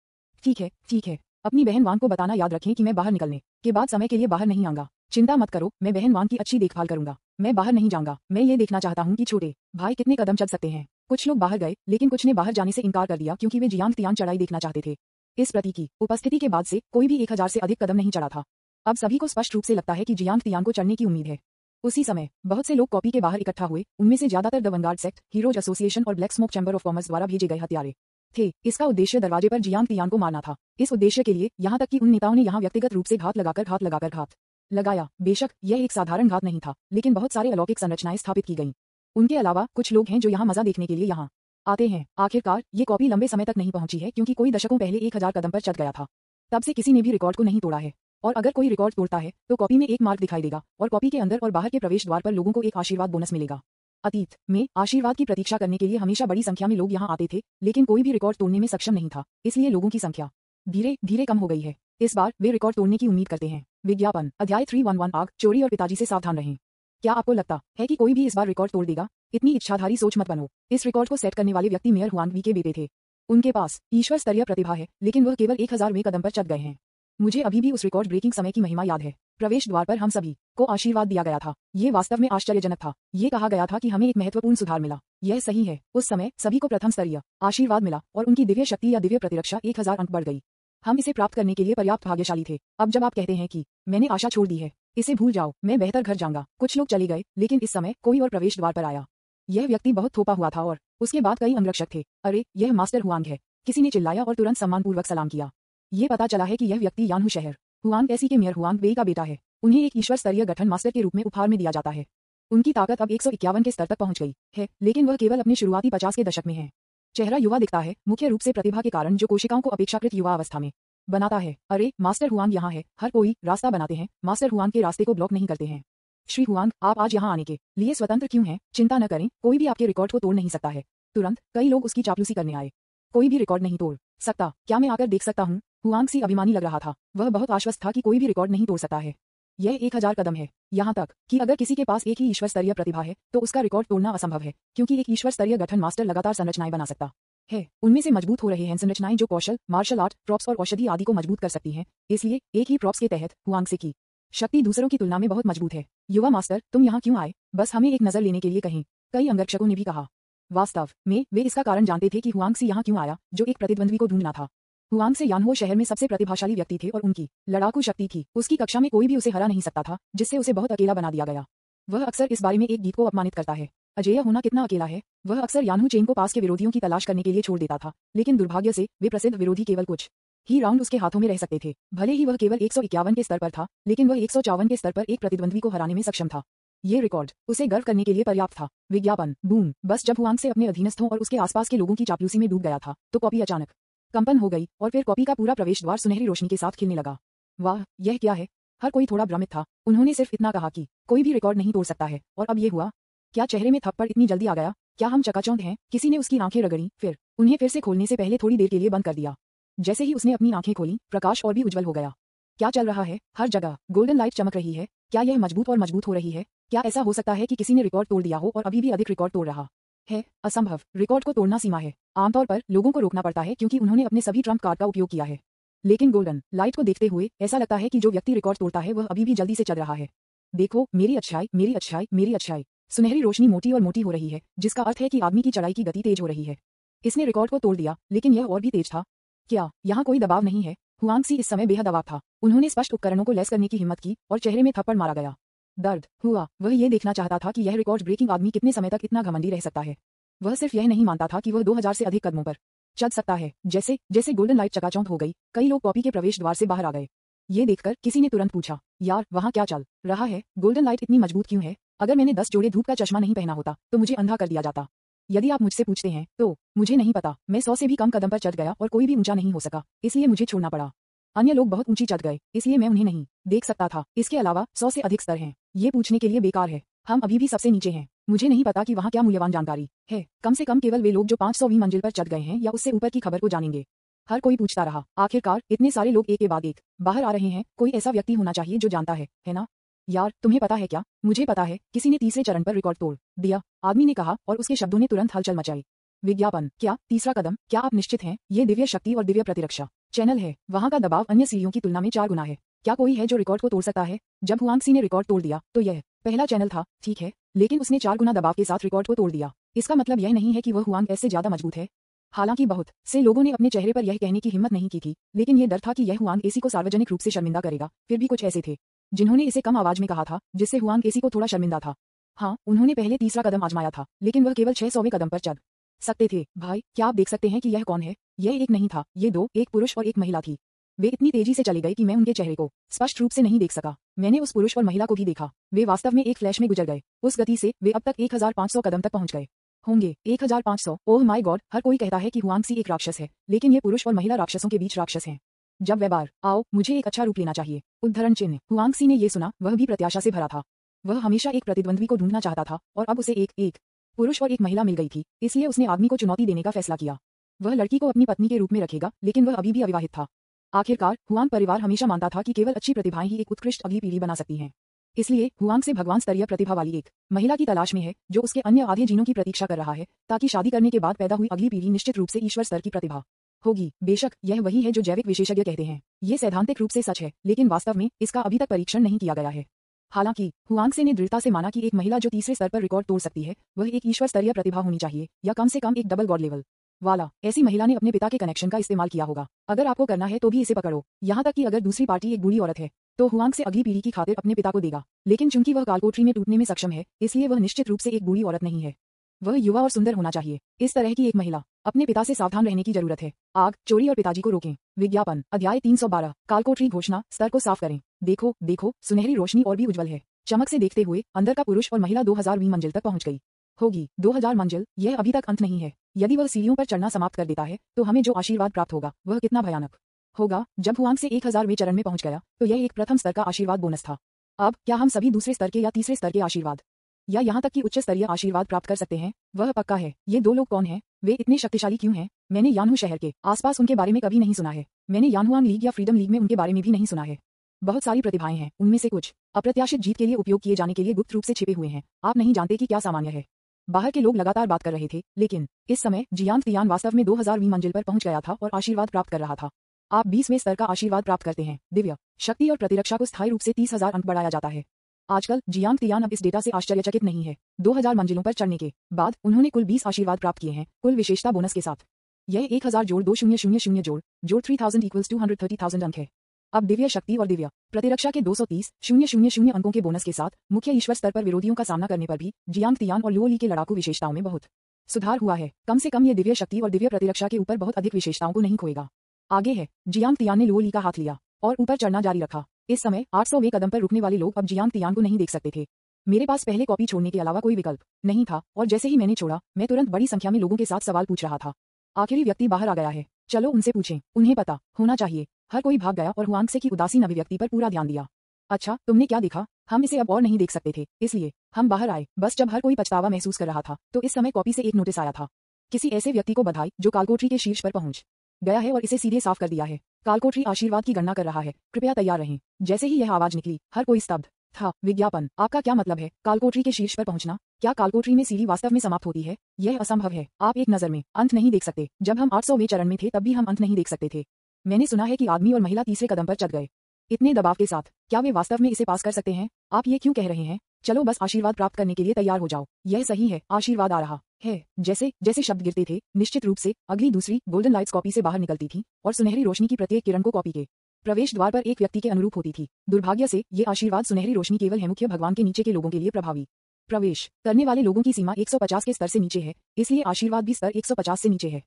ठीक है, ठीक है। अपनी बहन वांग को बताना याद रखें कि मैं बाहर निकलने के बाद समय के लिए बाहर नहीं आऊंगा। चिंता मत करो, मैं बहन वांग की अच्छी देखभाल करूंगा। मैं बाहर नहीं जाऊंगा। मैं ये देखना चाहता हूँ कि छोटे भाई कितने कदम चल सकते हैं। कुछ लोग बाहर गए, लेकिन कुछ ने बाहर जाने से इनकार कर दिया क्योंकि वे जियांग तियान चढ़ाई देखना चाहते थे। इस प्रतीक की उपस्थिति के बाद से कोई भी 1000 से अधिक कदम नहीं चढ़ा था। अब सभी को स्पष्ट रूप से लगता है कि जियांग तियान को चढ़ने की उम्मीद है। उसी समय बहुत से लोग कॉपी के बाहर इकट्ठा हुए। उनमें से ज्यादातर द वनगार्ड सेक्ट, हीरोज एसोसिएशन और black smoke chamber of commerce द्वारा भेजे गए हत्यारे थे। इसका उद्देश्य दरवाजे पर जियांग तियान को मारना था। इस उद्देश्य के लिए यहाँ तक कि उन नेताओं ने यहाँ व्यक्तिगत रूप से घात लगाकर घात लगाया। बेशक यह एक साधारण घात नहीं था, लेकिन बहुत सारे अलौकिक संरचनाएं स्थापित की गईं। उनके अलावा कुछ लोग हैं जो यहाँ मजा देखने के लिए यहाँ आते हैं। आखिरकार ये कॉपी लंबे समय तक नहीं पहुंची है क्योंकि कोई दशकों पहले 1000 कदम पर चढ़ गया था। तब से किसी ने भी रिकॉर्ड को नहीं तोड़ा है। और अगर कोई रिकॉर्ड तोड़ता है तो कॉपी में एक मार्क दिखाई देगा और कॉपी के अंदर और बाहर के प्रवेश द्वार पर लोगों को एक आशीर्वाद बोनस मिलेगा। अतीत में आशीर्वाद की प्रतीक्षा करने के लिए हमेशा बड़ी संख्या में लोग यहाँ आते थे, लेकिन कोई भी रिकॉर्ड तोड़ने में सक्षम नहीं था, इसलिए लोगों की संख्या धीरे धीरे कम हो गई है। इस बार वे रिकॉर्ड तोड़ने की उम्मीद करते हैं। विज्ञापन अध्याय 311 आग, चोरी और पिताजी से सावधान रहें। क्या आपको लगता है कि कोई भी इस बार रिकॉर्ड तोड़ देगा? इतनी इच्छाधारी सोच मत बनो। इस रिकॉर्ड को सेट करने वाले व्यक्ति मेयर हुआन वी के बेटे थे। उनके पास ईश्वर स्तरीय प्रतिभा है, लेकिन वह केवल 1000वें कदम पर चढ़ गए हैं। मुझे अभी भी उस रिकॉर्ड ब्रेकिंग समय की महिमा याद है। प्रवेश द्वार पर हम सभी को आशीर्वाद दिया गया था। ये वास्तव में आश्चर्यजनक था। ये कहा गया था कि हमें एक महत्वपूर्ण सुधार मिला। यह सही है। उस समय सभी को प्रथम स्तरीय आशीर्वाद मिला और उनकी दिव्य शक्ति या दिव्य प्रतिरक्षा 1000 अंक बढ़ गई। हम इसे प्राप्त करने के लिए पर्याप्त भाग्यशाली थे। अब जब आप कहते हैं कि मैंने आशा छोड़ दी है, इसे भूल जाओ, मैं बेहतर घर जाऊंगा। कुछ लोग चले गए, लेकिन इस समय कोई और प्रवेश द्वार पर आया। यह व्यक्ति बहुत थोपा हुआ था और उसके बाद कई अंगरक्षक थे। अरे यह मास्टर हुआंग है, किसी ने चिल्लाया और तुरंत सम्मानपूर्वक सलाम किया। ये पता चला है कि यह व्यक्ति यानहू शहर हुआंग ऐसी के मेयर हुआंग वेई का बेटा है। उन्हें एक ईश्वर स्तरीय गठन मास्टर के रूप में उपहार में दिया जाता है। उनकी ताकत अब 151 के स्तर तक पहुंच गई है, लेकिन वह केवल अपने शुरुआती 50 के दशक में है। चेहरा युवा दिखता है, मुख्य रूप से प्रतिभा के कारण जो कोशिकाओं को अपेक्षाकृत युवा अवस्था में बनाता है। अरे मास्टर हुआंग यहाँ है। हर कोई रास्ता बनाते हैं, मास्टर हुआंग के रास्ते को ब्लॉक नहीं करते हैं। श्री हुआंग, आप आज यहाँ आने के लिए स्वतंत्र क्यों हैं? चिंता न करें, कोई भी आपके रिकॉर्ड को तोड़ नहीं सकता है। तुरंत कई लोग उसकी चापलूसी करने आए। कोई भी रिकॉर्ड नहीं तोड़ सकता। क्या मैं आकर देख सकता हूँ? हुआंग सी अभिमानी लग रहा था। वह बहुत आश्वस्त था कि कोई भी रिकॉर्ड नहीं तोड़ सकता है। यह 1000 कदम है। यहाँ तक कि अगर किसी के पास एक ही ईश्वर स्तरीय प्रतिभा है तो उसका रिकॉर्ड तोड़ना असंभव है, क्योंकि एक ईश्वर स्तरीय गठन मास्टर लगातार संरचनाएं बना सकता है। उनमें से मजबूत हो रहे हैं संरचनाएं जो कौशल, मार्शल आर्ट, प्रॉप्स और औषधि आदि को मजबूत कर सकती हैं। इसलिए एक ही प्रॉप्स के तहत हुआंग से की शक्ति दूसरों की तुलना में बहुत मजबूत है। युवा मास्टर, तुम यहाँ क्यों आए? बस हमें एक नजर लेने के लिए कहीं, कई अंगरक्षकों ने भी कहा। वास्तव में वे इसका कारण जानते थे कि हुआंग सी यहाँ क्यों आया, जो एक प्रतिद्वंद्वी को ढूंढना था। हुआंग से यानहो शहर में सबसे प्रतिभाशाली व्यक्ति थे और उनकी लड़ाकू शक्ति थी। उसकी कक्षा में कोई भी उसे हरा नहीं सकता था, जिससे उसे बहुत अकेला बना दिया गया। वह अक्सर इस बारे में एक गीत को अपमानित करता है, अजेय होना कितना अकेला है। वह अक्सर यानहू चेन को पास के विरोधियों की तलाश करने के लिए छोड़ देता था, लेकिन दुर्भाग्य से वे प्रसिद्ध विरोधी केवल कुछ ही राउंड उसके हाथों में रह सकते थे। भले ही वह केवल 151 के स्तर पर था, लेकिन वह 154 के स्तर पर एक प्रतिद्वंद्वी को हराने में सक्षम था। ये रिकॉर्ड उसे गर्व करने के लिए पर्याप्त था। विज्ञापन बूम। बस जब हुआंग से अपने अधीनस्थों और उसके आसपास के लोगों की चापलूसी में डूब गया था, तो कॉपी अचानक कंपन हो गई और फिर कॉपी का पूरा प्रवेश द्वार सुनहरी रोशनी के साथ खिलने लगा। वाह, यह क्या है? हर कोई थोड़ा भ्रमित था। उन्होंने सिर्फ इतना कहा कि कोई भी रिकॉर्ड नहीं तोड़ सकता है, और अब ये हुआ। क्या चेहरे में थप्पड़ इतनी जल्दी आ गया? क्या हम चकाचौंध हैं? किसी ने उसकी आंखें रगड़ी, फिर उन्हें फिर से खोलने से पहले थोड़ी देर के लिए बंद कर दिया। जैसे ही उसने अपनी आंखें खोली, प्रकाश और भी उज्जवल हो गया। क्या चल रहा है? हर जगह गोल्डन लाइट चमक रही है। क्या यह मजबूत और मजबूत हो रही है? क्या ऐसा हो सकता है कि किसी ने रिकॉर्ड तोड़ दिया हो और अभी भी अधिक रिकॉर्ड तोड़ रहा है? असंभव। रिकॉर्ड को तोड़ना सीमा है। आमतौर पर लोगों को रोकना पड़ता है क्योंकि उन्होंने अपने सभी ट्रम्प कार्ड का उपयोग किया है। लेकिन गोल्डन लाइट को देखते हुए ऐसा लगता है कि जो व्यक्ति रिकॉर्ड तोड़ता है वह अभी भी जल्दी से चल रहा है। देखो, मेरी अच्छाई, मेरी अच्छाई, मेरी अच्छाई। सुनहरी रोशनी मोटी और मोटी हो रही है, जिसका अर्थ है कि आदमी की चढ़ाई की गति तेज हो रही है। इसने रिकॉर्ड को तोड़ दिया, लेकिन यह और भी तेज था। क्या यहाँ कोई दबाव नहीं है? हुआंग सी इस समय बेहद दबाव था। उन्होंने स्पष्ट उपकरणों को लैस करने की हिम्मत की और चेहरे में थप्पड़ मारा गया। दर्द हुआ। वह ये देखना चाहता था कि यह रिकॉर्ड ब्रेकिंग आदमी कितने समय तक इतना घमंडी रह सकता है। वह सिर्फ यह नहीं मानता था कि वह 2000 से अधिक कदमों पर चल सकता है। जैसे जैसे गोल्डन लाइट चकाचौंध हो गई, कई लोग कॉपी के प्रवेश द्वार से बाहर आ गए। ये देखकर किसी ने तुरंत पूछा, यार वहाँ क्या चल रहा है? गोल्डन लाइट इतनी मजबूत क्यों है? अगर मैंने 10 जोड़े धूप का चश्मा नहीं पहना होता तो मुझे अंधा कर दिया जाता। यदि आप मुझसे पूछते हैं तो मुझे नहीं पता। मैं 100 से भी कम कदम पर चढ़ गया और कोई भी ऊंचा नहीं हो सका, इसलिए मुझे छोड़ना पड़ा। अन्य लोग बहुत ऊंची चढ़ गए, इसलिए मैं उन्हें नहीं देख सकता था। इसके अलावा 100 से अधिक स्तर हैं। ये पूछने के लिए बेकार है। हम अभी भी सबसे नीचे हैं। मुझे नहीं पता कि वहाँ क्या मूल्यवान जानकारी है। कम से कम केवल वे लोग जो 500वीं मंजिल पर चढ़ गए हैं या उससे ऊपर की खबर को जानेंगे। हर कोई पूछता रहा। आखिरकार इतने सारे लोग एक के बाद एक बाहर आ रहे हैं। कोई ऐसा व्यक्ति होना चाहिए जो जानता है ना? यार, तुम्हें पता है क्या? मुझे पता है, किसी ने तीसरे चरण पर रिकॉर्ड तोड़ दिया, आदमी ने कहा, और उसके शब्दों ने तुरंत हलचल मचाई। विज्ञापन। क्या तीसरा कदम? क्या आप निश्चित हैं? ये दिव्य शक्ति और दिव्य प्रतिरक्षा चैनल है। वहाँ का दबाव अन्य सीढ़ियों की तुलना में 4 गुना है। क्या कोई है जो रिकॉर्ड को तोड़ सकता है? जब हुआंग सी ने रिकॉर्ड तोड़ दिया तो यह पहला चैनल था, ठीक है, लेकिन उसने 4 गुना दबाव के साथ रिकॉर्ड को तोड़ दिया। इसका मतलब यह नहीं है कि वह हुआंग ऐसे ज्यादा मजबूत है। हालांकि बहुत से लोगों ने अपने चेहरे पर यह कहने की हिम्मत नहीं की थी, लेकिन यह डर था कि यह हुआंग एसी को सार्वजनिक रूप से शर्मिंदा करेगा। फिर भी कुछ ऐसे थे जिन्होंने इसे कम आवाज में कहा था, जिससे हुआंग एसी को थोड़ा शर्मिंदा था। हाँ, उन्होंने पहले तीसरा कदम आजमाया था, लेकिन वह केवल 600वें कदम पर चढ़ सकते थे। भाई, क्या आप देख सकते हैं कि यह कौन है? यह एक नहीं था, ये 2, एक पुरुष और एक महिला थी। वे इतनी तेजी से चले गए कि मैं उनके चेहरे को स्पष्ट रूप से नहीं देख सका। मैंने उस पुरुष और महिला को भी देखा। वे वास्तव में एक फ्लैश में गुजर गए। उस गति से वे अब तक 1500 कदम तक पहुंच गए होंगे। 1500। Oh my God. हर कोई कहता है कि हुआंग सी एक राक्षस है, लेकिन ये पुरुष और महिला राक्षसों के बीच राक्षस हैं। जब वे बार आओ, मुझे एक अच्छा रूप लेना चाहिए। उद्धरण चिन्ह। हुआंग सी ने ये सुना, वह भी प्रत्याशा से भरा था। वह हमेशा एक प्रतिद्वंद्वी को ढूंढना चाहता था, और अब उसे एक पुरुष और एक महिला मिल गई थी, इसलिए उसने आदमी को चुनौती देने का फैसला किया। वह लड़की को अपनी पत्नी के रूप में रखेगा, लेकिन वह अभी भी अविवाहित था। आखिरकार हुआंग परिवार हमेशा मानता था कि केवल अच्छी प्रतिभाएं ही एक उत्कृष्ट अगली पीढ़ी बना सकती हैं। इसलिए हुआंग से भगवान स्तरीय प्रतिभा वाली एक महिला की तलाश में है, जो उसके अन्य आधे जीनों की प्रतीक्षा कर रहा है, ताकि शादी करने के बाद पैदा हुई अगली पीढ़ी निश्चित रूप से ईश्वर स्तर की प्रतिभा होगी। बेशक यह वही है जो जैविक विशेषज्ञ कहते हैं। ये सैद्धांतिक रूप से सच है, लेकिन वास्तव में इसका अभी तक परीक्षण नहीं किया गया है। हालांकि हुआंग से ने दृढ़ता से माना कि एक महिला जो तीसरे स्तर पर रिकॉर्ड तोड़ सकती है, वह एक ईश्वर स्तरीय प्रतिभा होनी चाहिए, या कम से कम एक डबल गॉड लेवल वाला। ऐसी महिला ने अपने पिता के कनेक्शन का इस्तेमाल किया होगा। अगर आपको करना है तो भी इसे पकड़ो। यहाँ तक कि अगर दूसरी पार्टी एक बूढ़ी औरत है, तो हुआंग से अगली पीढ़ी की खातिर अपने पिता को देगा। लेकिन चूंकि वह कालकोठरी में टूटने में सक्षम है, इसलिए वह निश्चित रूप से एक बूढ़ी औरत नहीं है। वह युवा और सुंदर होना चाहिए। इस तरह की एक महिला। अपने पिता से सावधान रहने की जरूरत है। आग, चोरी और पिताजी को रोकें। विज्ञापन। अध्याय 312। कालकोठरी घोषणा। स्तर को साफ करें। देखो देखो, सुनहरी रोशनी और भी उज्जवल है। चमक से देखते हुए अंदर का पुरुष और महिला 2000वीं मंजिल तक पहुंच गई होगी। 2000 मंजिल, यह अभी तक अंत नहीं है। यदि वह सीढ़ियों पर चढ़ना समाप्त कर देता है, तो हमें जो आशीर्वाद प्राप्त होगा वह कितना भयानक होगा। जब हुआंग से 1000वें चरण में पहुंच गया, तो यह एक प्रथम स्तर का आशीर्वाद बोनस था। अब क्या हम सभी दूसरे स्तर के या तीसरे स्तर के आशीर्वाद, या यहाँ तक कि उच्च स्तरीय आशीर्वाद प्राप्त कर सकते हैं? वह पक्का है। ये 2 लोग कौन हैं? वे इतने शक्तिशाली क्यों हैं? मैंने यानहू शहर के आसपास उनके बारे में कभी नहीं सुना है। मैंने यानहुआंग लीग या फ्रीडम लीग में उनके बारे में भी नहीं सुना है। बहुत सारी प्रतिभाएं हैं, उनमें से कुछ अप्रत्याशित जीत के लिए उपयोग किए जाने के लिए गुप्त रूप से छिपे हुए हैं। आप नहीं जानते कि क्या सामान्य है। बाहर के लोग लगातार बात कर रहे थे, लेकिन इस समय जियांग तियान वास्तव में 2000वीं मंजिल पर पहुंच गया था और आशीर्वाद प्राप्त कर रहा था। आप 20वें स्तर का आशीर्वाद प्राप्त करते हैं। दिव्य शक्ति और प्रतिरक्षा को स्थायी रूप से 30,000 अंक बढ़ाया जाता है। आजकल जियांग तियान अब इस डेटा से आश्चर्यचकित नहीं है। 2000 मंजिलों पर चढ़ने के बाद उन्होंने कुल 20 आशीर्वाद प्राप्त किए हैं, कुल विशेषता बोनस के साथ। यह 1000 जोड़ 2000 जोड़ 3000 इक्वल्स 230,000 अंक है। अब दिव्य शक्ति और दिव्य प्रतिरक्षा के 230,000 अंकों के बोनस के साथ मुख्य ईश्वर स्तर पर विरोधियों का सामना करने पर भी जियांग तियान और लुओली के लड़ाकू विशेषताओं में बहुत सुधार हुआ है। कम से कम ये दिव्य शक्ति और दिव्य प्रतिरक्षा के ऊपर बहुत अधिक विशेषताओं को नहीं खोएगा। आगे है, जियांग तियान ने लुओ ली का हाथ लिया और ऊपर चढ़ना जारी रखा। इस समय 800वें कदम पर रुकने वाले लोग अब जियांग तियान को नहीं देख सकते थे। मेरे पास पहले कॉपी छोड़ने के अलावा कोई विकल्प नहीं था और जैसे ही मैंने छोड़ा, मैं तुरंत बड़ी संख्या में लोगों के साथ सवाल पूछ रहा था। आखिरी व्यक्ति बाहर आ गया है, चलो उनसे पूछें, उन्हें पता होना चाहिए। हर कोई भाग गया और हुआंग से की उदासीन अभिव्यक्ति पर पूरा ध्यान दिया। अच्छा, तुमने क्या देखा? हम इसे अब और नहीं देख सकते थे, इसलिए हम बाहर आए। बस जब हर कोई पछतावा महसूस कर रहा था, तो इस समय कॉपी से एक नोटिस आया था। किसी ऐसे व्यक्ति को बधाई जो कालकोठरी के शीर्ष पर पहुंच गया है और इसे सीधे साफ कर दिया है। कालकोठरी आशीर्वाद की गणना कर रहा है, कृपया तैयार रहें। जैसे ही यह आवाज निकली, हर कोई स्तब्ध था। विज्ञापन, आपका क्या मतलब है? कालकोठरी के शीर्ष पर पहुंचना? क्या कालकोठरी में सीढ़ी वास्तव में समाप्त होती है? यह असंभव है। आप एक नजर में अंत नहीं देख सकते। जब हम 800वें चरण में थे तब भी हम अंत नहीं देख सकते थे। मैंने सुना है कि आदमी और महिला तीसरे कदम पर चढ़ गए। इतने दबाव के साथ क्या वे वास्तव में इसे पास कर सकते हैं? आप ये क्यों कह रहे हैं? चलो बस आशीर्वाद प्राप्त करने के लिए तैयार हो जाओ। यह सही है, आशीर्वाद आ रहा है। जैसे जैसे शब्द गिरते थे, निश्चित रूप से अगली दूसरी गोल्डन लाइट्स कॉपी से बाहर निकलती थी और सुनहरी रोशनी की प्रत्येक किरण को कॉपी के प्रवेश द्वार पर एक व्यक्ति के अनुरूप होती थी। दुर्भाग्य से ये आशीर्वाद सुनहरी रोशनी केवल है मुख्य भगवान के नीचे के लोगों के लिए प्रभावी। प्रवेश करने वाले लोगों की सीमा 150 के स्तर से नीचे है, इसलिए आशीर्वाद भी स्तर 150 से नीचे है।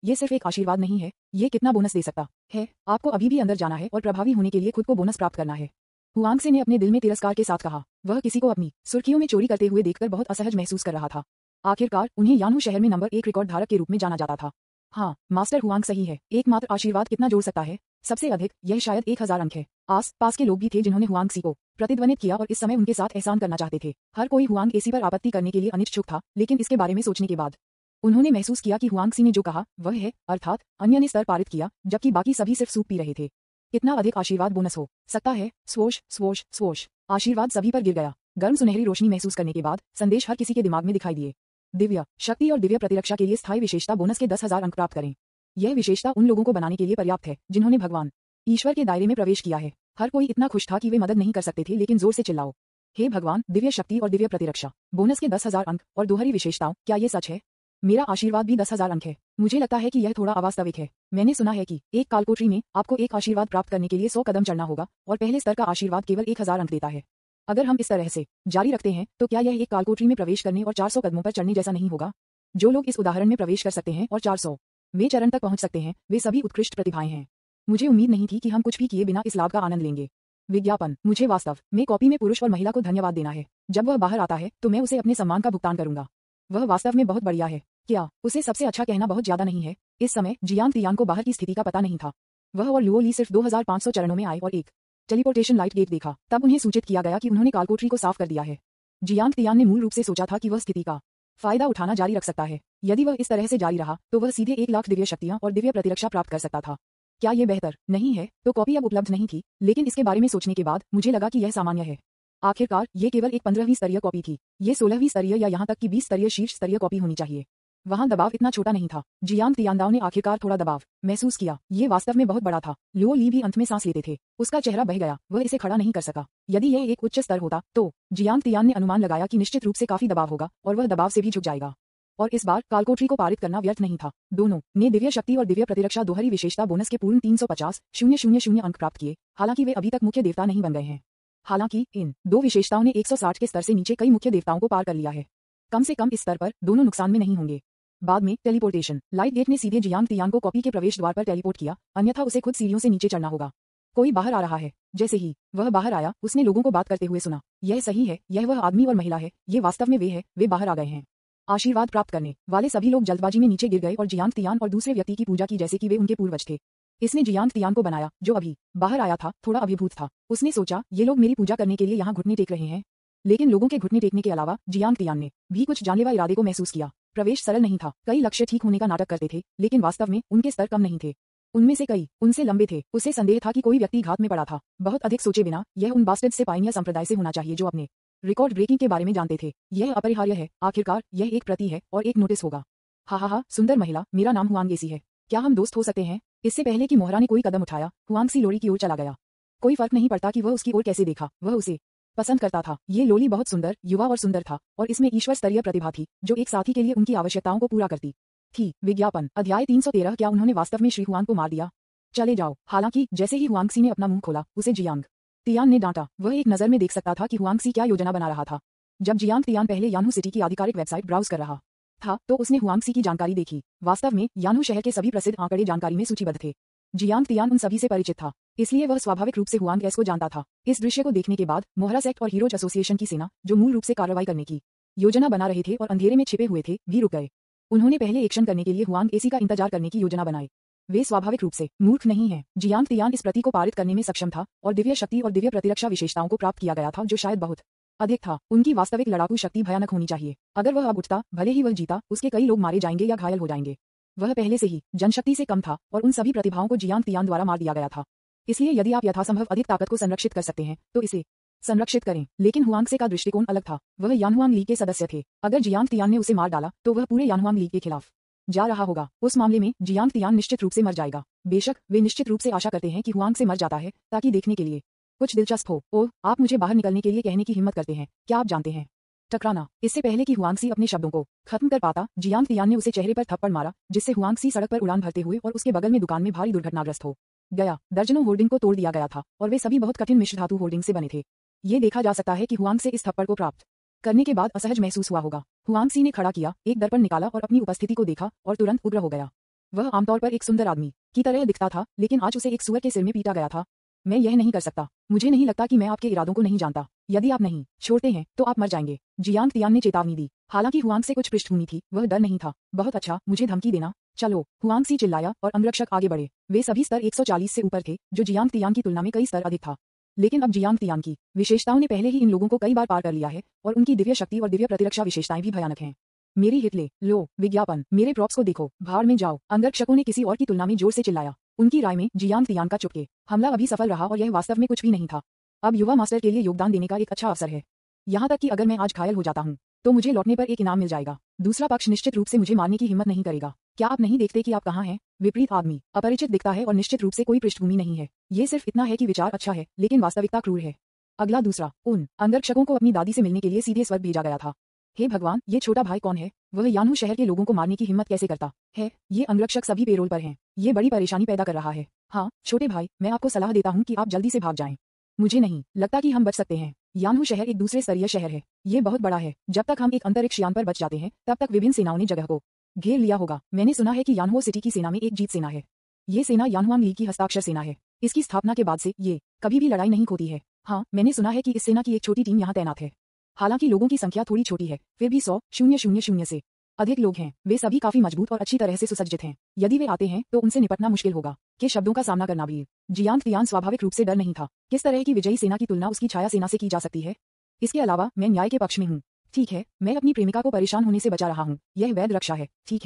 ये सिर्फ एक आशीर्वाद नहीं है, ये कितना बोनस दे सकता है? आपको अभी भी अंदर जाना है और प्रभावी होने के लिए खुद को बोनस प्राप्त करना है। हुआंग से ने अपने दिल में तिरस्कार के साथ कहा। वह किसी को अपनी सुर्खियों में चोरी करते हुए देखकर बहुत असहज महसूस कर रहा था। आखिरकार उन्हें यानहू शहर में नंबर 1 रिकॉर्ड धारक के रूप में जाना जाता था। हाँ, मास्टर हुआंग सही है। एकमात्र आशीर्वाद कितना जोड़ सकता है? सबसे अधिक यह शायद 1000 अंक है। आस पास के लोग भी थे जिन्होंने हुआंग सी को प्रतिध्वनित किया और इस समय उनके साथ एहसान करना चाहते थे। हर कोई हुआंग एसी पर आपत्ति करने के लिए अनिच्छुक था, लेकिन इसके बारे में सोचने के बाद उन्होंने महसूस किया कि हुआंग सी ने जो कहा वह है, अर्थात अन्य ने स्तर पारित किया, जबकि बाकी सभी सिर्फ सूप पी रहे थे। कितना अधिक आशीर्वाद बोनस हो सकता है? Swoosh swoosh swoosh. आशीर्वाद सभी पर गिर गया। गर्म सुनहरी रोशनी महसूस करने के बाद संदेश हर किसी के दिमाग में दिखाई दिए। दिव्य शक्ति और दिव्य प्रतिरक्षा के लिए स्थायी विशेषता बोनस के 10,000 अंक प्राप्त करें। यह विशेषता उन लोगों को बनाने के लिए पर्याप्त है जिन्होंने भगवान ईश्वर के दायरे में प्रवेश किया है। हर कोई इतना खुश था कि वे मदद नहीं कर सकते थे, लेकिन जोर से चिल्लाओ, हे भगवान, दिव्य शक्ति और दिव्य प्रतिरक्षा, बोनस के 10,000 अंक और दोहरी विशेषताओं, क्या ये सच है? मेरा आशीर्वाद भी 10,000 अंक है। मुझे लगता है कि यह थोड़ा अवास्तविक है। मैंने सुना है कि एक कालकोठरी में आपको एक आशीर्वाद प्राप्त करने के लिए 100 कदम चढ़ना होगा और पहले स्तर का आशीर्वाद केवल 1000 अंक देता है। अगर हम इस तरह से जारी रखते हैं तो क्या यह एक कालकोठरी में प्रवेश करने और 400 कदमों पर चढ़ने जैसा नहीं होगा? जो लोग इस उदाहरण में प्रवेश कर सकते हैं और 400वें चरण तक पहुंच सकते हैं, वे सभी उत्कृष्ट प्रतिभाएं हैं। मुझे उम्मीद नहीं थी कि हम कुछ भी किए बिना इस लाभ का आनंद लेंगे। विज्ञापन, मुझे वास्तव में कॉपी में पुरुष और महिला को धन्यवाद देना है। जब वह बाहर आता है तो मैं उसे अपने सम्मान का भुगतान करूंगा। वह वास्तव में बहुत बढ़िया है। क्या उसे सबसे अच्छा कहना बहुत ज्यादा नहीं है? इस समय जियांग तियान को बाहर की स्थिति का पता नहीं था। वह और लुओ ली सिर्फ 2500 चरणों में आए और एक टेलीपोर्टेशन लाइट गेट देखा। तब उन्हें सूचित किया गया कि उन्होंने कालकोठरी को साफ कर दिया है। जियांग तियान ने मूल रूप से सोचा था कि वह स्थिति का फायदा उठाना जारी रख सकता है। यदि वह इस तरह से जारी रहा तो वह सीधे 1 लाख दिव्य शक्तियां और दिव्य प्रतिरक्षा प्राप्त कर सकता था। क्या ये बेहतर नहीं है? तो कॉपी अब उपलब्ध नहीं थी, लेकिन इसके बारे में सोचने के बाद मुझे लगा कि यह सामान्य है। आखिरकार ये केवल एक 15वीं स्तरीय कॉपी थी। ये 16वीं स्तरीय या यहाँ तक कि 20 स्तरीय शीर्ष स्तरीय कॉपी होनी चाहिए। वहाँ दबाव इतना छोटा नहीं था। जियांग तियानदाओ ने आखिरकार थोड़ा दबाव महसूस किया। ये वास्तव में बहुत बड़ा था। लुओ ली भी अंत में सांस लेते थे। उसका चेहरा बह गया, वह इसे खड़ा नहीं कर सका। यदि यह एक उच्च स्तर होता तो जियांग तियान ने अनुमान लगाया कि निश्चित रूप से काफी दबाव होगा और वह दबाव से भी झुक जाएगा। और इस बार कालकोठरी को पारित करना व्यर्थ नहीं था। दोनों ने दिव्य शक्ति और दिव्य प्रतिरक्षा दोहरी विशेषता बोनस के पूर्ण 350,000 अंक प्राप्त किए। हालांकि वे अभी तक मुख्य देवता नहीं बन गए हैं। हालांकि इन दो विशेषताओं ने 160 के स्तर से नीचे कई मुख्य देवताओं को पार कर लिया है। कम से कम इस स्तर पर दोनों नुकसान में नहीं होंगे। बाद में टेलीपोर्टेशन लाइट गेट ने सीधे जियांग तियान को कॉपी के प्रवेश द्वार पर टेलीपोर्ट किया, अन्यथा उसे खुद सीढ़ियों से नीचे चढ़ना होगा। कोई बाहर आ रहा है। जैसे ही वह बाहर आया, उसने लोगों को बात करते हुए सुना। यह सही है, यह वह आदमी और महिला है, ये वास्तव में वे हैं, वे बाहर आ गए हैं। आशीर्वाद प्राप्त करने वाले सभी लोग जल्दबाजी में नीचे गिर गए और जियांग तियान और दूसरे व्यक्ति की पूजा की जैसे कि वे उनके पूर्वज थे। इसने जियांग तियान को बनाया, जो अभी बाहर आया था, थोड़ा अभिभूत था। उसने सोचा, ये लोग मेरी पूजा करने के लिए यहाँ घुटने टेक रहे हैं। लेकिन लोगों के घुटने टेकने के अलावा जियांग तियान ने भी कुछ जानलेवा इरादे को महसूस किया। प्रवेश सरल नहीं था। कई लक्ष्य ठीक होने का नाटक करते थे, लेकिन वास्तव में उनके स्तर कम नहीं थे। उनमें से कई उनसे लंबे थे। उसे संदेह था कि कोई व्यक्ति घात में पड़ा था। बहुत अधिक सोचे बिना यह उन बास्टर्ड से पाइनिया संप्रदाय से होना चाहिए जो अपने रिकॉर्ड ब्रेकिंग के बारे में जानते थे। यह अपरिहार्य है। आखिरकार यह एक प्रति है और एक नोटिस होगा। हा, सुंदर महिला, मेरा नाम हुआंग एसी है। क्या हम दोस्त हो सकते हैं? इससे पहले कि मोहरा ने कोई कदम उठाया, हुआंग सी लोरी की ओर चला गया। कोई फर्क नहीं पड़ता कि वह उसकी ओर कैसे देखा, वह उसे पसंद करता था। ये लोली बहुत सुंदर, युवा और सुंदर था और इसमें ईश्वर स्तरीय प्रतिभा थी जो एक साथी के लिए उनकी आवश्यकताओं को पूरा करती थी। विज्ञापन, अध्याय 313। क्या उन्होंने वास्तव में श्री हुआंग को मार दिया? चले जाओ। हालांकि जैसे ही हुआंग सी ने अपना मुंह खोला, उसे जियांग तियान ने डांटा। वह एक नजर में देख सकता था कि हुआंग सी क्या योजना बना रहा था। जब जियांग तियान पहले यानहू सिटी की आधिकारिक वेबसाइट ब्राउज कर रहा था तो उसने हुआंग सी की जानकारी देखी। वास्तव में यानहू शहर के सभी प्रसिद्ध आंकड़े जानकारी में सूचीबद्ध थे। जियांग तियान उन सभी से परिचित था, इसलिए वह स्वाभाविक रूप से हुआंग एस को जानता था। इस दृश्य को देखने के बाद मोहरा सेक्ट और हीरोज एसोसिएशन की सेना, जो मूल रूप से कार्रवाई करने की योजना बना रहे थे और अंधेरे में छिपे हुए थे, भी रुक गए। उन्होंने पहले एक्शन करने के लिए हुआंग एसी का इंतजार करने की योजना बनाई। वे स्वाभाविक रूप से मूर्ख नहीं हैं। जियांग तियान इस प्रतीक को पारित करने में सक्षम था और दिव्य शक्ति और दिव्य प्रतिरक्षा विशेषताओं को प्राप्त किया गया था, जो शायद बहुत अधिक था। उनकी वास्तविक लड़ाकू शक्ति भयानक होनी चाहिए। अगर वह अब उठता, भले ही वह जीता, उसके कई लोग मारे जाएंगे या घायल हो जाएंगे। वह पहले से ही जनशक्ति से कम था और उन सभी प्रतिभाओं को जियांग तियान द्वारा मार दिया गया था। इसलिए यदि आप यथासंभव अधिक ताकत को संरक्षित कर सकते हैं तो इसे संरक्षित करें। लेकिन हुआंग से का दृष्टिकोण अलग था। वह यानहुआंग लीग के सदस्य थे। अगर जियांग तियान ने उसे मार डाला तो वह पूरे यानहुआंग लीग के खिलाफ जा रहा होगा। उस मामले में जियांग तियान निश्चित रूप से मर जाएगा। बेशक वे निश्चित रूप से आशा करते हैं कि हुआंग से मर जाता है, ताकि देखने के लिए कुछ दिलचस्प हो। ओह, आप मुझे बाहर निकलने के लिए कहने की हिम्मत करते हैं। क्या आप जानते हैं, टकराना। इससे पहले कि हुआंगसी अपने शब्दों को खत्म कर पाता, जियांग तियान ने उसे चेहरे पर थप्पड़ मारा, जिससे हुआंगसी सड़क पर उड़ान भरते हुए और उसके बगल में दुकान में भारी दुर्घटनाग्रस्त हो गया। दर्जनों होर्डिंग को तोड़ दिया गया था और वे सभी बहुत कठिन मिश्र धातु होर्डिंग से बने थे। ये देखा जा सकता है कि हुआंग से इस थप्पड़ को प्राप्त करने के बाद असहज महसूस हुआ होगा। हुआंगसी ने खड़ा किया, एक दर्पण निकाला और अपनी उपस्थिति को देखा और तुरंत उग्र हो गया। वह आमतौर पर एक सुंदर आदमी की तरह दिखता था, लेकिन आज उसे एक सुअर के सिर में पीटा गया था। मैं यह नहीं कर सकता। मुझे नहीं लगता कि मैं आपके इरादों को नहीं जानता। यदि आप नहीं छोड़ते हैं तो आप मर जाएंगे, जियांग तियान ने चेतावनी दी। हालांकि हुआंग से कुछ पृष्ठभूमि थी, वह डर नहीं था। बहुत अच्छा, मुझे धमकी देना। चलो, हुआंगसी चिल्लाया और अंगरक्षक आगे बढ़े। वे सभी स्तर 140 से ऊपर थे, जो जियांग तियान की तुलना में कई स्तर अधिक था। लेकिन अब जियांग तियान की विशेषताओं ने पहले ही इन लोगों को कई बार पार कर लिया है और उनकी दिव्य शक्ति और दिव्य प्रतिरक्षा विशेषताएं भी भयानक हैं। मेरी हिट ले लो, विज्ञापन, मेरे प्रॉप्स को देखो, भाड़ में जाओ, अंगरक्षकों ने किसी और की तुलना में जोर से चिल्लाया। उनकी राय में जियांग तियान का चुपके हमला अभी सफल रहा और यह वास्तव में कुछ भी नहीं था। अब युवा मास्टर के लिए योगदान देने का एक अच्छा अवसर है। यहाँ तक कि अगर मैं आज घायल हो जाता हूँ तो मुझे लौटने पर एक इनाम मिल जाएगा। दूसरा पक्ष निश्चित रूप से मुझे मारने की हिम्मत नहीं करेगा। क्या आप नहीं देखते कि आप कहाँ हैं? विपरीत आदमी अपरिचित दिखता है और निश्चित रूप से कोई पृष्ठभूमि नहीं है। ये सिर्फ इतना है कि विचार अच्छा है, लेकिन वास्तविकता क्रूर है। अगला दूसरा, उन अंगरक्षकों को अपनी दादी से मिलने के लिए सीधे स्वर्ग भेजा गया था। हे भगवान, ये छोटा भाई कौन है? वह यानहू शहर के लोगों को मारने की हिम्मत कैसे करता है? ये अंगरक्षक सभी पेरोल पर हैं। ये बड़ी परेशानी पैदा कर रहा है। हाँ छोटे भाई, मैं आपको सलाह देता हूँ कि आप जल्दी से भाग जाएं। मुझे नहीं लगता कि हम बच सकते हैं। यानहू शहर एक दूसरे स्तरीय शहर है। ये बहुत बड़ा है। जब तक हम एक अंतरिक्ष यान पर बच जाते हैं, तब तक विभिन्न सेनाओं ने जगह को घेर लिया होगा। मैंने सुना है कि यानहू सिटी की सेना में एक जीत सेना है। ये सेना यानहुआंग लीग की हस्ताक्षर सेना है। इसकी स्थापना के बाद से ये कभी भी लड़ाई नहीं खोती है। हाँ, मैंने सुना है कि इस सेना की एक छोटी टीम यहाँ तैनात है। हालांकि लोगों की संख्या थोड़ी छोटी है, फिर भी 100,000 से अधिक लोग हैं। वे सभी काफी मजबूत और अच्छी तरह से सुसज्जित हैं। यदि वे आते हैं तो उनसे निपटना मुश्किल होगा। के शब्दों का सामना करना भी। जियांग तियान स्वाभाविक रूप से डर नहीं था। किस तरह की विजयी सेना की तुलना उसकी छाया सेना से की जा सकती है? इसके अलावा मैं न्याय के पक्ष में हूँ। ठीक है, मैं अपनी प्रेमिका को परेशान होने से बचा रहा हूँ। यह वैध रक्षा है। ठीक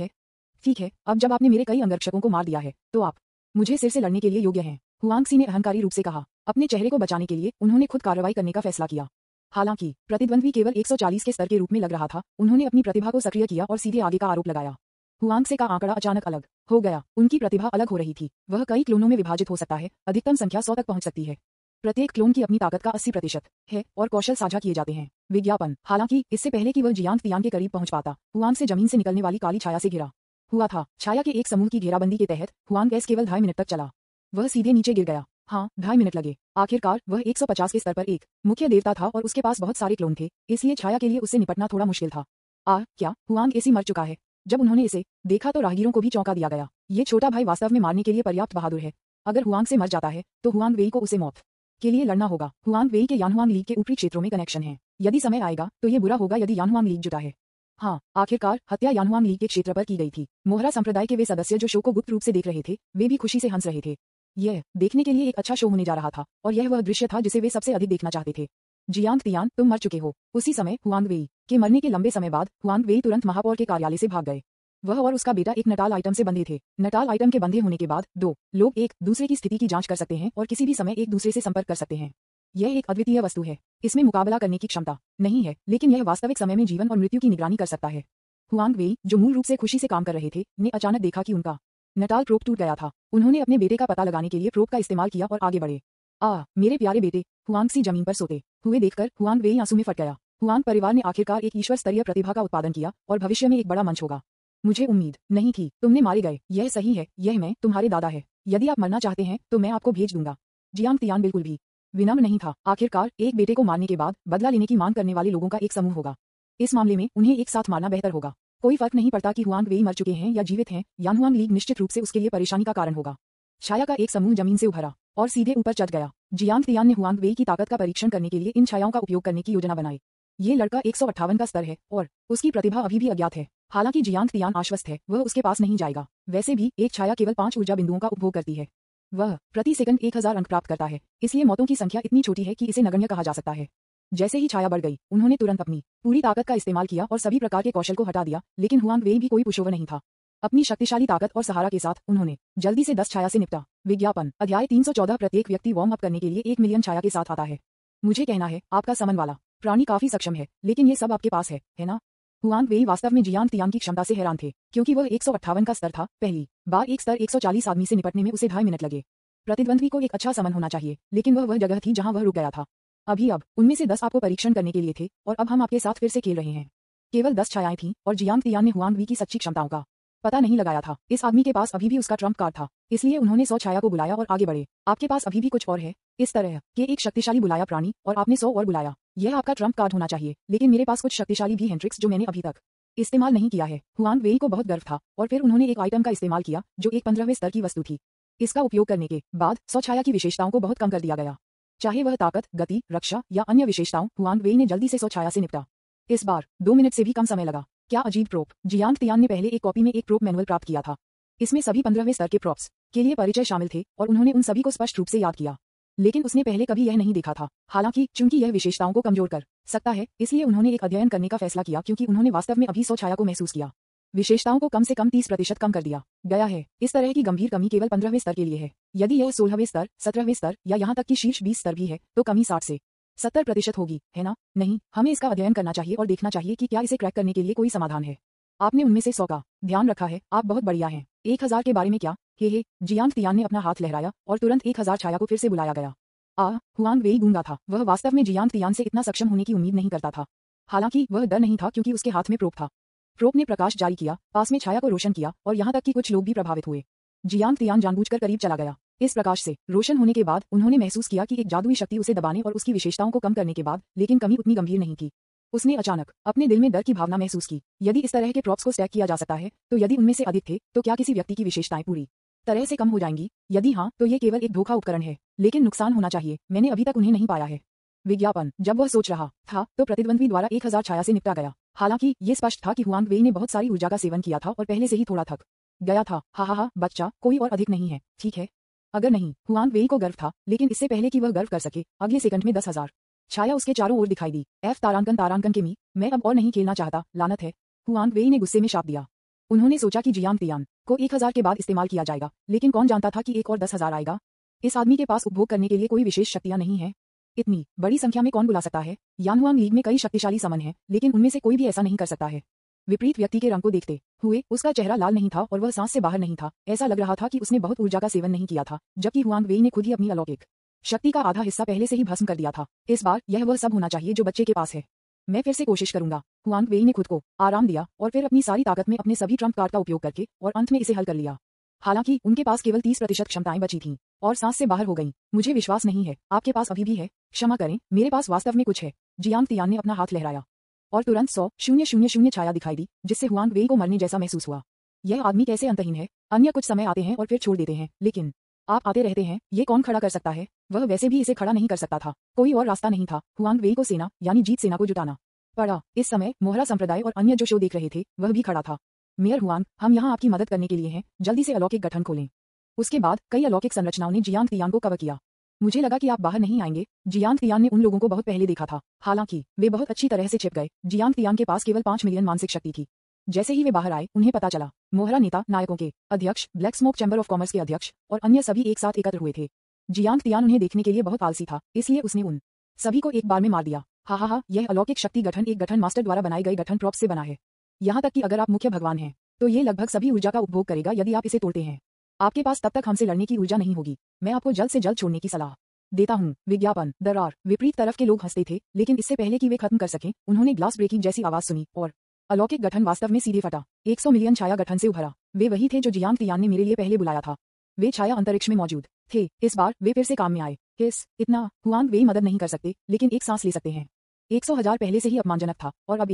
है, अब जब आपने मेरे कई अंगरक्षकों को मार दिया है तो आप मुझे सिर से लड़ने के लिए योग्य हैं। हुआंगसी ने अहंकारी रूप से कहा। अपने चेहरे को बचाने के लिए उन्होंने खुद कार्रवाई करने का फैसला किया। हालांकि प्रतिद्वंद्वी केवल 140 के स्तर के रूप में लग रहा था, उन्होंने अपनी प्रतिभा को सक्रिय किया और सीधे आगे का आरोप लगाया। हुआंगसे का आंकड़ा अचानक अलग हो गया। उनकी प्रतिभा अलग हो रही थी। वह कई क्लोनों में विभाजित हो सकता है, अधिकतम संख्या 100 तक पहुंच सकती है। प्रत्येक क्लोन की अपनी ताकत का 80% है और कौशल साझा किए जाते हैं। विज्ञापन। हालांकि इससे पहले कि वह जियांग तियान के करीब पहुंच पाता, हुआंग से जमीन से निकलने वाली काली छाया से घिरा हुआ था। छाया के एक समूह की घेराबंदी के तहत हुआंग गैस केवल 2.5 मिनट तक चला। वह सीधे नीचे गिर गया। हाँ, 2.5 मिनट लगे। आखिरकार वह 150 के स्तर पर एक मुख्य देवता था और उसके पास बहुत सारे क्लोन थे, इसलिए छाया के लिए उससे निपटना थोड़ा मुश्किल था। क्या हुआंग एसी मर चुका है? जब उन्होंने इसे देखा तो राहगीरों को भी चौंका दिया गया। ये छोटा भाई वास्तव में मारने के लिए पर्याप्त बहादुर है। अगर हुआंग से मर जाता है तो हुआंग वेई को उसे मौत के लिए लड़ना होगा। हुआंग वेई के यानहुआंग लीग के ऊपरी क्षेत्रों में कनेक्शन है। यदि समय आएगा तो ये बुरा होगा यदि यानहुआंग लीग जुटा है। हाँ, आखिरकार हत्या यानहुआंग लीग के क्षेत्र पर की गई थी। मोहरा संप्रदाय के वे सदस्य जो शो को गुप्त रूप से देख रहे थे, वे भी खुशी से हंस रहे थे। यह देखने के लिए एक अच्छा शो होने जा रहा था और यह वह दृश्य था जिसे वे सबसे अधिक देखना चाहते थे। जियांग तियान, तुम मर चुके हो। उसी समय हुआंग वेई के मरने के लंबे समय बाद हुआंग वेई तुरंत महापौर के कार्यालय से भाग गए। वह और उसका बेटा एक नटाल आइटम से बंधे थे। नटाल आइटम के बंधे होने के बाद दो लोग एक दूसरे की स्थिति की जांच कर सकते हैं और किसी भी समय एक दूसरे से संपर्क कर सकते हैं। यह एक अद्वितीय वस्तु है। इसमें मुकाबला करने की क्षमता नहीं है, लेकिन यह वास्तविक समय में जीवन और मृत्यु की निगरानी कर सकता है। हुआंग वेई, जो मूल रूप से खुशी से काम कर रहे थे, ने अचानक देखा कि उनका नटाल प्रोब टूट गया था। उन्होंने अपने बेटे का पता लगाने के लिए प्रोब का इस्तेमाल किया और आगे बढ़े। मेरे प्यारे बेटे, हुआंगसी जमीन पर सोते हुए देखकर हुआंग वेई आंसू में फट गया। हुआंग परिवार ने आखिरकार एक ईश्वर स्तरीय प्रतिभा का उत्पादन किया और भविष्य में एक बड़ा मंच होगा। मुझे उम्मीद नहीं थी। तुमने मारे गए। यह सही है, यह मैं तुम्हारे दादा है। यदि आप मरना चाहते हैं तो मैं आपको भेज दूंगा। जियांग तियान बिल्कुल भी विनम्र नहीं था। आखिरकार एक बेटे को मारने के बाद बदला लेने की मांग करने वाले लोगों का एक समूह होगा। इस मामले में उन्हें एक साथ मारना बेहतर होगा। कोई फर्क नहीं पड़ता कि हुआंग वेई मर चुके हैं या जीवित हैं, यानहुआंग लीग निश्चित रूप से उसके लिए परेशानी का कारण होगा। छाया का एक समूह जमीन से उभरा और सीधे ऊपर चढ़ गया। जियांग तियान ने हुआंग वेई की ताकत का परीक्षण करने के लिए इन छायाओं का उपयोग करने की योजना बनाई। ये लड़का 158 का स्तर है और उसकी प्रतिभा अभी भी अज्ञात है। हालांकि जियांग तियान आश्वस्त है वह उसके पास नहीं जाएगा। वैसे भी एक छाया केवल 5 ऊर्जा बिंदुओं का उपभोग करती है। वह प्रति सेकंड 1000 अंक प्राप्त करता है, इसलिए मौतों की संख्या इतनी छोटी है कि इसे नगण्य कहा जा सकता है। जैसे ही छाया बढ़ गई उन्होंने तुरंत अपनी पूरी ताकत का इस्तेमाल किया और सभी प्रकार के कौशल को हटा दिया, लेकिन हुआंग वेई भी कोई पुशोवर नहीं था। अपनी शक्तिशाली ताकत और सहारा के साथ उन्होंने जल्दी से 10 छाया से निपटा। विज्ञापन अध्याय 314 प्रत्येक व्यक्ति वार्म अप करने के लिए 1 मिलियन छाया के साथ आता है। मुझे कहना है आपका समन वाला प्राणी काफी सक्षम है, लेकिन ये सब आपके पास है ना? हुआंग वेई वास्तव में जियांग तियान की क्षमता से हैरान थे, क्योंकि वह 158 का स्तर था। पहली बार एक स्तर 140 आदमी से निपटने में उसे 2.5 मिनट लगे। प्रतिद्वंद्वी को एक अच्छा समन होना चाहिए, लेकिन वह जगह थी जहां वह रुक गया था। अब उनमें से 10 आपको परीक्षण करने के लिए थे और अब हम आपके साथ फिर से खेल रहे हैं। केवल 10 छायाएं थीं और जियांग तियान ने हुआंग वी की सच्ची क्षमताओं का पता नहीं लगाया था। इस आदमी के पास अभी भी उसका ट्रम्प कार्ड था, इसलिए उन्होंने 100 छाया को बुलाया और आगे बढ़े। आपके पास अभी भी कुछ और है इस तरह के एक शक्तिशाली बुलाया प्राणी, और आपने 100 और बुलाया। यह आपका ट्रम्प कार्ड होना चाहिए, लेकिन मेरे पास कुछ शक्तिशाली भी हैं ट्रिक्स जो मैंने अभी तक इस्तेमाल नहीं किया है। हुआंग वेई को बहुत गर्व था और फिर उन्होंने एक आइटम का इस्तेमाल किया जो एक 15वें स्तर की वस्तु थी। इसका उपयोग करने के बाद 100 छाया की विशेषताओं को बहुत कम कर दिया गया, चाहे वह ताकत, गति, रक्षा या अन्य विशेषताओं। हुआंग वेई ने जल्दी से 100 छाया से निपटा। इस बार 2 मिनट से भी कम समय लगा। क्या अजीब प्रोप! जियांग तियान ने पहले एक कॉपी में एक प्रोप मैनुअल प्राप्त किया था। इसमें सभी 15वें स्तर के प्रोप्स के लिए परिचय शामिल थे और उन्होंने उन सभी को स्पष्ट रूप से याद किया, लेकिन उसने पहले कभी यह नहीं देखा था। हालांकि चूंकि यह विशेषताओं को कमजोर कर सकता है, इसलिए उन्होंने एक अध्ययन करने का फैसला किया, क्योंकि उन्होंने वास्तव में अभी 100 छाया को महसूस किया। विशेषताओं को कम से कम 30% कम कर दिया गया है। इस तरह की गंभीर कमी केवल 15वें स्तर के लिए है। यदि यह 16वें स्तर, 17वें स्तर या यहाँ तक कि शीर्ष 20 स्तर भी है, तो कमी 60 से 70% होगी, है ना? नहीं, हमें इसका अध्ययन करना चाहिए और देखना चाहिए कि क्या इसे क्रैक करने के लिए कोई समाधान है। आपने उनमें से 100 का ध्यान रखा है, आप बहुत बढ़िया हैं। 1000 के बारे में क्या? हे, जियांग तियान ने अपना हाथ लहराया और तुरंत 1000 छाया को फिर से बुलाया गया। हुआंग वेई गूंगा था। वह वास्तव में जियांग तियान से इतना सक्षम होने की उम्मीद नहीं करता था। हालांकि वह डर नहीं था, क्योंकि उसके हाथ में प्रोप था। प्रोप ने प्रकाश जारी किया, पास में छाया को रोशन किया और यहाँ तक कि कुछ लोग भी प्रभावित हुए। जियांग तियान जानबूझकर करीब चला गया। इस प्रकाश से रोशन होने के बाद उन्होंने महसूस किया कि एक जादुई शक्ति उसे दबाने और उसकी विशेषताओं को कम करने के बाद, लेकिन कमी उतनी गंभीर नहीं थी। उसने अचानक अपने दिल में डर की भावना महसूस की। यदि इस तरह के प्रॉप्स को स्टैक किया जा सकता है, तो यदि उनमें से अधिक थे, तो क्या किसी व्यक्ति की विशेषताएं पूरी तरह से कम हो जाएंगी? यदि हाँ, तो ये केवल एक धोखा उपकरण है, लेकिन नुकसान होना चाहिए। मैंने अभी तक उन्हें नहीं पाया है। विज्ञापन जब वह सोच रहा था, तो प्रतिद्वंद्वी द्वारा 1000 छाया से निपटा गया। हालांकि ये स्पष्ट था कि हुआंग वेई ने बहुत सारी ऊर्जा का सेवन किया था और पहले से ही थोड़ा थक गया था। हा, बच्चा, कोई और अधिक नहीं है, ठीक है? अगर नहीं, हुआंग वेई को गर्व था, लेकिन इससे पहले कि वह गर्व कर सके, अगले सेकंड में 10,000 छाया उसके चारों ओर दिखाई दी। तारांकन के मैं अब और नहीं खेलना चाहता, लानत है, हुआंग वेई ने गुस्से में शाप दिया। उन्होंने सोचा कि जियांग तियान को 1000 के बाद इस्तेमाल किया जाएगा, लेकिन कौन जानता था कि एक और 10,000 आएगा। इस आदमी के पास उपभोग करने के लिए कोई विशेष शक्तियां नहीं है। इतनी बड़ी संख्या में कौन बुला सकता है? यानहुआंग लीग में कई शक्तिशाली समन हैं, लेकिन उनमें से कोई भी ऐसा नहीं कर सकता है। विपरीत व्यक्ति के रंग को देखते हुए उसका चेहरा लाल नहीं था और वह सांस से बाहर नहीं था। ऐसा लग रहा था कि उसने बहुत ऊर्जा का सेवन नहीं किया था, जबकि हुआंग वेई ने खुद ही अपनी अलौकिक शक्ति का आधा हिस्सा पहले से ही भस्म कर दिया था। इस बार यह वह सब होना चाहिए जो बच्चे के पास है। मैं फिर से कोशिश करूंगा। हुआंग वेई ने खुद को आराम दिया और फिर अपनी सारी ताकत में अपने सभी ट्रम्प कार्ड का उपयोग करके और अंत में इसे हल कर लिया। हालांकि उनके पास केवल 30% क्षमताएं बची थीं और सांस से बाहर हो गईं। मुझे विश्वास नहीं है, आपके पास अभी भी है? क्षमा करें, मेरे पास वास्तव में कुछ है। जियांग तियान ने अपना हाथ लहराया और तुरंत 100,000 छाया दिखाई दी, जिससे हुआंग वेई को मरने जैसा महसूस हुआ। यह आदमी कैसे अंतहीन है? अन्य कुछ समय आते हैं और फिर छोड़ देते हैं, लेकिन आप आते रहते हैं। ये कौन खड़ा कर सकता है? वह वैसे भी इसे खड़ा नहीं कर सकता था। कोई और रास्ता नहीं था। हुआंग वेई को सेना यानी जीत सेना को जुटाना पड़ा। इस समय मोहरा संप्रदाय और अन्य जो शो देख रहे थे वह भी खड़ा था। मेयर हुआंग, हम यहाँ आपकी मदद करने के लिए हैं, जल्दी से अलौकिक गठन खोलें। उसके बाद कई अलौकिक संरचनाओं ने जियांग तियान को कवर किया। मुझे लगा कि आप बाहर नहीं आएंगे। जियांग तियान ने उन लोगों को बहुत पहले देखा था, हालांकि वे बहुत अच्छी तरह से छिप गए। जियांग तियान के पास केवल 5 मिलियन मानसिक शक्ति थी। जैसे ही वे बाहर आए, उन्हें पता चला मोहरा नेता नायकों के अध्यक्ष, black smoke chamber of commerce के अध्यक्ष और अन्य सभी एक साथ एकत्र हुए थे। जियांग तियान उन्हें देखने के लिए बहुत आलसी था, इसलिए उसने उन सभी को एक बार में मार दिया। हा, यह अलौकिक शक्ति गठन एक गठन मास्टर द्वारा बनाए गए गठन प्रॉप से बना है। यहाँ तक कि अगर आप मुख्य भगवान हैं, तो ये लगभग सभी ऊर्जा का उपभोग करेगा यदि आप इसे तोड़ते हैं। आपके पास तब तक हमसे लड़ने की ऊर्जा नहीं होगी। मैं आपको जल्द से जल्द छोड़ने की सलाह देता हूँ। विज्ञापन दरार। विपरीत तरफ के लोग हंसते थे, लेकिन इससे पहले कि वे खत्म कर सकें, उन्होंने ग्लास ब्रेकिंग जैसी आवाज सुनी और अलौकिक गठन वास्तव में सीधे फटा। 100 मिलियन छाया गठन से उभरा। वे वही थे जो जियांग तियान ने मेरे लिए पहले बुलाया था। वे छाया अंतरिक्ष में मौजूद थे। इस बार वे फिर से काम में आए। इतना हुआंग वेई मदद नहीं कर सकते, लेकिन एक सांस ले सकते हैं। 100,000 पहले से ही अपमानजनक था और अब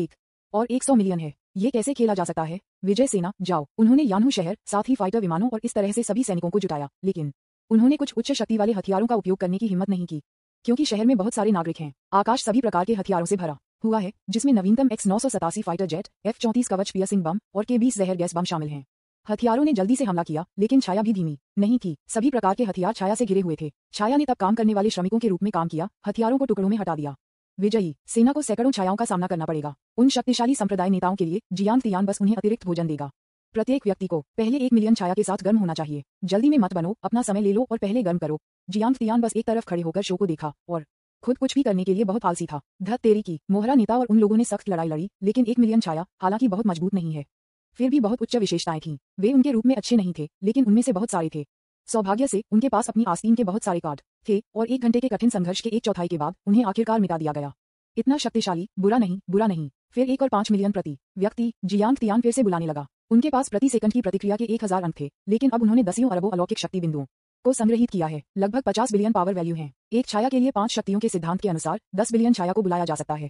100 मिलियन है। ये कैसे खेला जा सकता है? विजय सेना, जाओ। उन्होंने यान्हू शहर, साथ ही फाइटर विमानों और इस तरह से सभी सैनिकों को जुटाया, लेकिन उन्होंने कुछ उच्च शक्ति वाले हथियारों का उपयोग करने की हिम्मत नहीं की, क्योंकि शहर में बहुत सारे नागरिक हैं। आकाश सभी प्रकार के हथियारों से भरा हुआ है, जिसमें नवीनतम X-987 फाइटर जेट, F-34 कवच पियर्सिंग बम और K-20 जहर गैस बम शामिल हैं। हथियारों ने जल्दी से हमला किया, लेकिन छाया भी धीमी नहीं थी। सभी प्रकार के हथियार छाया से घिरे हुए थे। छाया ने तब काम करने वाले श्रमिकों के रूप में काम किया, हथियारों को टुकड़ों में हटा दिया। विजयी सेना को सैकड़ों छायाओं का सामना करना पड़ेगा। उन शक्तिशाली संप्रदाय नेताओं के लिए जियांग तियान बस उन्हें अतिरिक्त भोजन देगा। प्रत्येक व्यक्ति को पहले 1 मिलियन छाया के साथ गर्म होना चाहिए। जल्दी में मत बनो, अपना समय ले लो और पहले गर्म करो। जियांग तियान बस एक तरफ खड़े होकर शो को देखा और खुद कुछ भी करने के लिए बहुत आलसी था। धत तेरी की, मोहरा नेता और उन लोगों ने सख्त लड़ाई लड़ी, लेकिन 1 मिलियन छाया हालांकि बहुत मजबूत नहीं है, फिर भी बहुत उच्च विशेषताएं थीं। वे उनके रूप में अच्छे नहीं थे, लेकिन उनमें से बहुत सारे थे। सौभाग्य से उनके पास अपनी आस्तीन के बहुत सारे कार्ड थे और 1 घंटे के कठिन संघर्ष के 1/4 के बाद उन्हें आखिरकार मिटा दिया गया। इतना शक्तिशाली, बुरा नहीं। फिर 1 और 5 मिलियन प्रति व्यक्ति, जियांग तियान फिर से बुलाने लगा। उनके पास प्रति सेकंड की प्रतिक्रिया के 1000 अंक थे, लेकिन अब उन्होंने दसियों अरबों अलौकिक शक्ति बिंदुओं को संग्रहित किया है। लगभग 50 बिलियन पावर वैल्यू है। एक छाया के लिए 5 शक्तियों के सिद्धांत के अनुसार 10 बिलियन छाया को बुलाया जा सकता है।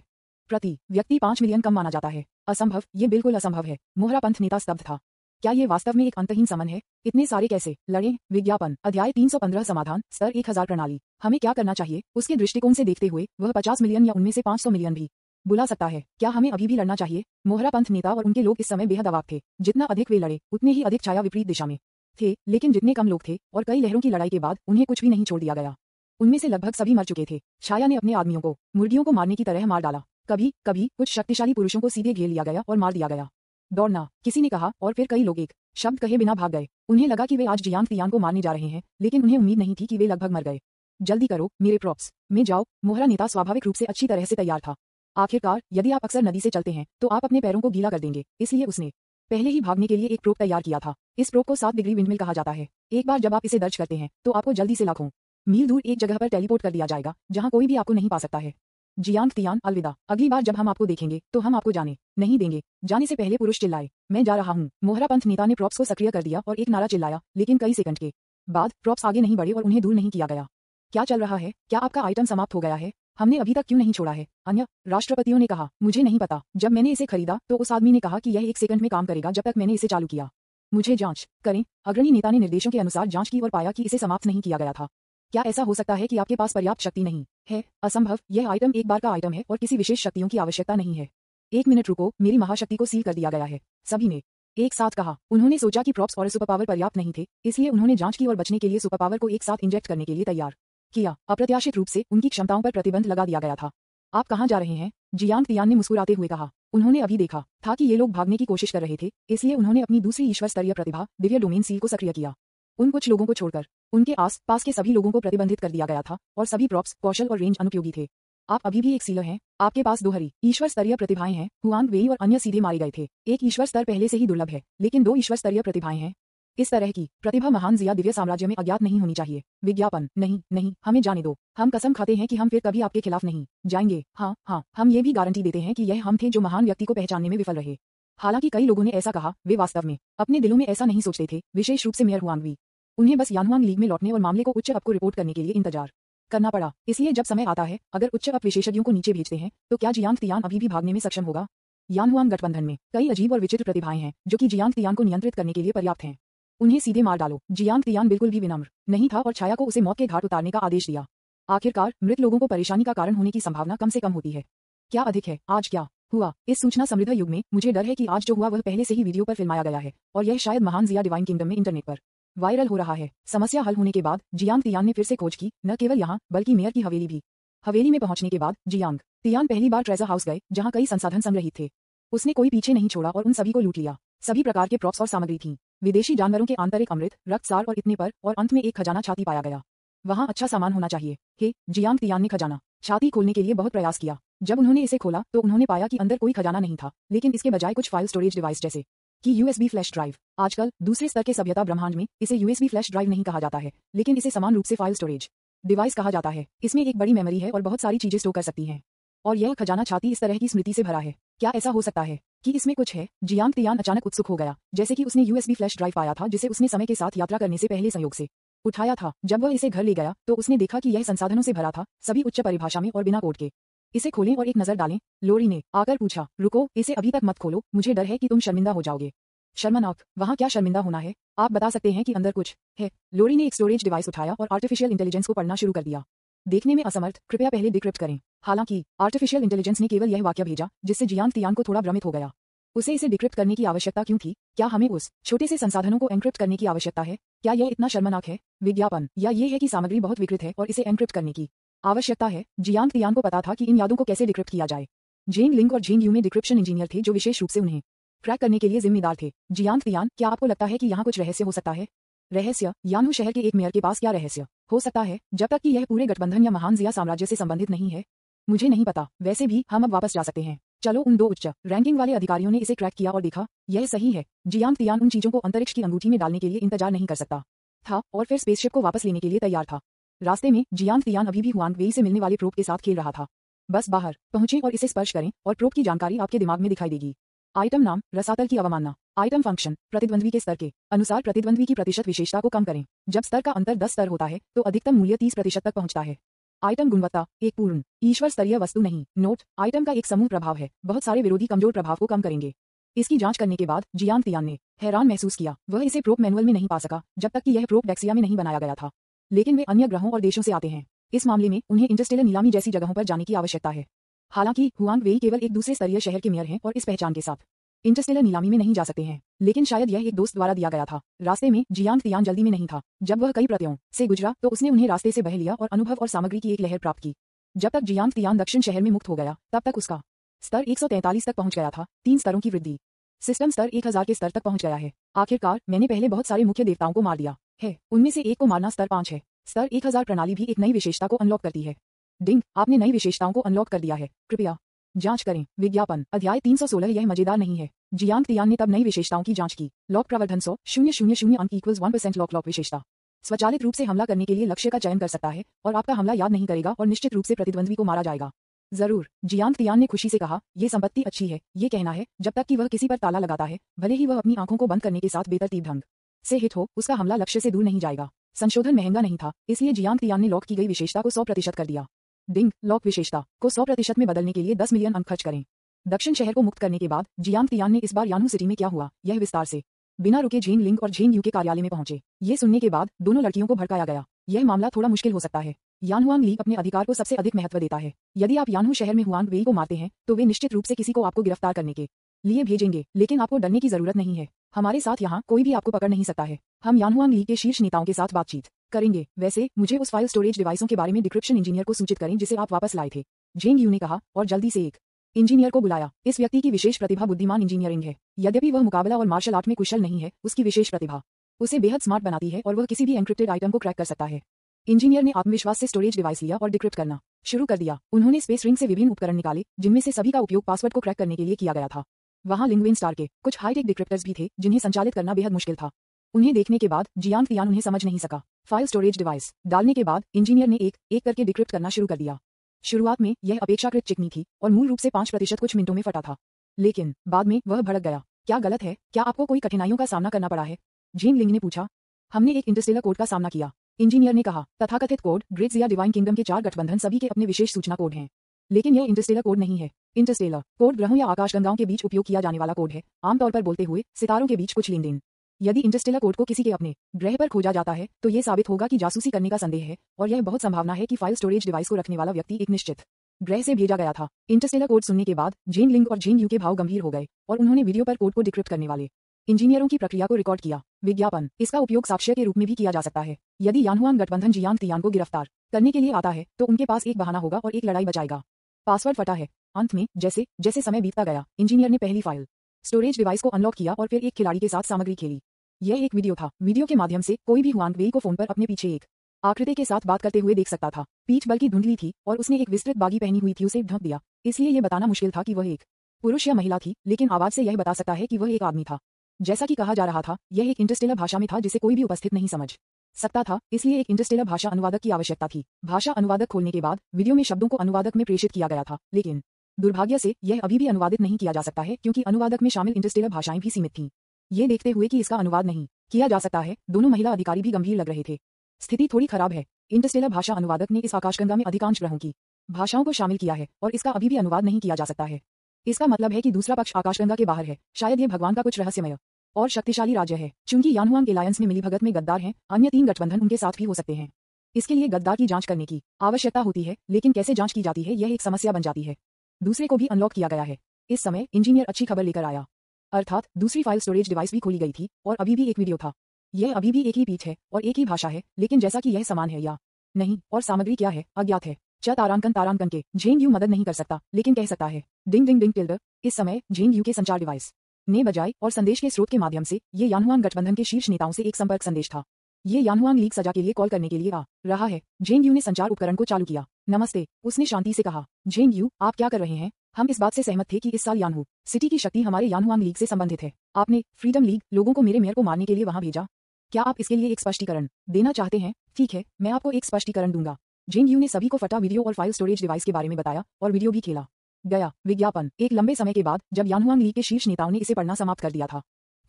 प्रति व्यक्ति 5 मिलियन कम माना जाता है। असंभव, ये बिल्कुल असंभव है। मोहरा पंथ नेता स्तब्ध था। क्या ये वास्तव में एक अंतहीन समन है? इतने सारे कैसे लड़े? विज्ञापन अध्याय 315 समाधान स्तर 1000 प्रणाली। हमें क्या करना चाहिए? उसके दृष्टिकोण से देखते हुए वह 50 मिलियन या उनमें से 500 मिलियन भी बुला सकता है। क्या हमें अभी भी लड़ना चाहिए? मोहरा पंथ नेता और उनके लोग इस समय बेहद अवाक थे। जितना अधिक वे लड़े, उतने ही अधिक छाया विपरीत दिशा में थे, लेकिन जितने कम लोग थे और कई लहरों की लड़ाई के बाद उन्हें कुछ भी नहीं छोड़ दिया गया। उनमें से लगभग सभी मर चुके थे। छाया ने अपने आदमियों को मुर्गियों को मारने की तरह मार डाला। कभी कभी कुछ शक्तिशाली पुरुषों को सीधे घेर लिया गया और मार दिया गया। दौड़ना, किसी ने कहा, और फिर कई लोग एक शब्द कहे बिना भाग गए। उन्हें लगा कि वे आज जियांग तियान को मारने जा रहे हैं, लेकिन उन्हें उम्मीद नहीं थी कि वे लगभग मर गए। जल्दी करो मेरे प्रॉप्स में जाओ। मोहरा नेता स्वाभाविक रूप से अच्छी तरह से तैयार था। आखिरकार, यदि आप अक्सर नदी से चलते हैं तो आप अपने पैरों को गीला कर देंगे, इसलिए उसने पहले ही भागने के लिए एक प्रोप तैयार किया था। इस प्रोप को 7 डिग्री विंडमिल कहा जाता है। एक बार जब आप इसे दर्ज करते हैं तो आपको जल्दी से लाखों मील दूर एक जगह पर टेलीपोर्ट कर दिया जाएगा, जहां कोई भी आपको नहीं पा सकता है। जियांग तियान, अलविदा। अगली बार जब हम आपको देखेंगे तो हम आपको जाने नहीं देंगे। जाने से पहले पुरुष चिल्लाए, मैं जा रहा हूँ। मोहरा पंथ नेता ने प्रॉप्स को सक्रिय कर दिया और एक नारा चिल्लाया, लेकिन कई सेकंड के बाद प्रॉप्स आगे नहीं बढ़े और उन्हें दूर नहीं किया गया। क्या चल रहा है? क्या आपका आइटम समाप्त हो गया है? हमने अभी तक क्यों नहीं छोड़ा है? अन्य राष्ट्रपतियों ने कहा, मुझे नहीं पता। जब मैंने इसे खरीदा तो उस आदमी ने कहा कि यह 1 सेकंड में काम करेगा। जब तक मैंने इसे चालू किया, मुझे जांच करें। अग्रणी नेता ने निर्देशों के अनुसार जांच की और पाया कि इसे समाप्त नहीं किया गया था। क्या ऐसा हो सकता है कि आपके पास पर्याप्त शक्ति नहीं है? असंभव। यह आइटम एक बार का आइटम है और किसी विशेष शक्तियों की आवश्यकता नहीं है। 1 मिनट रुको, मेरी महाशक्ति को सील कर दिया गया है। सभी ने एक साथ कहा। उन्होंने सोचा कि प्रॉप्स और सुपर पावर पर्याप्त नहीं थे, इसलिए उन्होंने जांच की और बचने के लिए सुपर पावर को एक साथ इंजेक्ट करने के लिए तैयार किया। अप्रत्याशित रूप से उनकी क्षमताओं पर प्रतिबंध लगा दिया गया था। आप कहां जा रहे हैं? जियांग तियान ने मुस्कुराते हुए कहा। उन्होंने अभी देखा था कि ये लोग भागने की कोशिश कर रहे थे, इसलिए उन्होंने अपनी दूसरी ईश्वर स्तरीय प्रतिभा, दिव्य डोमेन सील को सक्रिय किया। उन कुछ लोगों को छोड़कर उनके आस पास के सभी लोगों को प्रतिबंधित कर दिया गया था और सभी प्रॉप्स, कौशल और रेंज अनुपयोगी थे। आप अभी भी एक सीलर हैं। आपके पास 2 हरी ईश्वर स्तरीय प्रतिभाएं हैं। हुआंग वेई और अन्य सीधे मारे गए थे। एक ईश्वर स्तर पहले से ही दुर्लभ है, लेकिन 2 ईश्वर स्तरीय प्रतिभाएं हैं। इस तरह की प्रतिभा महान जिया दिव्य साम्राज्य में अज्ञात नहीं होनी चाहिए। विज्ञापन, नहीं, हमें जाने दो। हम कसम खाते हैं कि हम फिर कभी आपके खिलाफ नहीं जाएंगे। हाँ, हम ये भी गारंटी देते हैं कि यह हम थे जो महान व्यक्ति को पहचानने में विफल रहे। हालांकि कई लोगों ने ऐसा कहा, वे वास्तव में अपने दिलों में ऐसा नहीं सोचते थे, विशेष रूप से मेयर हुआंग वी। उन्हें बस यानहुआंग लीग में लौटने और मामले को उच्च अप को रिपोर्ट करने के लिए इंतजार करना पड़ा। इसलिए जब समय आता है, अगर उच्च अप विशेषज्ञों को नीचे भेजते हैं, तो क्या जियांग तियान अभी भी भागने में सक्षम होगा? यानहुआंग गठबंधन में कई अजीब और विचित्र प्रतिभाएं हैं जो कि जियांग तियान को नियंत्रित करने के लिए पर्याप्त हैं। उन्हें सीधे मार डालो। जियांग तियान बिल्कुल भी विनम्र नहीं था और छाया को उसे मौत के घाट उतारने का आदेश दिया। आखिरकार, मृत लोगों को परेशानी का कारण होने की संभावना कम से कम होती है। क्या अधिक है? आज क्या हुआ? इस सूचना समृद्ध युग में मुझे डर है कि आज जो हुआ वह पहले से ही वीडियो पर फिल्माया गया है और यह शायद महान जिया डिवाइन किंगडम में इंटरनेट पर वायरल हो रहा है। समस्या हल होने के बाद जियांग तियान ने फिर से खोज की, न केवल यहाँ बल्कि मेयर की हवेली भी। हवेली में पहुंचने के बाद जियांग तियान पहली बार ट्रेजर हाउस गए, जहाँ कई संसाधन संग्रहित थे। उसने कोई पीछे नहीं छोड़ा और उन सभी को लूट लिया। सभी प्रकार के प्रॉप्स और सामग्री थी, विदेशी जानवरों के आंतरिक अमृत, रक्तसार और इतने पर, और अंत में एक खजाना छाती पाया गया। वहाँ अच्छा सामान होना चाहिए। हे, जियांग तियान ने खजाना छाती खोलने के लिए बहुत प्रयास किया। जब उन्होंने इसे खोला तो उन्होंने पाया कि अंदर कोई खजाना नहीं था, लेकिन इसके बजाय कुछ फाइल स्टोरेज डिवाइस जैसे कि यूएसबी फ्लैश ड्राइव। आजकल दूसरे स्तर के सभ्यता ब्रह्मांड में इसे यूएसबी फ्लैश ड्राइव नहीं कहा जाता है, लेकिन इसे समान रूप से फाइल स्टोरेज डिवाइस कहा जाता है। इसमें एक बड़ी मेमोरी है और बहुत सारी चीजें स्टोर कर सकती हैं। और यह खजाना छाती इस तरह की स्मृति से भरा है। क्या ऐसा हो सकता है कि इसमें कुछ है? जियांग तियान अचानक उत्सुक हो गया, जैसे कि उसने यूएसबी फ्लैश ड्राइव पाया था जिसे उसने समय के साथ यात्रा करने से पहले संयोग से उठाया था। जब वह इसे घर ले गया तो उसने देखा कि यह संसाधनों से भरा था, सभी उच्च परिभाषा में और बिना कोड के। इसे खोलें और एक नजर डालें। लोरी ने आकर पूछा, रुको, इसे अभी तक मत खोलो, मुझे डर है कि तुम शर्मिंदा हो जाओगे। शर्मनाक? वहाँ क्या शर्मिंदा होना है? आप बता सकते हैं कि अंदर कुछ है। लोरी ने एक स्टोरेज डिवाइस उठाया और आर्टिफिशियल इंटेलिजेंस को पढ़ना शुरू कर दिया। देखने में असमर्थ, कृपया पहले डिक्रिप्ट करें। हालांकि आर्टिफिशियल इंटेलिजेंस ने केवल यह वाक्य भेजा जिससे जियांग तियान को थोड़ा भ्रमित हो गया। उसे इसे डिक्रिप्ट करने की आवश्यकता क्यों थी? क्या हमें उस छोटे से संसाधनों को एन्क्रिप्ट करने की आवश्यकता है? क्या यह इतना शर्मनाक है? विज्ञापन या ये है कि सामग्री बहुत विकृत है और इसे एन्क्रिप्ट करने की आवश्यकता है? जियांग तियान को पता था कि इन यादों को कैसे डिक्रिप्ट किया जाए। जेंग लिंग और जेंग यू में डिक्रिप्शन इंजीनियर थे जो विशेष रूप से उन्हें क्रैक करने के लिए जिम्मेदार थे। जियांग तियान, क्या आपको लगता है कि यहाँ कुछ रहस्य हो सकता है? रहस्य? यानू शहर के एक मेयर के पास क्या रहस्य हो सकता है, जब तक कि यह पूरे गठबंधन या महान जिया साम्राज्य से संबंधित नहीं है? मुझे नहीं पता। वैसे भी हम अब वापस जा सकते हैं। चलो, उन दो उच्च रैंकिंग वाले अधिकारियों ने इसे क्रैक किया और देखा, यह सही है। जियांग तियान उन चीजों को अंतरिक्ष की अंगूठी में डालने के लिए इंतजार नहीं कर सकता था और फिर स्पेसशिप को वापस लेने के लिए तैयार था। रास्ते में जियांग तियान अभी भी हुआंग वेई से मिलने वाले प्रोब के साथ खेल रहा था। बस बाहर पहुंचे और इसे स्पर्श करें और प्रोब की जानकारी आपके दिमाग में दिखाई देगी। आइटम नाम, रसातल की अवमानना। आइटम फंक्शन, प्रतिद्वंद्वी के स्तर के अनुसार प्रतिद्वंद्वी की प्रतिशत विशेषता को कम करें। जब स्तर का अंतर 10 स्तर होता है तो अधिकतम मूल्य 30% तक पहुंचता है। आइटम गुणवत्ता, एक पूर्ण ईश्वर स्तरीय वस्तु नहीं। नोट, आइटम का एक समूह प्रभाव है, बहुत सारे विरोधी कमजोर प्रभाव को कम करेंगे। इसकी जांच करने के बाद जियांग तियान ने हैरान महसूस किया। वह इसे प्रोब मैनुअल में नहीं पा सका जब तक कि यह प्रोब डेक्सिया में नहीं बनाया गया था। लेकिन वे अन्य ग्रहों और देशों से आते हैं। इस मामले में उन्हें इंटरस्टेलर नीलामी जैसी जगहों पर जाने की आवश्यकता है। हालांकि हुआंग वेई केवल एक दूसरे स्तरीय शहर के मेयर हैं और इस पहचान के साथ इंटरस्टेलर नीलामी में नहीं जा सकते हैं। लेकिन शायद यह एक दोस्त द्वारा दिया गया था। रास्ते में जियांग तियान जल्दी में नहीं था। जब वह कई प्रतियों से गुजरा तो उसने उन्हें रास्ते से बह लिया और अनुभव और सामग्री की एक लहर प्राप्त की। जब तक जियांग तियान दक्षिण शहर में मुक्त हो गया तब तक उसका स्तर 143 तक पहुंच गया था। 3 स्तरों की वृद्धि। सिस्टम स्तर 1000 के स्तर तक पहुंच गया है। आखिरकार मैंने पहले बहुत सारे मुख्य देवताओं को मार दिया है, उनमें से एक को मारना स्तर 5 है। स्तर 1000 प्रणाली भी एक नई विशेषता को अनलॉक करती है। डिंग, आपने नई विशेषताओं को अनलॉक कर दिया है, कृपया जांच करें। विज्ञापन, अध्याय 316। यह मजेदार नहीं है। जियांग तियान ने तब नई विशेषताओं की जांच की। लॉक प्रवर्धन 100,000 अंक इक्वल्स 1% लॉक विशेषता स्वचालित रूप से हमला करने के लिए लक्ष्य का चयन कर सकता है और आपका हमला याद नहीं करेगा और निश्चित रूप से प्रतिद्वंद्वी को मारा जाएगा। जरूर, जियांग तियान ने खुशी से कहा, ये संपत्ति अच्छी है। ये कहना है, जब तक कि वह किसी पर ताला लगाता है, भले ही वह अपनी आंखों को बंद करने के साथ बेतरतीब ढंग से हिट हो, उसका हमला लक्ष्य से दूर नहीं जाएगा। संशोधन महंगा नहीं था, इसलिए जियांग तियान ने लॉक की गई विशेषता को 100% कर दिया। डिंग, लॉक विशेषता को 100% में बदलने के लिए 10 मिलियन अंक खर्च करें। दक्षिण शहर को मुक्त करने के बाद जियांग तियान ने इस बार यानू सिटी में क्या हुआ, यह विस्तार से बिना रुके झेंग लिंग और झेंग यू के कार्यालय में पहुंचे। ये सुनने के बाद दोनों लड़कियों को भड़काया गया। यह मामला थोड़ा मुश्किल हो सकता है। यानहुआंग ली अपने अधिकार को सबसे अधिक महत्व देता है। यदि आप यानहू शहर में हुआंग वेई को मारते हैं तो वे निश्चित रूप से किसी को आपको गिरफ्तार करने के लिए भेजेंगे, लेकिन आपको डरने की जरूरत नहीं है। हमारे साथ यहाँ कोई भी आपको पकड़ नहीं सकता है। हम यानहुआंग ली के शीर्ष नेताओं के साथ बातचीत करेंगे। वैसे मुझे उस फाइल स्टोरेज डिवाइसों के बारे में डिक्रिप्शन इंजीनियर को सूचित करें जिसे आप वापस लाए थे, झेंग यू ने कहा और जल्दी से एक इंजीनियर को बुलाया। इस व्यक्ति की विशेष प्रतिभा बुद्धिमान इंजीनियरिंग है। यद्यपि वह मुकाबला और मार्शल आर्ट में कुशल नहीं है, उसकी विशेष प्रतिभा उसे बेहद स्मार्ट बनाती है और वह किसी भी एन्क्रिप्टेड आइटम को क्रैक कर सकता है। इंजीनियर ने आत्मविश्वास से स्टोरेज डिवाइस लिया और डिक्रिप्ट करना शुरू कर दिया। उन्होंने स्पेस रिंग से विभिन्न उपकरण निकाले जिनमें से सभी का उपयोग पासवर्ड को क्रैक करने के लिए किया गया था। वहां लिंग्विन स्टार के कुछ हाईटेक डिक्रिप्टर्स भी थे जिन्हें संचालित करना बेहद मुश्किल था। उन्हें देखने के बाद जियांग तियान उन्हें समझ नहीं सका। फाइल स्टोरेज डिवाइस डालने के बाद इंजीनियर ने एक एक करके डिक्रिप्ट करना शुरू कर दिया। शुरुआत में यह अपेक्षाकृत चिकनी थी और मूल रूप से 5% कुछ मिनटों में फटा था, लेकिन बाद में वह भड़क गया। क्या गलत है? क्या आपको कोई कठिनाइयों का सामना करना पड़ा है? झेंग लिंग ने पूछा। हमने एक इंटरस्टेलर कोड का सामना किया, इंजीनियर ने कहा। तथाकथित कोड ग्रेट्स या डिवाइन किंगडम के 4 गठबंधन सभी के अपने विशेष सूचना कोड हैं, लेकिन यह इंटरस्टेलर कोड नहीं है। इंटरस्टेलर कोड ग्रहों या आकाशगंगाओं के बीच उपयोग किया जाने वाला कोड है, आमतौर पर बोलते हुए सितारों के बीच कुछ लेन देन। यदि इंटरस्टेलर कोड को किसी के अपने ग्रह पर खोजा जाता है तो यह साबित होगा कि जासूसी करने का संदेह है और यह बहुत संभावना है कि फाइल स्टोरेज डिवाइस को रखने वाला व्यक्ति एक निश्चित ग्रह से भेजा गया था। इंटरस्टेलर कोड सुनने के बाद झेंग लिंग और झेंग यू के भाव गंभीर हो गए और उन्होंने वीडियो पर कोड को डिक्रिप्ट करने वाले इंजीनियरों की प्रक्रिया को रिकॉर्ड किया। विज्ञापन, इसका उपयोग साक्ष्य के रूप में भी किया जा सकता है। यदि यानहुआंग गठबंधन जियांग तियान को गिरफ्तार करने के लिए आता है तो उनके पास एक बहाना होगा और एक लड़ाई बचाएगा। पासवर्ड फटा है। अंत में जैसे जैसे समय बीतता गया, इंजीनियर ने पहली फाइल स्टोरेज डिवाइस को अनलॉक किया और फिर एक खिलाड़ी के साथ सामग्री खेली। यह एक वीडियो था। वीडियो के माध्यम से कोई भी हुआंग वेई को फोन पर अपने पीछे एक आकृति के साथ बात करते हुए देख सकता था। पीठ बल्कि धुंधली थी और उसने एक विस्तृत बागी पहनी हुई थी। उसे ढक दिया, इसलिए यह बताना मुश्किल था कि वह एक पुरुष या महिला थी, लेकिन आवाज से यह बता सकता है कि वह एक आदमी था। जैसा कि कहा जा रहा था, यह एक इंटरस्टेलर भाषा में था जिसे कोई भी उपस्थित नहीं समझ सकता था, इसलिए एक इंटरस्टेलर भाषा अनुवादक की आवश्यकता थी। भाषा अनुवादक खोलने के बाद वीडियो में शब्दों को अनुवादक में प्रेषित किया गया था, लेकिन दुर्भाग्य से यह अभी भी अनुवादित नहीं किया जा सकता है क्योंकि अनुवादक में शामिल इंटरस्टेलर भाषाएं भी सीमित थीं। ये देखते हुए कि इसका अनुवाद नहीं किया जा सकता है, दोनों महिला अधिकारी भी गंभीर लग रहे थे। स्थिति थोड़ी खराब है। इंटरस्टेलर भाषा अनुवादक ने इस आकाशगंगा में अधिकांश ग्रहों की भाषाओं को शामिल किया है और इसका अभी भी अनुवाद नहीं किया जा सकता है। इसका मतलब है कि दूसरा पक्ष आकाशगंगा के बाहर है। शायद ये भगवान का कुछ रहस्यमय और शक्तिशाली राज्य है। चूंकि यानहुआंग एलायंस में मिलीभगत में गद्दार हैं, अन्य 3 गठबंधन उनके साथ भी हो सकते हैं। इसके लिए गद्दार की जांच करने की आवश्यकता होती है, लेकिन कैसे जांच की जाती है यह एक समस्या बन जाती है। दूसरे को भी अनलॉक किया गया है। इस समय इंजीनियर अच्छी खबर लेकर आया, अर्थात दूसरी फाइल स्टोरेज डिवाइस भी खोली गई थी और अभी भी एक वीडियो था। यह अभी भी एक ही पीठ है और एक ही भाषा है, लेकिन जैसा कि यह समान है या नहीं और सामग्री क्या है अज्ञात है। तारांकन के झेंग यू मदद नहीं कर सकता, लेकिन कह सकता है डिंग डिंग डिंग टिल्डर। इस समय झेंग यू के संचार डिवाइस ने बजाई और संदेश के स्रोत के माध्यम से ये यानहुआंग गठबंधन के शीर्ष नेताओं से एक संपर्क संदेश था। ये यानहुआंग लीग सजा के लिए कॉल करने के लिए आ रहा है। झेंग यू ने संचार उपकरण को चालू किया। नमस्ते, उसने शांति से कहा। झेंग यू, आप क्या कर रहे हैं? हम इस बात से सहमत थे कि इस साल यानहू सिटी की शक्ति हमारे यानहुआंग लीग से संबंधित है। आपने फ्रीडम लीग लोगों को मेरे मेयर को मारने के लिए वहां भेजा। क्या आप इसके लिए एक स्पष्टीकरण देना चाहते हैं? ठीक है, मैं आपको एक स्पष्टीकरण दूंगा। झेंग यू ने सभी को फटा वीडियो और फाइल स्टोरेज डिवाइस के बारे में बताया और वीडियो भी खेला गया। विज्ञापन एक लंबे समय के बाद जब यानहुआंग लीग के शीर्ष नेताओं ने इसे पढ़ना समाप्त कर दिया था।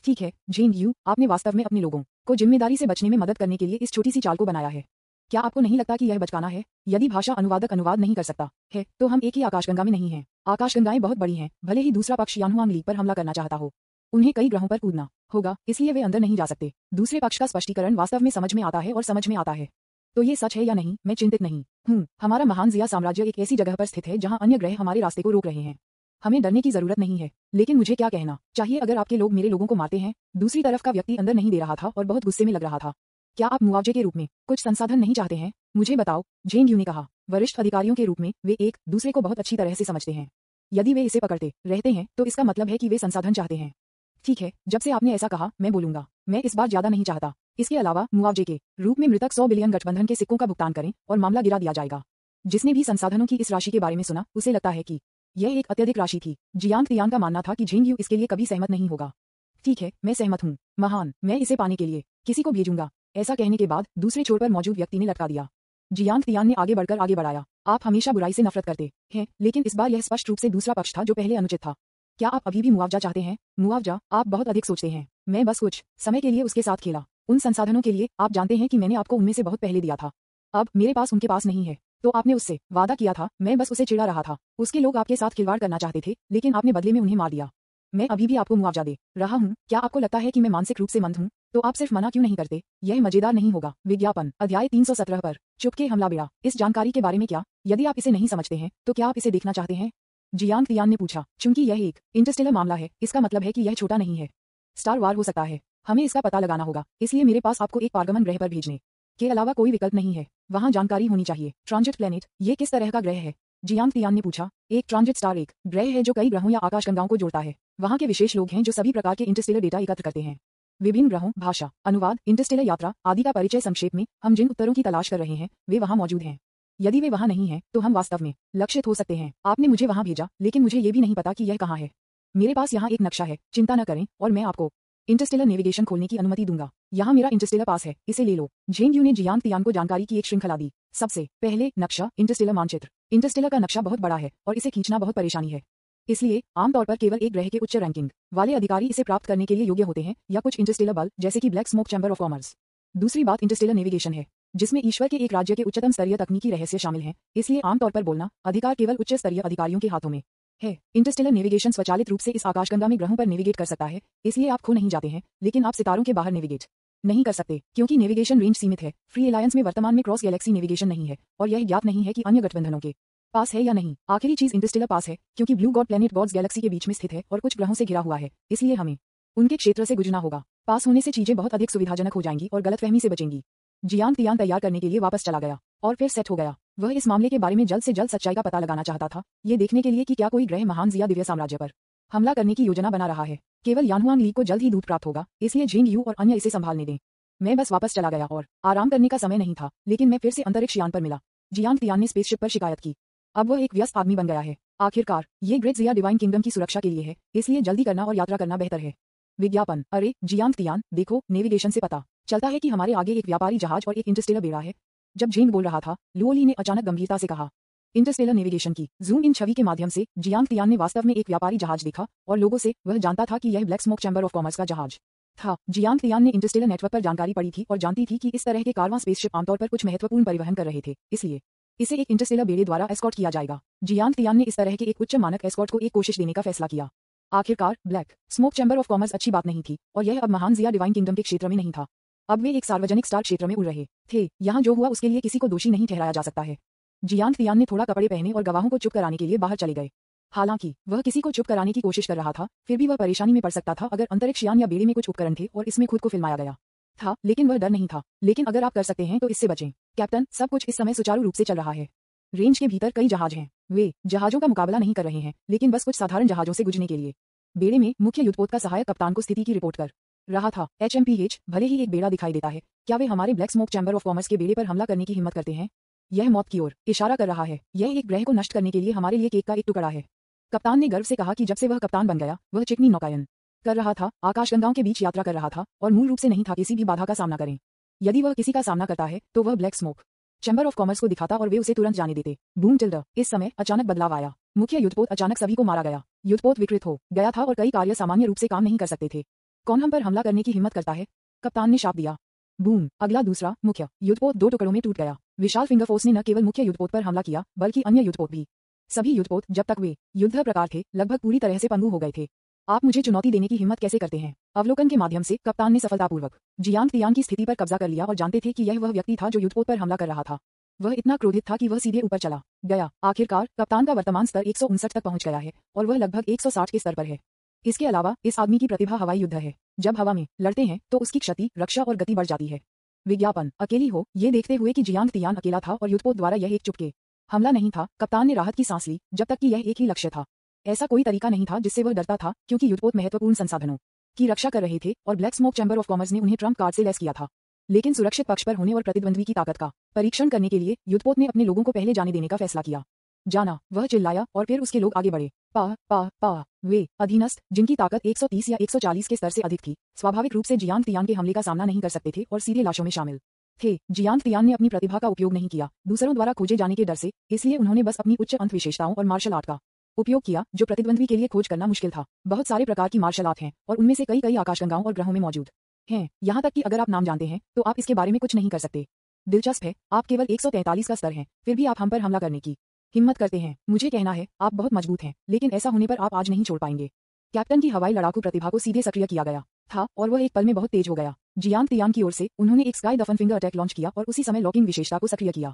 ठीक है झेंग यू, आपने वास्तव में अपने लोगों को जिम्मेदारी से बचने में मदद करने के लिए इस छोटी सी चाल को बनाया है। क्या आपको नहीं लगता कि यह बचकाना है? यदि भाषा अनुवादक अनुवाद नहीं कर सकता है तो हम एक ही आकाशगंगा में नहीं हैं। आकाशगंगाएं बहुत बड़ी हैं, भले ही दूसरा पक्ष यानहुआंग लीग पर हमला करना चाहता हो। उन्हें कई ग्रहों पर कूदना होगा, इसलिए वे अंदर नहीं जा सकते। दूसरे पक्ष का स्पष्टीकरण वास्तव में समझ में आता है और समझ में आता है। तो ये सच है या नहीं, मैं चिंतित नहीं हूँ। हमारा महान जिया साम्राज्य एक ऐसी जगह पर स्थित है जहाँ अन्य ग्रह हमारे रास्ते को रोक रहे हैं। हमें डरने की जरूरत नहीं है। लेकिन मुझे क्या कहना चाहिए अगर आपके लोग मेरे लोगों को मारते हैं? दूसरी तरफ का व्यक्ति अंदर नहीं दे रहा था और बहुत गुस्से में लग रहा था। क्या आप मुआवजे के रूप में कुछ संसाधन नहीं चाहते हैं? मुझे बताओ, झेंग यू ने कहा। वरिष्ठ अधिकारियों के रूप में वे एक दूसरे को बहुत अच्छी तरह से समझते हैं। यदि वे इसे पकड़ते रहते हैं तो इसका मतलब है कि वे संसाधन चाहते हैं। ठीक है, जब से आपने ऐसा कहा मैं बोलूंगा। मैं इस बार ज्यादा नहीं चाहता। इसके अलावा मुआवजे के रूप में मृतक 100 बिलियन गठबंधन के सिक्कों का भुगतान करें और मामला गिरा दिया जाएगा। जिसने भी संसाधनों की इस राशि के बारे में सुना उसे लगता है कि यह एक अत्यधिक राशि थी। जियांग तियांग का मानना था कि झेंग यू इसके लिए कभी सहमत नहीं होगा। ठीक है, मैं सहमत हूँ। महान, मैं इसे पाने के लिए किसी को भेजूंगा। ऐसा कहने के बाद दूसरे छोर पर मौजूद व्यक्ति ने लटका दिया। जियांग तियांग ने आगे बढ़ाया। आप हमेशा बुराई से नफरत करते हैं, लेकिन इस बार यह स्पष्ट रूप से दूसरा पक्ष था जो पहले अनुचित था। क्या आप अभी भी मुआवजा चाहते हैं? मुआवजा? आप बहुत अधिक सोचते हैं। मैं बस कुछ समय के लिए उसके साथ खेला। उन संसाधनों के लिए आप जानते हैं कि मैंने आपको उनमें से बहुत पहले दिया था। अब मेरे पास उनके पास नहीं है। तो आपने उससे वादा किया था। मैं बस उसे चिढ़ा रहा था। उसके लोग आपके साथ खिलवाड़ करना चाहते थे, लेकिन आपने बदले में उन्हें मार दिया। मैं अभी भी आपको मुआवजा दे रहा हूँ। क्या आपको लगता है कि मैं मानसिक रूप से मंद हूँ? तो आप सिर्फ मना क्यों नहीं करते? यह मजेदार नहीं होगा। विज्ञापन अध्याय 317 पर चुपके हमला बेड़ा। इस जानकारी के बारे में क्या? यदि आप इसे नहीं समझते हैं तो क्या आप इसे देखना चाहते हैं? जियांग तियान ने पूछा। चूंकि यह एक इंटरस्टेलर मामला है, इसका मतलब है कि यह छोटा नहीं है। स्टार वार हो सकता है। हमें इसका पता लगाना होगा, इसलिए मेरे पास आपको एक पारगमन ग्रह पर भेजने के अलावा कोई विकल्प नहीं है। वहां जानकारी होनी चाहिए। ट्रांजिट प्लेनेट, ये किस तरह का ग्रह है? जियांग तियान ने पूछा। एक ट्रांजिट स्टार एक ग्रह है जो कई ग्रहों या आकाशगंगाओं को जोड़ता है। वहां के विशेष लोग हैं जो सभी प्रकार के इंटरस्टेलर डेटा एकत्र करते हैं। विभिन्न ग्रहों, भाषा, अनुवाद, इंटरस्टेलर यात्रा आदि का परिचय। संक्षेप में, हम जिन उत्तरों की तलाश कर रहे हैं वे वहां मौजूद हैं। यदि वे वहां नहीं हैं तो हम वास्तव में लक्षित हो सकते हैं। आपने मुझे वहां भेजा, लेकिन मुझे ये भी नहीं पता कि यह कहाँ है। मेरे पास यहाँ एक नक्शा है, चिंता न करें, और मैं आपको इंटरस्टेलर नेविगेशन खोलने की अनुमति दूंगा। यहाँ मेरा इंटरस्टेलर पास है, इसे ले लो। झेंग यू ने जियांग तियान को जानकारी की एक श्रृंखला दी। सबसे पहले नक्शा, इंटरस्टेलर मानचित्र। इंटरस्टेलर का नक्शा बहुत बड़ा है और इसे खींचना बहुत परेशानी है। इसलिए आमतौर पर केवल एक ग्रह के उच्च रैंकिंग वाले अधिकारी इसे प्राप्त करने के लिए योग्य होते हैं, या कुछ इंटरस्टेलर बल जैसे कि black smoke chamber of commerce. दूसरी बात इंटरस्टेलर नेविगेशन है, जिसमें ईश्वर के एक राज्य के उच्चतम स्तरीय तकनीकी रहस्य शामिल हैं। इसलिए आमतौर पर बोलना अधिकार केवल उच्च स्तरीय अधिकारियों के हाथों में है। इंटरस्टेलर नेविगेशन स्वचालित रूप से इस आकाशगंगा में ग्रहों पर नेविगेट कर सकता है, इसलिए आप खो नहीं जाते हैं, लेकिन आप सितारों के बाहर नेविगेट नहीं कर सकते, क्योंकि नेविगेशन रेंज सीमित है। फ्री एलायंस में वर्तमान में क्रॉस गैलेक्सी नेविगेशन नहीं है, और यह ज्ञात नहीं है कि अन्य गठबंधनों के पास है या नहीं। आखिरी चीज इंटरस्टेलर पास है, क्योंकि blue god planet gods galaxy के बीच में स्थित है और कुछ ग्रहों से घिरा हुआ है, इसलिए हमें उनके क्षेत्र से गुजरना होगा। पास होने से चीजें बहुत अधिक सुविधाजनक हो जाएंगी और गलतफहमी से बचेंगी। जियांग तियान तैयार करने के लिए वापस चला गया और फिर सेट हो गया। वह इस मामले के बारे में जल्द से जल्द सच्चाई का पता लगाना चाहता था, ये देखने के लिए कि क्या कोई ग्रह महान जिया दिव्य साम्राज्य पर हमला करने की योजना बना रहा है। केवल यानहुआंग लीग को जल्द ही दूध प्राप्त होगा, इसलिए झेंग यू और अन्य इसे संभालने दें। मैं बस वापस चला गया और आराम करने का समय नहीं था, लेकिन मैं फिर से अंतरिक्ष यान पर मिला। जियांग तियान ने स्पेसशिप पर शिकायत की। अब वह एक व्यस्त आदमी बन गया है। आखिरकार ये ग्रेट जिया डिवाइन किंगडम की सुरक्षा के लिए है, इसलिए जल्दी करना और यात्रा करना बेहतर है। विज्ञापन अरे जियांग तियान, देखो, नेविगेशन से पता चलता है कि हमारे आगे एक व्यापारी जहाज और एक इंटरस्टेलर बेड़ा है। जब झेंग बोल रहा था, लुओली ने अचानक गंभीरता से कहा। इंटरस्टेलर नेविगेशन की जूम इन छवि के माध्यम से जियांग तियान ने वास्तव में एक व्यापारी जहाज देखा, और लोगों से वह जानता था कि यह black smoke chamber of commerce का जहाज था। जियांग तियान ने इंटरस्टेलर नेटवर्क पर जानकारी पड़ी थी और जानती थी कि इस तरह के कारवां स्पेसशिप आमतौर पर कुछ महत्वपूर्ण परिवहन कर रहे थे, इसलिए इसे एक इंटरस्टेलर बेड़े द्वारा एस्कॉर्ट किया जाएगा। जियांग तियान ने इस तरह के एक उच्च मानक एस्कॉर्ट को एक कोशिश देने का फैसला किया। आखिरकार black smoke chamber of commerce अच्छी बात नहीं थी और यह अब महान जिया डिवाइन किंगडम के क्षेत्र में नहीं था। अब वे एक सार्वजनिक स्टार क्षेत्र में उड़ रहे थे। यहाँ जो हुआ उसके लिए किसी को दोषी नहीं ठहराया जा सकता है। जियांग तियान ने थोड़ा कपड़े पहने और गवाहों को चुप कराने के लिए बाहर चले गए। हालांकि वह किसी को चुप कराने की कोशिश कर रहा था, फिर भी वह परेशानी में पड़ सकता था अगर अंतरिक्ष यान या बेड़े में कुछ उपकरण थे और इसमें खुद को फिल्माया गया था। लेकिन वह डर नहीं था। लेकिन अगर आप कर सकते हैं तो इससे बचें। कैप्टन, सब कुछ इस समय सुचारू रूप से चल रहा है। रेंज के भीतर कई जहाज हैं। वे जहाजों का मुकाबला नहीं कर रहे हैं, लेकिन बस कुछ साधारण जहाजों से गुजरने के लिए। बेड़े में मुख्य युद्धपोत का सहायक कप्तान को स्थिति की रिपोर्ट कर रहा था। HMPH, भले ही एक बेड़ा दिखाई देता है, क्या वे हमारे black smoke chamber of commerce के बेड़े पर हमला करने की हिम्मत करते हैं? यह मौत की ओर इशारा कर रहा है। यह एक ग्रह को नष्ट करने के लिए हमारे लिए केक का एक टुकड़ा है। कप्तान ने गर्व से कहा कि जब से वह कप्तान बन गया, वह चिकनी नौकायन कर रहा था, आकाशगंगाओं के बीच यात्रा कर रहा था और मूल रूप से नहीं था किसी भी बाधा का सामना करें। यदि वह किसी का सामना करता है तो वह black smoke chamber of commerce को दिखाता और वे उसे तुरंत जाने देते। बूम टिल्डर। इस समय अचानक बदलाव आया। मुख्य युद्धपोत अचानक सभी को मारा गया। युद्धपोत विकृत हो गया था और कई कार्य सामान्य रूप से काम नहीं कर सकते थे। कौन हम पर हमला करने की हिम्मत करता है? कप्तान ने शाप दिया। बूम। अगला दूसरा मुख्य युद्धपोत 2 टुकड़ों में टूट गया। विशाल फिंगर फोर्स ने न केवल मुख्य युद्धपोत पर हमला किया, बल्कि अन्य युद्धपोत भी। सभी युद्धपोत, जब तक वे युद्ध प्रकार थे, लगभग पूरी तरह से पंगु हो गए थे। आप मुझे चुनौती देने की हिम्मत कैसे करते हैं? अवलोकन के माध्यम से कप्तान ने सफलतापूर्वक जियांग तियान की स्थिति पर कब्जा कर लिया और जानते थे कि यह वह व्यक्ति था जो युद्धपोत पर हमला कर रहा था। वह इतना क्रोधित था कि वह सीधे ऊपर चला गया। आखिरकार कप्तान का वर्तमान स्तर 159 तक पहुंच गया है और वह लगभग 160 के स्तर पर है। इसके अलावा इस आदमी की प्रतिभा हवाई युद्ध है। जब हवा में लड़ते हैं तो उसकी क्षति, रक्षा और गति बढ़ जाती है। विज्ञापन। अकेली हो। ये देखते हुए कि जियांग तियान अकेला था और युद्धपोत द्वारा यह एक चुपके हमला नहीं था, कप्तान ने राहत की सांस ली, जब तक कि यह एक ही लक्ष्य था। ऐसा कोई तरीका नहीं था जिससे वह डरता था, क्योंकि युद्धपोत महत्वपूर्ण संसाधनों की रक्षा कर रहे थे और black smoke chamber of commerce ने उन्हें ट्रम्प कार्ड से लैस किया था। लेकिन सुरक्षित पक्ष पर होने और प्रतिद्वंद्वी की ताकत का परीक्षण करने के लिए युद्धपोत ने अपने लोगों को पहले जाने देने का फैसला किया। जाना। वह चिल्लाया और फिर उसके लोग आगे बढ़े। पा पा पा। वे अधीनस्थ, जिनकी ताकत 130 या 140 के स्तर से अधिक थी, स्वाभाविक रूप से जियांग तियान के हमले का सामना नहीं कर सकते थे और सीधे लाशों में शामिल थे। जियांग तियान ने अपनी प्रतिभा का उपयोग नहीं किया, दूसरों द्वारा खोजे जाने के डर से, इसलिए उन्होंने बस अपनी उच्च अंत विशेषताओं और मार्शल आर्ट का उपयोग किया, जो प्रतिद्वंद्वी के लिए खोज करना मुश्किल था। बहुत सारे प्रकार की मार्शल आर्ट हैं और उनमें से कई आकाशगंगाओं और ग्रहों में मौजूद हैं। यहाँ तक कि अगर आप नाम जानते हैं तो आप इसके बारे में कुछ नहीं कर सकते। दिलचस्प है, आप केवल 143 का स्तर हैं, फिर भी आप हम पर हमला करने की हिम्मत करते हैं। मुझे कहना है, आप बहुत मजबूत हैं, लेकिन ऐसा होने पर आप आज नहीं छोड़ पाएंगे। कैप्टन की हवाई लड़ाकू प्रतिभा को सीधे सक्रिय किया गया था और वह एक पल में बहुत तेज हो गया। जियांग तियान की ओर से उन्होंने एक स्काई दफन फिंगर अटैक लॉन्च किया और उसी समय लॉकिंग विशेषता को सक्रिय किया।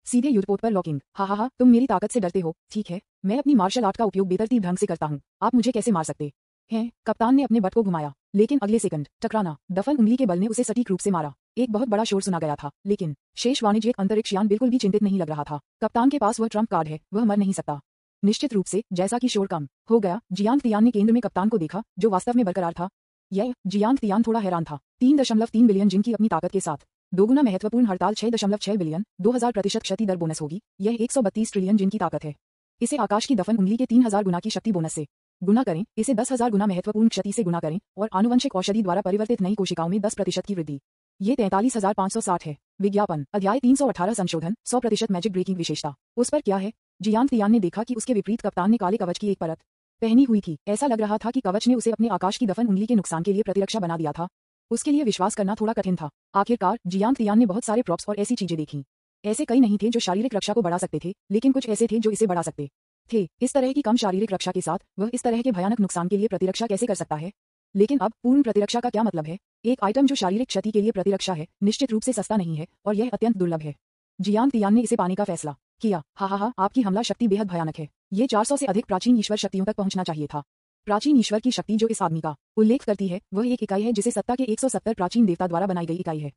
सीधे युद्धपोत पर लॉकिंग। हा, तुम मेरी ताकत से डरते हो, ठीक है, मैं अपनी मार्शल आर्ट का उपयोग बेतरतीब ढंग से करता हूँ, आप मुझे कैसे मार सकते हैं? कप्तान ने अपने बट को घुमाया, लेकिन अगले सेकंड टकराना, दफन उंगली के बल ने उसे सटीक रूप से मारा। एक बहुत बड़ा शोर सुना गया था, लेकिन शेष वाणिज्यिक अंतरिक्ष यान बिल्कुल भी चिंतित नहीं लग रहा था। कप्तान के पास वह ट्रम्प कार्ड है, वह मर नहीं सकता। निश्चित रूप से, जैसा कि शोर कम हो गया, जियांग तियान ने केंद्र में कप्तान को देखा, जो वास्तव में बरकरार था। यह जियांग तियान थोड़ा हैरान था। 3.3 बिलियन जिन की अपनी ताकत के साथ दोगुना महत्वपूर्ण हड़ताल 6.6 बिलियन 2000% क्षति दर बोनस होगी। यह 132 ट्रिलियन जिन की ताकत है। इसे आकाश की दफन उंगली के 3000 गुना की शक्ति बोनस से गुना करें, इसे 10,000 गुना महत्वपूर्ण क्षति से गुना करें और आनुवंशिक औषधि द्वारा परिवर्तित नई कोशिकाओं में 10% की वृद्धि। ये 43,560 है। विज्ञापन। अध्याय 318 संशोधन 100% मैजिक ब्रेकिंग विशेषता। उस पर क्या है? जियांग तियान ने देखा कि उसके विपरीत कप्तान ने काले कवच की एक परत पहनी हुई थी। ऐसा लग रहा था कि कवच ने उसे अपने आकाश की दफन उंगली के नुकसान के लिए प्रतिरक्षा बना दिया था। उसके लिए विश्वास करना थोड़ा कठिन था। आखिरकार जियांग तियान ने बहुत सारे प्रॉप्स और ऐसी चीजें देखी। ऐसे कई नहीं थे जो शारीरिक रक्षा को बढ़ा सकते थे, लेकिन कुछ ऐसे थे जो इसे बढ़ा सकते थे। इस तरह की कम शारीरिक रक्षा के साथ वह इस तरह के भयानक नुकसान के लिए प्रतिरक्षा कैसे कर सकता है? लेकिन अब पूर्ण प्रतिरक्षा का क्या मतलब है? एक आइटम जो शारीरिक क्षति के लिए प्रतिरक्षा है, निश्चित रूप से सस्ता नहीं है और यह अत्यंत दुर्लभ है। जियांग तियान ने इसे पाने का फैसला किया। हा, आपकी हमला शक्ति बेहद भयानक है। ये 400 से अधिक प्राचीन ईश्वर शक्तियों तक पहुंचना चाहिए था। प्राचीन ईश्वर की शक्ति जो इस आदमी का उल्लेख करती है, वह एक इकाई है जिसे सत्ता के 170 प्राचीन देवता द्वारा बनाई गई इकाई है।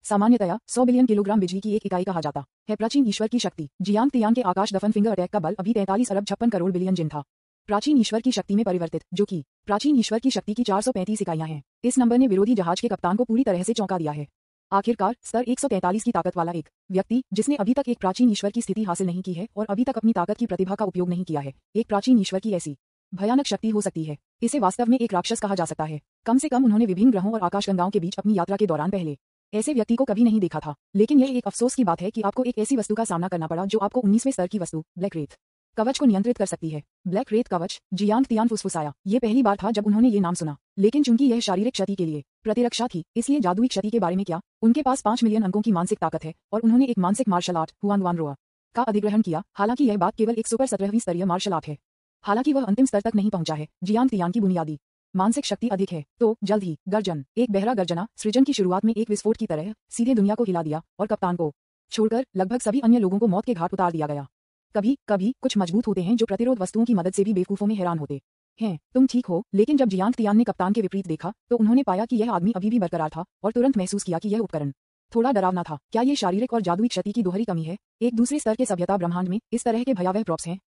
सामान्यतया 100 बिलियन किलोग्राम बिजली की एक इकाई कहा जाता है प्राचीन ईश्वर की शक्ति। जियांग तियान के आकाश दफन फिंगर अटैक का बल अभी 43 अरब 56 करोड़ बिलियन जिन था। प्राचीन ईश्वर की शक्ति में परिवर्तित, जो कि प्राचीन ईश्वर की शक्ति की 435 इकाइयां हैं। इस नंबर ने विरोधी जहाज के कप्तान को पूरी तरह से चौंका दिया है। आखिरकार स्तर 143 की ताकत वाला एक व्यक्ति, जिसने अभी तक एक प्राचीन ईश्वर की स्थिति हासिल नहीं की है और अभी तक अपनी ताकत की प्रतिभा का उपयोग नहीं किया है, एक प्राचीन ईश्वर की ऐसी भयानक शक्ति हो सकती है। इसे वास्तव में एक राक्षस कहा जा सकता है। कम से कम उन्होंने विभिन्न ग्रहों और आकाशगंगाओं के बीच अपनी यात्रा के दौरान पहले ऐसे व्यक्ति को कभी नहीं देखा था। लेकिन यह एक अफसोस की बात है कि आपको एक ऐसी वस्तु का सामना करना पड़ा जो आपको 19वें स्तर की वस्तु ब्लैक रेत कवच को नियंत्रित कर सकती है। ब्लैक रेत कवच। जियांग तियान फुसफुसाया। ये पहली बार था जब उन्होंने ये नाम सुना, लेकिन चूंकि यह शारीरिक क्षति के लिए प्रतिरक्षा थी, इसलिए जादुई क्षति के बारे में क्या? उनके पास 5 मिलियन अंकों की मानसिक ताकत है और उन्होंने एक मानसिक मार्शल आर्ट हुआन वान रोआ का अधिग्रहण किया। हालांकि यह बात केवल एक सुपर 17वीं स्तरीय मार्शल आर्ट है। हालांकि वह अंतिम स्तर तक नहीं पहुंचा है। जियांग तियान की बुनियादी मानसिक शक्ति अधिक है। तो जल्द ही गर्जन, एक बहरा गर्जना सृजन की शुरुआत में एक विस्फोट की तरह सीधे दुनिया को हिला दिया और कप्तान को छोड़कर लगभग सभी अन्य लोगों को मौत के घाट उतार दिया गया। कभी कभी कुछ मजबूत होते हैं जो प्रतिरोध वस्तुओं की मदद से भी बेवकूफों में हैरान होते हैं। तुम ठीक हो, लेकिन जब जियांग तियान ने कप्तान के विपरीत देखा तो उन्होंने पाया कि यह आदमी अभी भी बरकरार था और तुरंत महसूस किया कि यह उपकरण थोड़ा डरावना था। क्या ये शारीरिक और जादुई क्षति की दोहरी कमी है? एक दूसरे स्तर के सभ्यता ब्रह्मांड में इस तरह के भयावह प्रॉप्स हैं।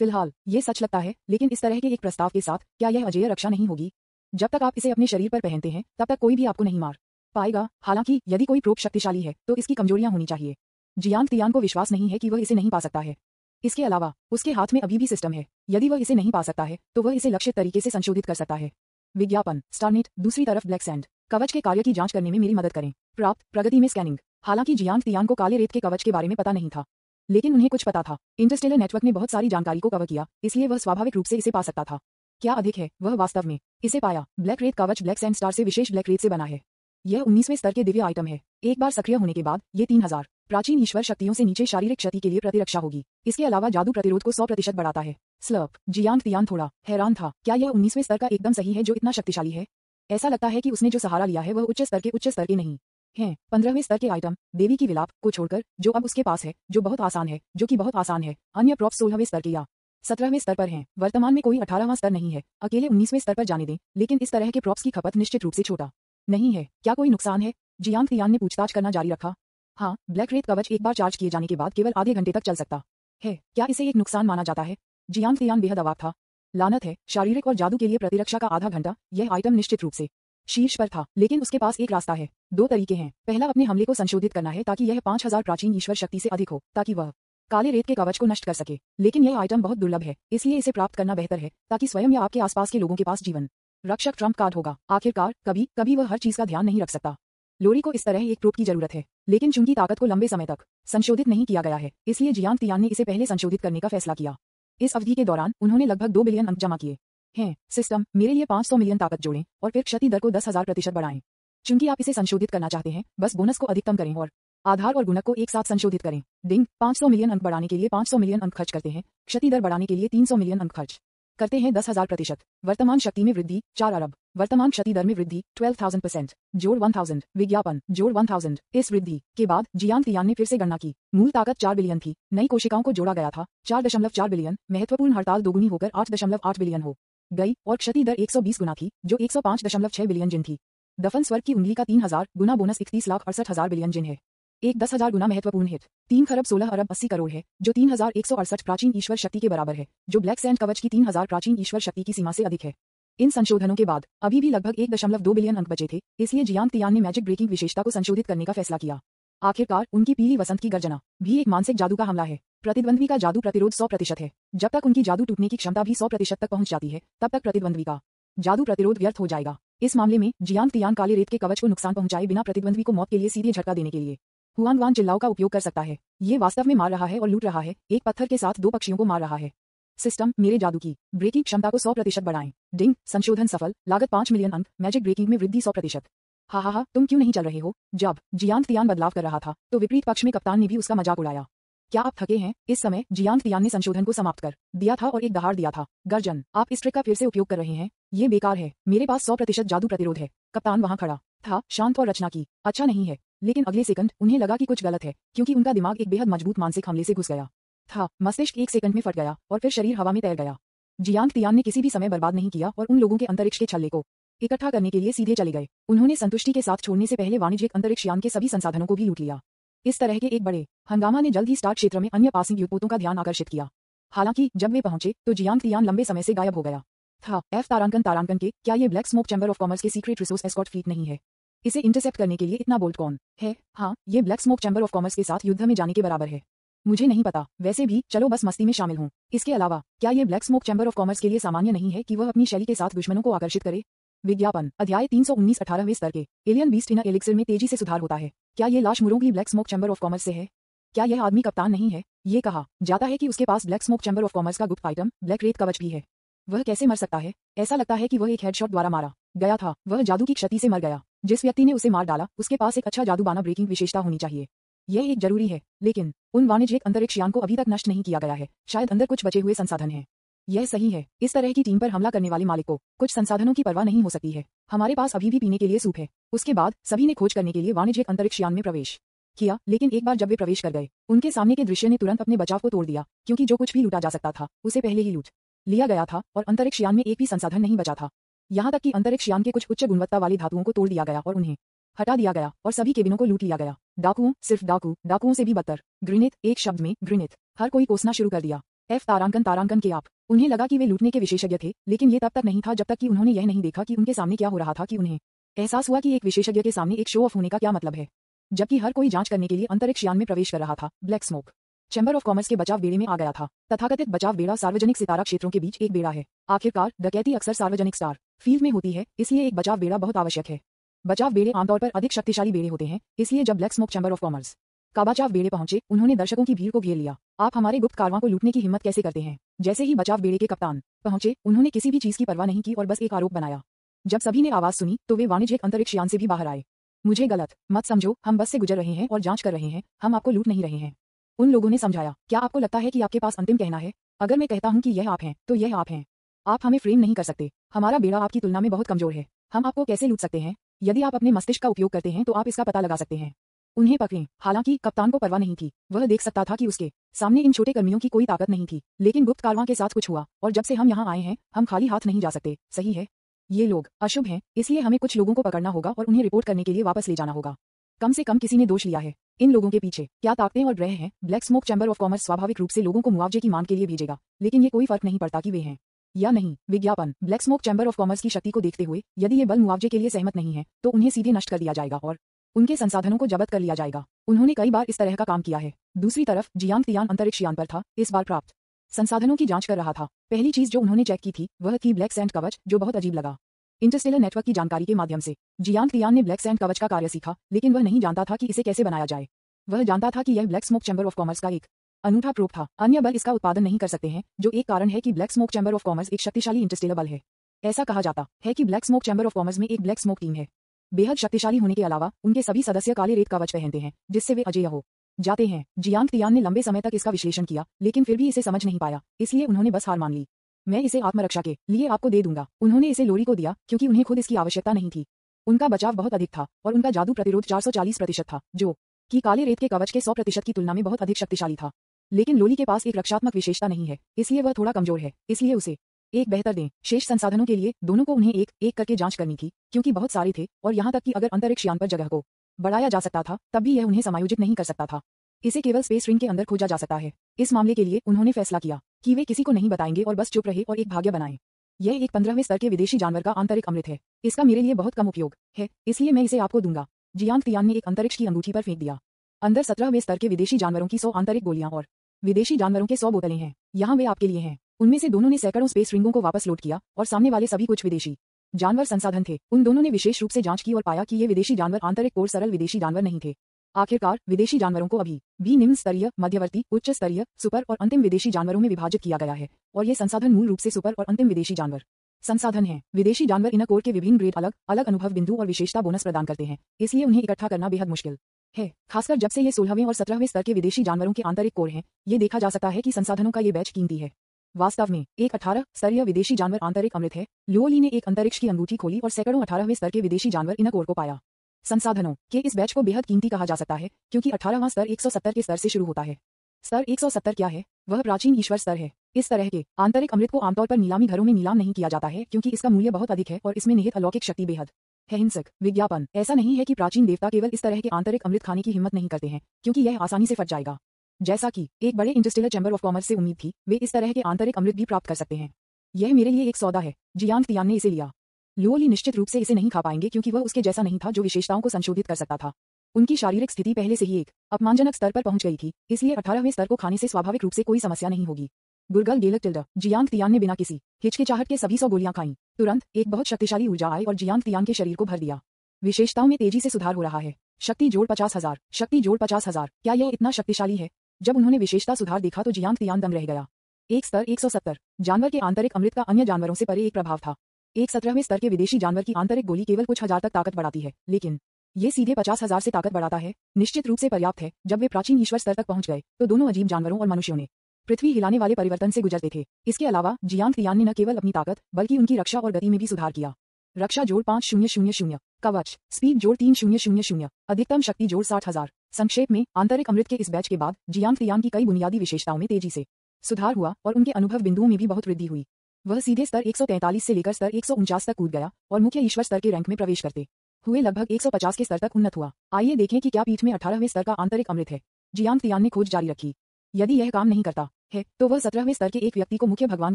फिलहाल ये सच लगता है, लेकिन इस तरह के एक प्रस्ताव के साथ क्या यह अजेय रक्षा नहीं होगी? जब तक आप इसे अपने शरीर पर पहनते हैं तब तक कोई भी आपको नहीं मार पाएगा। हालांकि यदि कोई प्रोप शक्तिशाली है तो इसकी कमजोरियां होनी चाहिए। जियांग तियान को विश्वास नहीं है कि वह इसे नहीं पा सकता है। इसके अलावा उसके हाथ में अभी भी सिस्टम है। यदि वह इसे नहीं पा सकता है तो वह इसे लक्षित तरीके से संशोधित कर सकता है। विज्ञापन स्टारनेट। दूसरी तरफ ब्लैक सैंड कवच के कार्य की जांच करने में मेरी मदद करें। प्राप्त प्रगति में स्कैनिंग। हालांकि जियांग तियान को काले रेत के कवच के बारे में पता नहीं था, लेकिन उन्हें कुछ पता था। इंटरस्टेलर नेटवर्क ने बहुत सारी जानकारी को कवर किया, इसलिए वह स्वाभाविक रूप से इसे पा सकता था। क्या अधिक है, वह वास्तव में इसे पाया। ब्लैक रेत कवच ब्लैक सैंड स्टार से विशेष ब्लैक रेत से बना है। यह 19वें स्तर के दिव्य आइटम है। एक बार सक्रिय होने के बाद ये 3000 प्राचीन ईश्वर शक्तियों से नीचे शारीरिक क्षति के लिए प्रतिरक्षा होगी। इसके अलावा जादू प्रतिरोध को 100% बढ़ाता है। स्लर्प। जियांग तियान थोड़ा हैरान था। क्या यह 19वें स्तर का एकदम सही है जो इतना शक्तिशाली है? ऐसा लगता है कि उसने जो सहारा लिया है वह उच्च स्तर के नहीं हैं। 15वें स्तर के आइटम देवी की विलाप को छोड़कर जो अब उसके पास है, जो बहुत आसान है। अन्य प्रॉप 16वें स्तर के या 17वें स्तर पर हैं। वर्तमान में कोई 18वां स्तर नहीं है। अकेले 19वें स्तर पर जाने दें, लेकिन इस तरह के प्रॉप्स की खपत निश्चित रूप से छोटा नहीं है। क्या कोई नुकसान है? जियांग तियान ने पूछताछ करना जारी रखा। हाँ, ब्लैक रेत कवच एक बार चार्ज किए जाने के बाद केवल आधे घंटे तक चल सकता है। क्या इसे एक नुकसान माना जाता है? जियांग तियान बेहद अवाक था। लानत है, शारीरिक और जादू के लिए प्रतिरक्षा का आधा घंटा। यह आइटम निश्चित रूप से शीर्ष पर था, लेकिन उसके पास एक रास्ता है। 2 तरीके हैं। पहला अपने हमले को संशोधित करना है ताकि यह 5000 प्राचीन ईश्वर शक्ति से अधिक हो, ताकि वह काले रेत के कवच को नष्ट कर सके। लेकिन यह आइटम बहुत दुर्लभ है, इसलिए इसे प्राप्त करना बेहतर है ताकि स्वयं या आपके आसपास के लोगों के पास जीवन रक्षक ट्रम्प कार्ड होगा। आखिरकार कभी कभी वह हर चीज का ध्यान नहीं रख सकता। लोरी को इस तरह एक प्रोप की जरूरत है, लेकिन चूंकि ताकत को लंबे समय तक संशोधित नहीं किया गया है, इसलिए जियांग तियान ने इसे पहले संशोधित करने का फैसला किया। इस अवधि के दौरान उन्होंने लगभग 2 बिलियन अंक जमा किए हैं। सिस्टम, मेरे लिए 500 मिलियन ताकत जोड़ें और फिर क्षति दर को 10,000% बढ़ाएं। चूंकि आप इसे संशोधित करना चाहते हैं, बस बोनस को अधिकतम करें और आधार और गुणक को एक साथ संशोधित करें। डिंग। 500 मिलियन अंक बढ़ाने के लिए 500 मिलियन अंक खर्च करते हैं। क्षति दर बढ़ाने के लिए 300 मिलियन अंक खर्च करते हैं। 10,000%। वर्तमान शक्ति में वृद्धि 4 अरब। वर्तमान क्षति दर में वृद्धि 12,000%। जोड़ 1000। विज्ञापन जोड़ 1000। इस वृद्धि के बाद जियांग तियान ने फिर से गणना की। मूल ताकत 4 बिलियन थी। नई कोशिकाओं को जोड़ा गया था 4.4 बिलियन। महत्वपूर्ण हड़ताल दोगुनी होकर 8.8 बिलियन हो गई और क्षति दर 120 गुना थी, जो 105.6 बिलियन जिन थी। दफन स्वर्ग की उंगली का 3000 गुना बोनस 31,68,000 बिलियन जिन है। एक 10,000 गुना महत्वपूर्ण हिट 3 खरब 16 अरब 80 करोड़ है, जो 3168 प्राचीन ईश्वर शक्ति के बराबर है, जो ब्लैक सैंड कवच की 3000 प्राचीन ईश्वर शक्ति की सीमा से अधिक है। इन संशोधनों के बाद अभी भी लगभग 1.2 बिलियन अंक बचे थे, इसलिए जियांग तियान ने मैजिक ब्रेकिंग विशेषता को संशोधित करने का फैसला किया। आखिरकार उनकी पीली वसंत की गर्जना भी एक मानसिक जादू का हमला है। प्रतिद्वंद्वी का जादू प्रतिरोध 100% है। जब तक उनकी जादू टूटने की क्षमता भी 100% तक पहुंच जाती है, तब तक प्रतिद्वंद्वी का जादू प्रतिरोध व्यर्थ हो जाएगा। इस मामले में जियांग तियान काले रेत के कवच को नुकसान पहुंचाए बिना प्रतिद्वंद्वी को मौत के लिए सीधे झटका देने के लिए हुआनवान चिल्लाओ का उपयोग कर सकता है। ये वास्तव में मार रहा है और लूट रहा है। एक पत्थर के साथ 2 पक्षियों को मार रहा है। सिस्टम, मेरे जादू की ब्रेकिंग क्षमता को 100% बढ़ाएं। डिंग। संशोधन सफल। लागत 5 मिलियन अंक। मैजिक ब्रेकिंग में वृद्धि 100%। हा, तुम क्यों नहीं चल रहे हो? जब जियांग तियान बदलाव कर रहा था तो विपरीत पक्ष में कप्तान ने भी उसका मजाक उड़ाया। क्या आप थके हैं? इस समय जियांग तियान ने संशोधन को समाप्त कर दिया था और एक दहाड़ दिया था। गर्जन। आप इस ट्रिक का फिर से उपयोग कर रहे हैं? ये बेकार है। मेरे पास 100% जादू प्रतिरोध है। कप्तान वहां खड़ा था, शांत और रचना की। अच्छा नहीं है, लेकिन अगले सेकंड उन्हें लगा कि कुछ गलत है, क्योंकि उनका दिमाग एक बेहद मजबूत मानसिक हमले से घुस गया था। मस्तिष्क 1 सेकंड में फट गया और फिर शरीर हवा में तैर गया। जियांग तियान ने किसी भी समय बर्बाद नहीं किया और उन लोगों के अंतरिक्ष के छल्ले को इकट्ठा करने के लिए सीधे चले गए। उन्होंने संतुष्टि के साथ छोड़ने से पहले वाणिज्यिक अंतरिक्ष यान के सभी संसाधनों को भी लूट लिया। इस तरह के एक बड़े हंगामा ने जल्द ही स्टार क्षेत्र में अन्य पासिंग युद्धपोतों का ध्यान आकर्षित किया। हालांकि जब वे पहुंचे तो जियांग तियान लंबे समय से गायब हो गया था। तारांकन के क्या ये black smoke chamber of commerce के सीक्रेट रिसोर्स एस्कॉर्ट फ्लीट नहीं है? इसे इंटरसेप्ट करने के लिए इतना बोल्ट कौन है? हाँ, ये black smoke chamber of commerce के साथ युद्ध में जाने के बराबर है। मुझे नहीं पता, वैसे भी चलो बस मस्ती में शामिल हूँ। इसके अलावा क्या ये black smoke chamber of commerce के लिए सामान्य नहीं है कि वह अपनी शैली के साथ दुश्मनों को आकर्षित करे? विज्ञापन अध्याय 319 18वें स्तर के एलियन बीस्ट इनर एलिक्सिर में तेजी से सुधार होता है। क्या ये लाश मुरों की black smoke chamber of commerce से है? क्या यह आदमी कप्तान नहीं है? ये कहा जाता है कि उसके पास black smoke chamber of commerce का गुप्त आइटम ब्लैक रेत कवच भी है। वह कैसे मर सकता है? ऐसा लगता है कि वह एक हेडशॉट द्वारा मारा गया था। वह जादू की क्षति से मर गया। जिस व्यक्ति ने उसे मार डाला उसके पास एक अच्छा जादूबाना ब्रेकिंग विशेषता होनी चाहिए। यह एक जरूरी है, लेकिन उन वाणिज्यिक अंतरिक्ष यान को अभी तक नष्ट नहीं किया गया है। शायद अंदर कुछ बचे हुए संसाधन हैं। यह सही है। इस तरह की टीम पर हमला करने वाले मालिक को कुछ संसाधनों की परवाह नहीं हो सकती है। हमारे पास अभी भी पीने के लिए सूप है। उसके बाद सभी ने खोज करने के लिए वाणिज्यिक अंतरिक्ष यान में प्रवेश किया, लेकिन एक बार जब वे प्रवेश कर गए, उनके सामने के दृश्य ने तुरंत अपने बचाव को तोड़ दिया, क्योंकि जो कुछ भी लूटा जा सकता था उसे पहले ही लूट लिया गया था और अंतरिक्ष यान में एक भी संसाधन नहीं बचा था। यहाँ तक कि अंतरिक्ष यान के कुछ उच्च गुणवत्ता वाली धातुओं को तोड़ दिया गया और उन्हें हटा दिया गया और सभी केबिनों को लूट लिया गया। डाकुओं, सिर्फ डाकुओं से भी बदतर। घृणित, एक शब्द में घृणित। हर कोई कोसना शुरू कर दिया। F तारांकन के आप। उन्हें लगा कि वे लूटने के विशेषज्ञ थे, लेकिन ये तब तक नहीं था जब तक कि उन्होंने यह नहीं देखा कि उनके सामने क्या हो रहा था, कि उन्हें एहसास हुआ कि एक विशेषज्ञ के सामने एक शो ऑफ होने का क्या मतलब है। जबकि हर कोई जांच करने के लिए अंतरिक्ष यान में प्रवेश कर रहा था, black smoke chamber of commerce के बचाव बेड़े में आ गया था। तथाकथित बचाव बेड़ा सार्वजनिक सितारा क्षेत्रों के बीच एक बेड़ा है। आखिरकार डकैती अक्सर सार्वजनिक स्टार फील्ड में होती है, इसलिए एक बचाव बेड़ा बहुत आवश्यक है। बचाव बेड़े आमतौर पर अधिक शक्तिशाली बेड़े होते हैं, इसलिए जब black smoke chamber of commerce का बचाव बेड़े पहुंचे, उन्होंने दर्शकों की भीड़ को घेर लिया। आप हमारे गुप्त कारवां को लूटने की हिम्मत कैसे करते हैं? जैसे ही बचाव बेड़े के कप्तान पहुंचे, उन्होंने किसी भी चीज की परवाह नहीं की और बस एक आरोप बनाया। जब सभी ने आवाज सुनी तो वे वाणिज्यिक अंतरिक्ष यान से भी बाहर आए। मुझे गलत मत समझो, हम बस से गुजर रहे हैं और जांच कर रहे हैं, हम आपको लूट नहीं रहे हैं। उन लोगों ने समझाया। क्या आपको लगता है कि आपके पास अंतिम कहना है? अगर मैं कहता हूं कि यह आप हैं, तो यह आप हैं। आप हमें फ्रेम नहीं कर सकते। हमारा बेड़ा आपकी तुलना में बहुत कमजोर है। हम आपको कैसे लूट सकते हैं? यदि आप अपने मस्तिष्क का उपयोग करते हैं तो आप इसका पता लगा सकते हैं। उन्हें पकड़ें। हालांकि कप्तान को परवाह नहीं थी। वह देख सकता था कि उसके सामने इन छोटे कर्मियों की कोई ताकत नहीं थी, लेकिन गुप्त कारवां के साथ कुछ हुआ और जब से हम यहाँ आए हैं, हम खाली हाथ नहीं जा सकते। सही है, ये लोग अशुभ हैं, इसलिए हमें कुछ लोगों को पकड़ना होगा और उन्हें रिपोर्ट करने के लिए वापस ले जाना होगा। कम से कम किसी ने दोष लिया है। इन लोगों के पीछे क्या ताकतें और ग्रह हैं? Black smoke chamber of commerce स्वाभाविक रूप से लोगों को मुआवजे की मांग के लिए भेजेगा, लेकिन ये कोई फर्क नहीं पड़ता कि वे हैं या नहीं। विज्ञापन। Black smoke chamber of commerce की शक्ति को देखते हुए, यदि ये बल मुआवजे के लिए सहमत नहीं है, तो उन्हें सीधे नष्ट कर दिया जाएगा और उनके संसाधनों को जब्त कर लिया जाएगा। उन्होंने कई बार इस तरह का काम किया है। दूसरी तरफ जियांग तियान अंतरिक्ष यान पर था, इस बार प्राप्त संसाधनों की जांच कर रहा था। पहली चीज जो उन्होंने चेक की थी वह थी ब्लैक सैंड कवच, जो बहुत अजीब लगा। इंटरस्टेलर नेटवर्क की जानकारी के माध्यम से जियांग तियान ने ब्लैक सैंड कवच का कार्य सीखा, लेकिन वह नहीं जानता था कि इसे कैसे बनाया जाए। वह जानता था कि यह black smoke chamber of commerce का एक अनूठा प्रूफ था। अन्य बल इसका उत्पादन नहीं कर सकते हैं, जो एक कारण है कि black smoke chamber of commerce एक शक्तिशाली इंटरस्टेलर बल है। ऐसा कहा जाता है कि black smoke chamber of commerce में एक ब्लैक स्मोक टीम है। बेहद शक्तिशाली होने के अलावा उनके सभी सदस्य काले रेत कवच पहनते हैं, जिससे वे अजेय हो जाते हैं। जियांग तियान ने लंबे समय तक इसका विश्लेषण किया, लेकिन फिर भी इसे समझ नहीं पाया, इसलिए उन्होंने बस हार मान ली। मैं इसे आत्मरक्षा के लिए आपको दे दूंगा। उन्होंने इसे लोरी को दिया, क्योंकि उन्हें खुद इसकी आवश्यकता नहीं थी। उनका बचाव बहुत अधिक था और उनका जादू प्रतिरोध 440% था, जो कि काले रेत के कवच के 100% की तुलना में बहुत अधिक शक्तिशाली था। लेकिन लोली के पास एक रक्षात्मक विशेषता नहीं है, इसलिए वह थोड़ा कमजोर है, इसलिए उसे एक बेहतर दें। शेष संसाधनों के लिए दोनों को उन्हें एक एक करके जांच करनी थी, क्योंकि बहुत सारे थे और यहाँ तक कि अगर अंतरिक्ष यान पर जगह को बढ़ाया जा सकता था, तब भी यह उन्हें समायोजित नहीं कर सकता था। इसे केवल स्पेस रिंग के अंदर खोजा जा सकता है। इस मामले के लिए उन्होंने फैसला किया कि वे किसी को नहीं बताएंगे और बस चुप रहे और एक भाग्य बनाएं। यह एक 15वें स्तर के विदेशी जानवर का आंतरिक अमृत है। इसका मेरे लिए बहुत कम उपयोग है, इसलिए मैं इसे आपको दूंगा। जियांग तियान ने एक अंतरिक्ष की अंगूठी पर फेंक दिया। अंदर 17वें स्तर के विदेशी जानवरों की 100 आंतरिक गोलियां और विदेशी जानवरों के 100 बोतलें हैं। यहाँ वे आपके लिए हैं। उनमें से दोनों ने सैकड़ों स्पेस रिंगों को वापस लोड किया और सामने वाले सभी कुछ विदेशी जानवर संसाधन थे। उन दोनों ने विशेष रूप से जांच की और पाया कि ये विदेशी जानवर आंतरिक कोर सरल विदेशी जानवर नहीं थे। आखिरकार विदेशी जानवरों को अभी भी निम्न स्तरीय, मध्यवर्ती, उच्च स्तरीय, सुपर और अंतिम विदेशी जानवरों में विभाजित किया गया है और ये संसाधन मूल रूप से सुपर और अंतिम विदेशी जानवर संसाधन हैं। विदेशी जानवर इनर कोर के विभिन्न ग्रेड अलग अलग अनुभव बिंदु और विशेषता बोनस प्रदान करते हैं, इसलिए उन्हें इकट्ठा करना बेहद मुश्किल है। खासकर जब से ये 16वें और 17वें स्तर के विदेशी जानवरों के आंतरिक कोर हैं, ये देखा जा सकता है कि संसाधनों का ये बैच कीमती है। वास्तव में एक 18 स्तरीय विदेशी जानवर आंतरिक अमृत है। लुओली ने एक अंतरिक्ष की अंगूठी खोली और सैकड़ों 18वें स्तर के विदेशी जानवर इनर कोर को पाया। संसाधनों के इस बैच को बेहद कीमती कहा जा सकता है, क्योंकि 18वां स्तर 170 के स्तर से शुरू होता है। स्तर 170 क्या है? वह प्राचीन ईश्वर स्तर है। इस तरह के आंतरिक अमृत को आमतौर पर नीलामी घरों में नीलाम नहीं किया जाता है, क्योंकि इसका मूल्य बहुत अधिक है और इसमें निहित अलौकिक शक्ति बेहद है। हिंसक विज्ञापन। ऐसा नहीं है कि प्राचीन देवता केवल इस तरह के आंतरिक अमृत खाने की हिम्मत नहीं करते हैं, क्योंकि यह आसानी से फट जाएगा। जैसा कि एक बड़े इंटरस्टेलर चैम्बर ऑफ कॉमर्स से उम्मीद थी, वे इस तरह के आंतरिक अमृत भी प्राप्त कर सकते हैं। यह मेरे लिए एक सौदा है। जियांग तियान ने इसे लिया। लुओली निश्चित रूप से इसे नहीं खा पाएंगे, क्योंकि वह उसके जैसा नहीं था जो विशेषताओं को संशोधित कर सकता था। उनकी शारीरिक स्थिति पहले से ही एक अपमानजनक स्तर पर पहुंच गई थी, इसलिए 18वें स्तर को खाने से स्वाभाविक रूप से कोई समस्या नहीं होगी। गुरगल गेलक टिल्डा। जियांग तियान ने बिना किसी हिचकिचाहट के सभी 100 गोलियां खाईं। तुरंत एक बहुत शक्तिशाली ऊर्जा आई और जियांग तियान के शरीर को भर दिया। विशेषताओं में तेजी से सुधार हो रहा है। शक्ति जोड़ 50,000। शक्ति जोड़ 50,000। क्या यह इतना शक्तिशाली है? जब उन्होंने विशेषता सुधार देखा तो जियांग तियान दंग रह गया। एक स्तर 170 जानवर के आंतरिक अमृत का अन्य जानवरों से परे एक प्रभाव था। एक 17वें स्तर के विदेशी जानवर की आंतरिक गोली केवल कुछ हजार तक ताकत बढ़ाती है, लेकिन ये सीधे 50,000 से ताकत बढ़ाता है, निश्चित रूप से पर्याप्त है। जब वे प्राचीन ईश्वर स्तर तक पहुंच गए तो दोनों अजीब जानवरों और मनुष्यों ने पृथ्वी हिलाने वाले परिवर्तन से गुजरते थे। इसके अलावा जियांग तियान ने न केवल अपनी ताकत बल्कि उनकी रक्षा और गति में भी सुधार किया। रक्षा जोड़ 5000, कवच स्पीड जोड़ 3000, अधिकतम शक्ति जोड़ 60,000। संक्षेप में आंतरिक अमृत के इस बैच के बाद जियांग तियान की कई बुनियादी विशेषताओं में तेजी से सुधार हुआ और उनके अनुभव बिंदुओं में भी बहुत वृद्धि हुई। वह सीधे स्तर 143 से लेकर स्तर 149 तक कूद गया और मुख्य ईश्वर स्तर के रैंक में प्रवेश करते हुए लगभग 150 के स्तर तक उन्नत हुआ। आइए देखें कि क्या पीठ में 18वें स्तर का आंतरिक अमृत है। जियांग तियान ने खोज जारी रखी। यदि यह काम नहीं करता है तो वह 17वें स्तर के एक व्यक्ति को मुख्य भगवान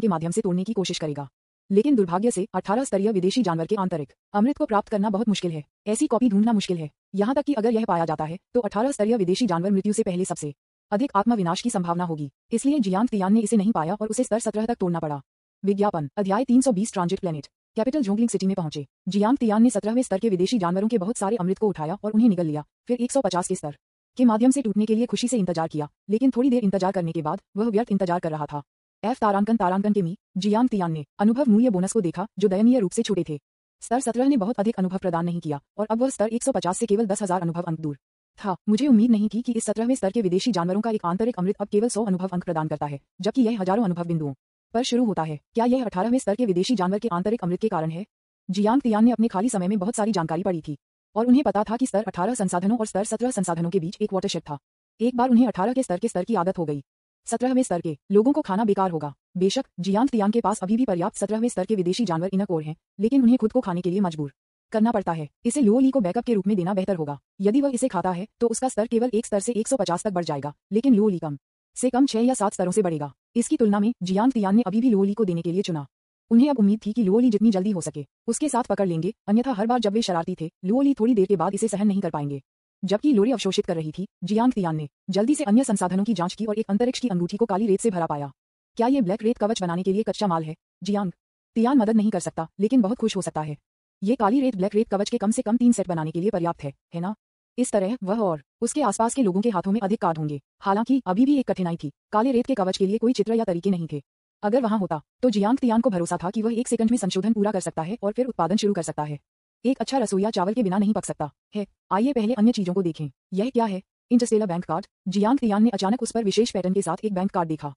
के माध्यम से तोड़ने की कोशिश करेगा। लेकिन दुर्भाग्य से 18 स्तरीय विदेशी जानवर के आंतरिक अमृत को प्राप्त करना बहुत मुश्किल है। ऐसी कॉपी ढूंढना मुश्किल है। यहाँ तक कि अगर यह पाया जाता है तो 18 स्तरीय विदेशी जानवर मृत्यु से पहले सबसे अधिक आत्मविनाश की संभावना होगी। इसलिए जियांग तियान ने इसे नहीं पाया और उसे स्तर 17 तक तोड़ना पड़ा। विज्ञापन अध्याय 320 ट्रांजिट प्लेनेट कैपिटल जोंगलिंग सिटी में पहुंचे। जियांग तियान ने 17वें स्तर के विदेशी जानवरों के बहुत सारे अमृत को उठाया और उन्हें निगल लिया। फिर 150 के स्तर के माध्यम से टूटने के लिए खुशी से इंतजार किया, लेकिन थोड़ी देर इंतजार करने के बाद वह व्यर्थ इंतजार कर रहा था। एफ तारांकन के मी जियांग तियान ने अनुभव मूल्य बोनस को देखा जो दयनीय रूप से छोटे थे। स्तर 17 ने बहुत अधिक अनुभव प्रदान नहीं किया और अब वह स्तर 150 से केवल 10,000 अनुभव अंक दूर था। मुझे उम्मीद नहीं की कि इस 17वें स्तर के विदेशी जानवरों का एक आंतरिक अमृत अब केवल 100 अनुभव अंक प्रदान करता है, जबकि यह हजारों अनुभव बिंदुओं पर शुरू होता है। क्या यह 18वें स्तर के विदेशी जानवर के आंतरिक अमृत के कारण है? जियांग तियान ने अपने खाली समय में बहुत सारी जानकारी पढ़ी थी और उन्हें पता था कि स्तर 18 संसाधनों और स्तर 17 संसाधनों के बीच एक वाटरशेड था। एक बार उन्हें 18 के स्तर की आदत हो गई, 17वें स्तर के लोगों को खाना बेकार होगा। बेशक जियांग तियान के पास अभी भी पर्याप्त 17वें स्तर के विदेशी जानवर इनक और हैं, लेकिन उन्हें खुद को खाने के लिए मजबूर करना पड़ता है। इसे लुओ ली को बैकअप के रूप में देना बेहतर होगा। यदि वह इसे खाता है तो उसका स्तर केवल एक स्तर से 150 तक बढ़ जाएगा, लेकिन लुओ ली कम से कम 6 या 7 स्तरों से बढ़ेगा। इसकी तुलना में जियांग तियान ने अभी भी लुओ ली को देने के लिए चुना। उन्हें अब उम्मीद थी कि लुओ ली जितनी जल्दी हो सके उसके साथ पकड़ लेंगे, अन्यथा हर बार जब वे शरारती थे लुओ ली थोड़ी देर के बाद इसे सहन नहीं कर पाएंगे। जबकि लोरी अवशोषित कर रही थी, जियांग तियान ने जल्दी से अन्य संसाधनों की जांच की और एक अंतरिक्ष की अंगूठी को काली रेत से भरा पाया। क्या ये ब्लैक रेत कवच बनाने के लिए कच्चा माल है? जियांग तियान मदद नहीं कर सकता, लेकिन बहुत खुश हो सकता है। ये काली रेत ब्लैक रेत कवच के कम से कम 3 सेट बनाने के लिए पर्याप्त है ना? इस तरह वह और उसके आसपास के लोगों के हाथों में अधिक कार्ड होंगे। हालांकि अभी भी एक कठिनाई थी, काले रेत के कवच के लिए कोई चित्र या तरीके नहीं थे। अगर वहां होता तो जियांग तियान को भरोसा था कि वह 1 सेकंड में संशोधन पूरा कर सकता है और फिर उत्पादन शुरू कर सकता है। एक अच्छा रसोइया चावल के बिना नहीं पक सकता है। आइए पहले अन्य चीजों को देखें। यह क्या है? Interstellar bank card. Jiang Tian ने अचानक उस पर विशेष पैटर्न के साथ एक बैंक कार्ड देखा।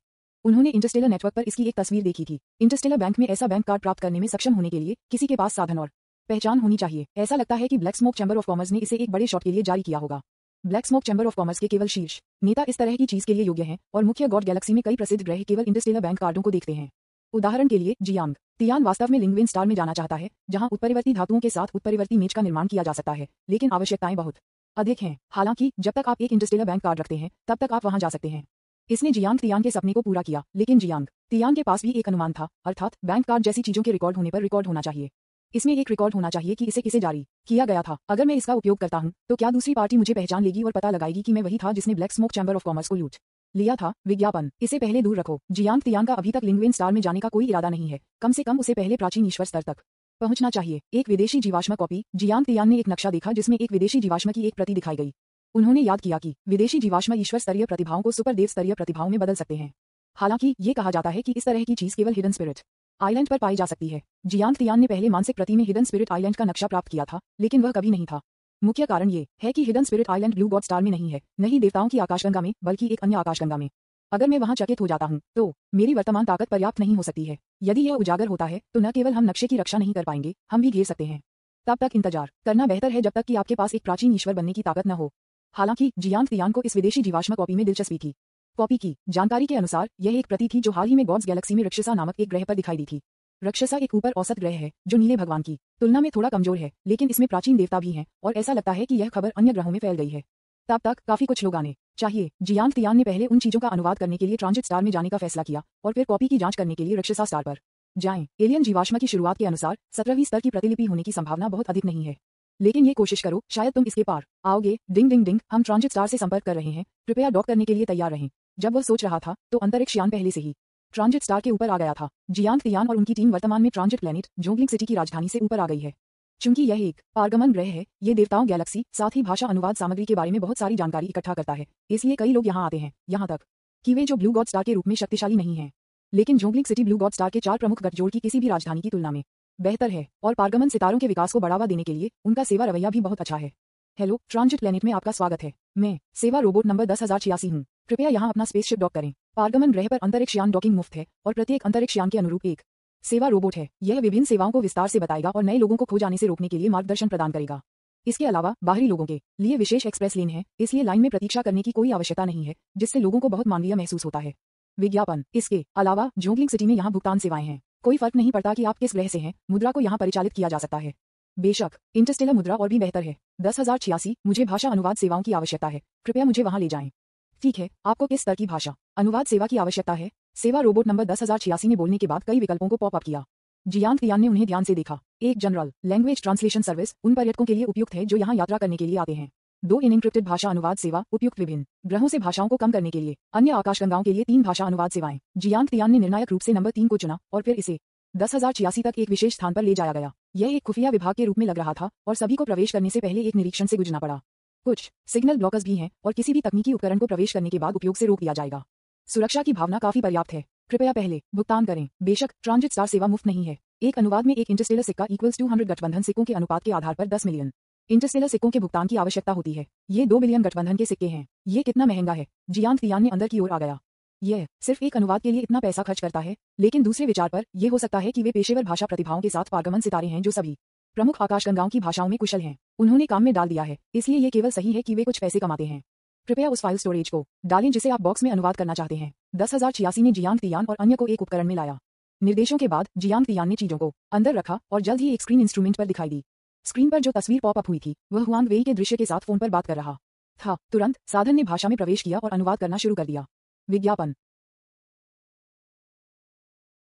उन्होंने इंटरस्टेलर नेटवर्क पर इसकी एक तस्वीर देखी थी। इंटरस्टेलर बैंक में ऐसा बैंक कार्ड प्राप्त करने में सक्षम होने के लिए किसी के पास साधन और पहचान होनी चाहिए। ऐसा लगता है कि black smoke chamber of commerce ने इसे एक बड़े शॉट के लिए जारी किया होगा। Black smoke chamber of commerce के केवल शीर्ष नेता इस तरह की चीज के लिए योग्य हैं और मुख्य गॉड गैलेक्सी में कई प्रसिद्ध ग्रह केवल इंटरस्टेलर बैंक कार्डों को देखते हैं। उदाहरण के लिए जियांग तियान वास्तव में लिंग्विन स्टार में जाना चाहता है, जहां उत्परिवर्ती धातुओं के साथ उत्परिवर्ती मेज का निर्माण किया जा सकता है, लेकिन आवश्यकताएं बहुत अधिक हैं। हालांकि जब तक आप एक इंटरस्टेलर बैंक कार्ड रखते हैं तब तक आप वहां जा सकते हैं। इसने जियांग तियान के सपने को पूरा किया, लेकिन जियांग तियान के पास भी एक अनुमान था, अर्थात बैंक कार्ड जैसी चीजों के रिकॉर्ड होने पर रिकॉर्ड होना चाहिए। इसमें एक रिकॉर्ड होना चाहिए कि इसे किसे जारी किया गया था। अगर मैं इसका उपयोग करता हूं तो क्या दूसरी पार्टी मुझे पहचान लेगी और पता लगाएगी कि मैं वही था जिसने black smoke chamber of commerce को लूट लिया था? विज्ञापन इसे पहले दूर रखो। जियांग तियान का अभी तक लिंग्विन स्टार में जाने का कोई इरादा नहीं है। कम से कम उसे पहले प्राचीन ईश्वर स्तर तक पहुंचना चाहिए। एक विदेशी जीवाश्म कॉपी। जियांग तियान ने एक नक्शा देखा जिसमें एक विदेशी जीवाश्म की एक प्रति दिखाई गई। उन्होंने याद किया कि विदेशी जीवाश्म ईश्वर स्तरीय प्रतिभाओं को सुपर देव स्तरीय प्रतिभाओं में बदल सकते हैं। हालांकि ये कहा जाता है कि इस तरह की चीज केवल हिडन स्पिरिट आइलैंड पर पाई जा सकती है। जियांग तियान ने पहले मानसिक प्रति में हिडन स्पिरिट आइलैंड का नक्शा प्राप्त किया था, लेकिन वह कभी नहीं था। मुख्य कारण ये है कि hidden spirit island blue God star में नहीं है, नहीं देवताओं की आकाशगंगा में, बल्कि एक अन्य आकाशगंगा में। अगर मैं वहां चकित हो जाता हूं तो मेरी वर्तमान ताकत पर्याप्त नहीं हो सकती है। यदि यह उजागर होता है तो न केवल हम नक्शे की रक्षा नहीं कर पाएंगे, हम भी घेर सकते हैं। तब तक इंतजार करना बेहतर है जब तक कि आपके पास एक प्राचीन ईश्वर बनने की ताकत न हो। हालांकि जियांग तियान को इस विदेशी जीवाश्म कॉपी में दिलचस्पी थी। कॉपी की जानकारी के अनुसार यह एक प्रति थी जो हाल ही में गॉड्स गैलेक्सी में राक्षसा नामक एक ग्रह पर दिखाई दी थी। राक्षसा एक ऊपर औसत ग्रह है जो नीले भगवान की तुलना में थोड़ा कमजोर है, लेकिन इसमें प्राचीन देवता भी हैं और ऐसा लगता है कि यह खबर अन्य ग्रहों में फैल गई है। तब तक काफी कुछ लोग आने चाहिए। जियांग तियान ने पहले उन चीजों का अनुवाद करने के लिए ट्रांजिट स्टार में जाने का फैसला किया और फिर कॉपी की जांच करने के लिए राक्षसा स्टार पर जाएं। एलियन जीवाश्म की शुरुआत के अनुसार 17वीं स्तर की प्रतिलिपि होने की संभावना बहुत अधिक नहीं है, लेकिन ये कोशिश करो, शायद तुम इसके पार आओगे। डिंग डिंग डिंग, हम ट्रांजिट स्टार से संपर्क कर रहे हैं, कृपया डॉक करने के लिए तैयार रहें। जब वह सोच रहा था तो अंतरिक्ष यान पहले से ही ट्रांजिट स्टार के ऊपर आ गया था। जियांग तियान और उनकी टीम वर्तमान में ट्रांजिट प्लेनेट जोंगलिंग सिटी की राजधानी से ऊपर आ गई है। चूंकि यह एक पारगमन ग्रह है, ये देवताओं गैलेक्सी साथ ही भाषा अनुवाद सामग्री के बारे में बहुत सारी जानकारी इकट्ठा करता है, इसलिए कई लोग यहाँ आते हैं, यहाँ तक कि वे जो ब्लू गॉड स्टार के रूप में शक्तिशाली नहीं हैं, लेकिन जोंगलिंग सिटी ब्लू गॉड स्टार के 4 प्रमुख गठजोड़ की किसी भी राजधानी की तुलना में बेहतर है और पारगमन सितारों के विकास को बढ़ावा देने के लिए उनका सेवा रवैया भी बहुत अच्छा है। हेलो, ट्रांजिट प्लेनेट में आपका स्वागत है। मैं सेवा रोबोट नंबर 10,086 हूँ। कृपया यहाँ अपना स्पेसशिप डॉक करें। पारगमन ग्रह पर अंतरिक्षयान डॉकिंग मुफ्त है और प्रत्येक अंतरिक्षयान के अनुरूप एक सेवा रोबोट है। यह विभिन्न सेवाओं को विस्तार से बताएगा और नए लोगों को खो जाने से रोकने के लिए मार्गदर्शन प्रदान करेगा। इसके अलावा बाहरी लोगों के लिए विशेष एक्सप्रेस लेन है, इसलिए लाइन में प्रतीक्षा करने की कोई आवश्यकता नहीं है, जिससे लोगों को बहुत मानवीय महसूस होता है। विज्ञापन। इसके अलावा जोंगलिंग सिटी में यहाँ भुगतान सेवाएं हैं। कोई फर्क नहीं पड़ता कि आप किस ग्रह से हैं, मुद्रा को यहाँ परिचालित किया जा सकता है। बेशक इंटरस्टेलर मुद्रा और भी बेहतर है। 10,086, मुझे भाषा अनुवाद सेवाओं की आवश्यकता है, कृपया मुझे वहां ले जाएं। ठीक है, आपको किस स्तर की भाषा अनुवाद सेवा की आवश्यकता है? सेवा रोबोट नंबर 10,086 ने बोलने के बाद कई विकल्पों को पॉपअप किया। जियांग तियान ने उन्हें ध्यान से देखा। एक जनरल लैंग्वेज ट्रांसलेशन सर्विस उन पर्यटकों के लिए उपयुक्त है जो यहाँ यात्रा करने के लिए आते हैं। 2 इनएन्क्रिप्टेड भाषा अनुवाद सेवा उपयुक्त विभिन्न ग्रहों से भाषाओं को कम करने के लिए। अन्य आकाशगंगाओं के लिए 3 भाषा अनुवाद सेवाएं। जियांग तियान ने निर्णायक रूप से नंबर 3 को चुना और फिर इसे 10,086 तक एक विशेष स्थान पर ले जाया गया। यह एक खुफिया विभाग के रूप में लग रहा था और सभी को प्रवेश करने से पहले एक निरीक्षण से गुजरना पड़ा। कुछ सिग्नल ब्लॉकर्स भी हैं और किसी भी तकनीकी उपकरण को प्रवेश करने के बाद उपयोग से रोक दिया जाएगा। सुरक्षा की भावना काफी पर्याप्त है। कृपया पहले भुगतान करें। बेशक ट्रांजिट स्टार सेवा मुफ्त नहीं है। एक अनुवाद में एक इंटरस्टेलर सिक्का इक्वल्स 200 गठबंधन सिक्कों के अनुपात के आधार पर 10 मिलियन इंटरस्टेलर सिक्कों के भुगतान की आवश्यकता होती है। ये 2 बिलियन गठबंधन के सिक्के हैं। ये कितना महंगा है? जियांग तियान ने अंदर की ओर आ गया। यह सिर्फ एक अनुवाद के लिए इतना पैसा खर्च करता है, लेकिन दूसरे विचार पर यह हो सकता है कि वे पेशेवर भाषा प्रतिभाओं के साथ पारगमन सितारे हैं जो सभी प्रमुख आकाशगंगाओं की भाषाओं में कुशल हैं। उन्होंने काम में डाल दिया है, इसलिए ये केवल सही है कि वे कुछ पैसे कमाते हैं। कृपया उस फाइल स्टोरेज को डालें जिसे आप बॉक्स में अनुवाद करना चाहते हैं। 10,086 ने जियांग तियान और अन्य को एक उपकरण में लाया। निर्देशों के बाद जियांग तियान ने चीजों को अंदर रखा और जल्द ही एक स्क्रीन इंस्ट्रूमेंट पर दिखाई दी। स्क्रीन पर जो तस्वीर पॉपअप हुई थी वह हुआंग वेई के दृश्य के साथ फोन पर बात कर रहा था। तुरंत साधन ने भाषा में प्रवेश किया और अनुवाद करना शुरू कर दिया। विज्ञापन।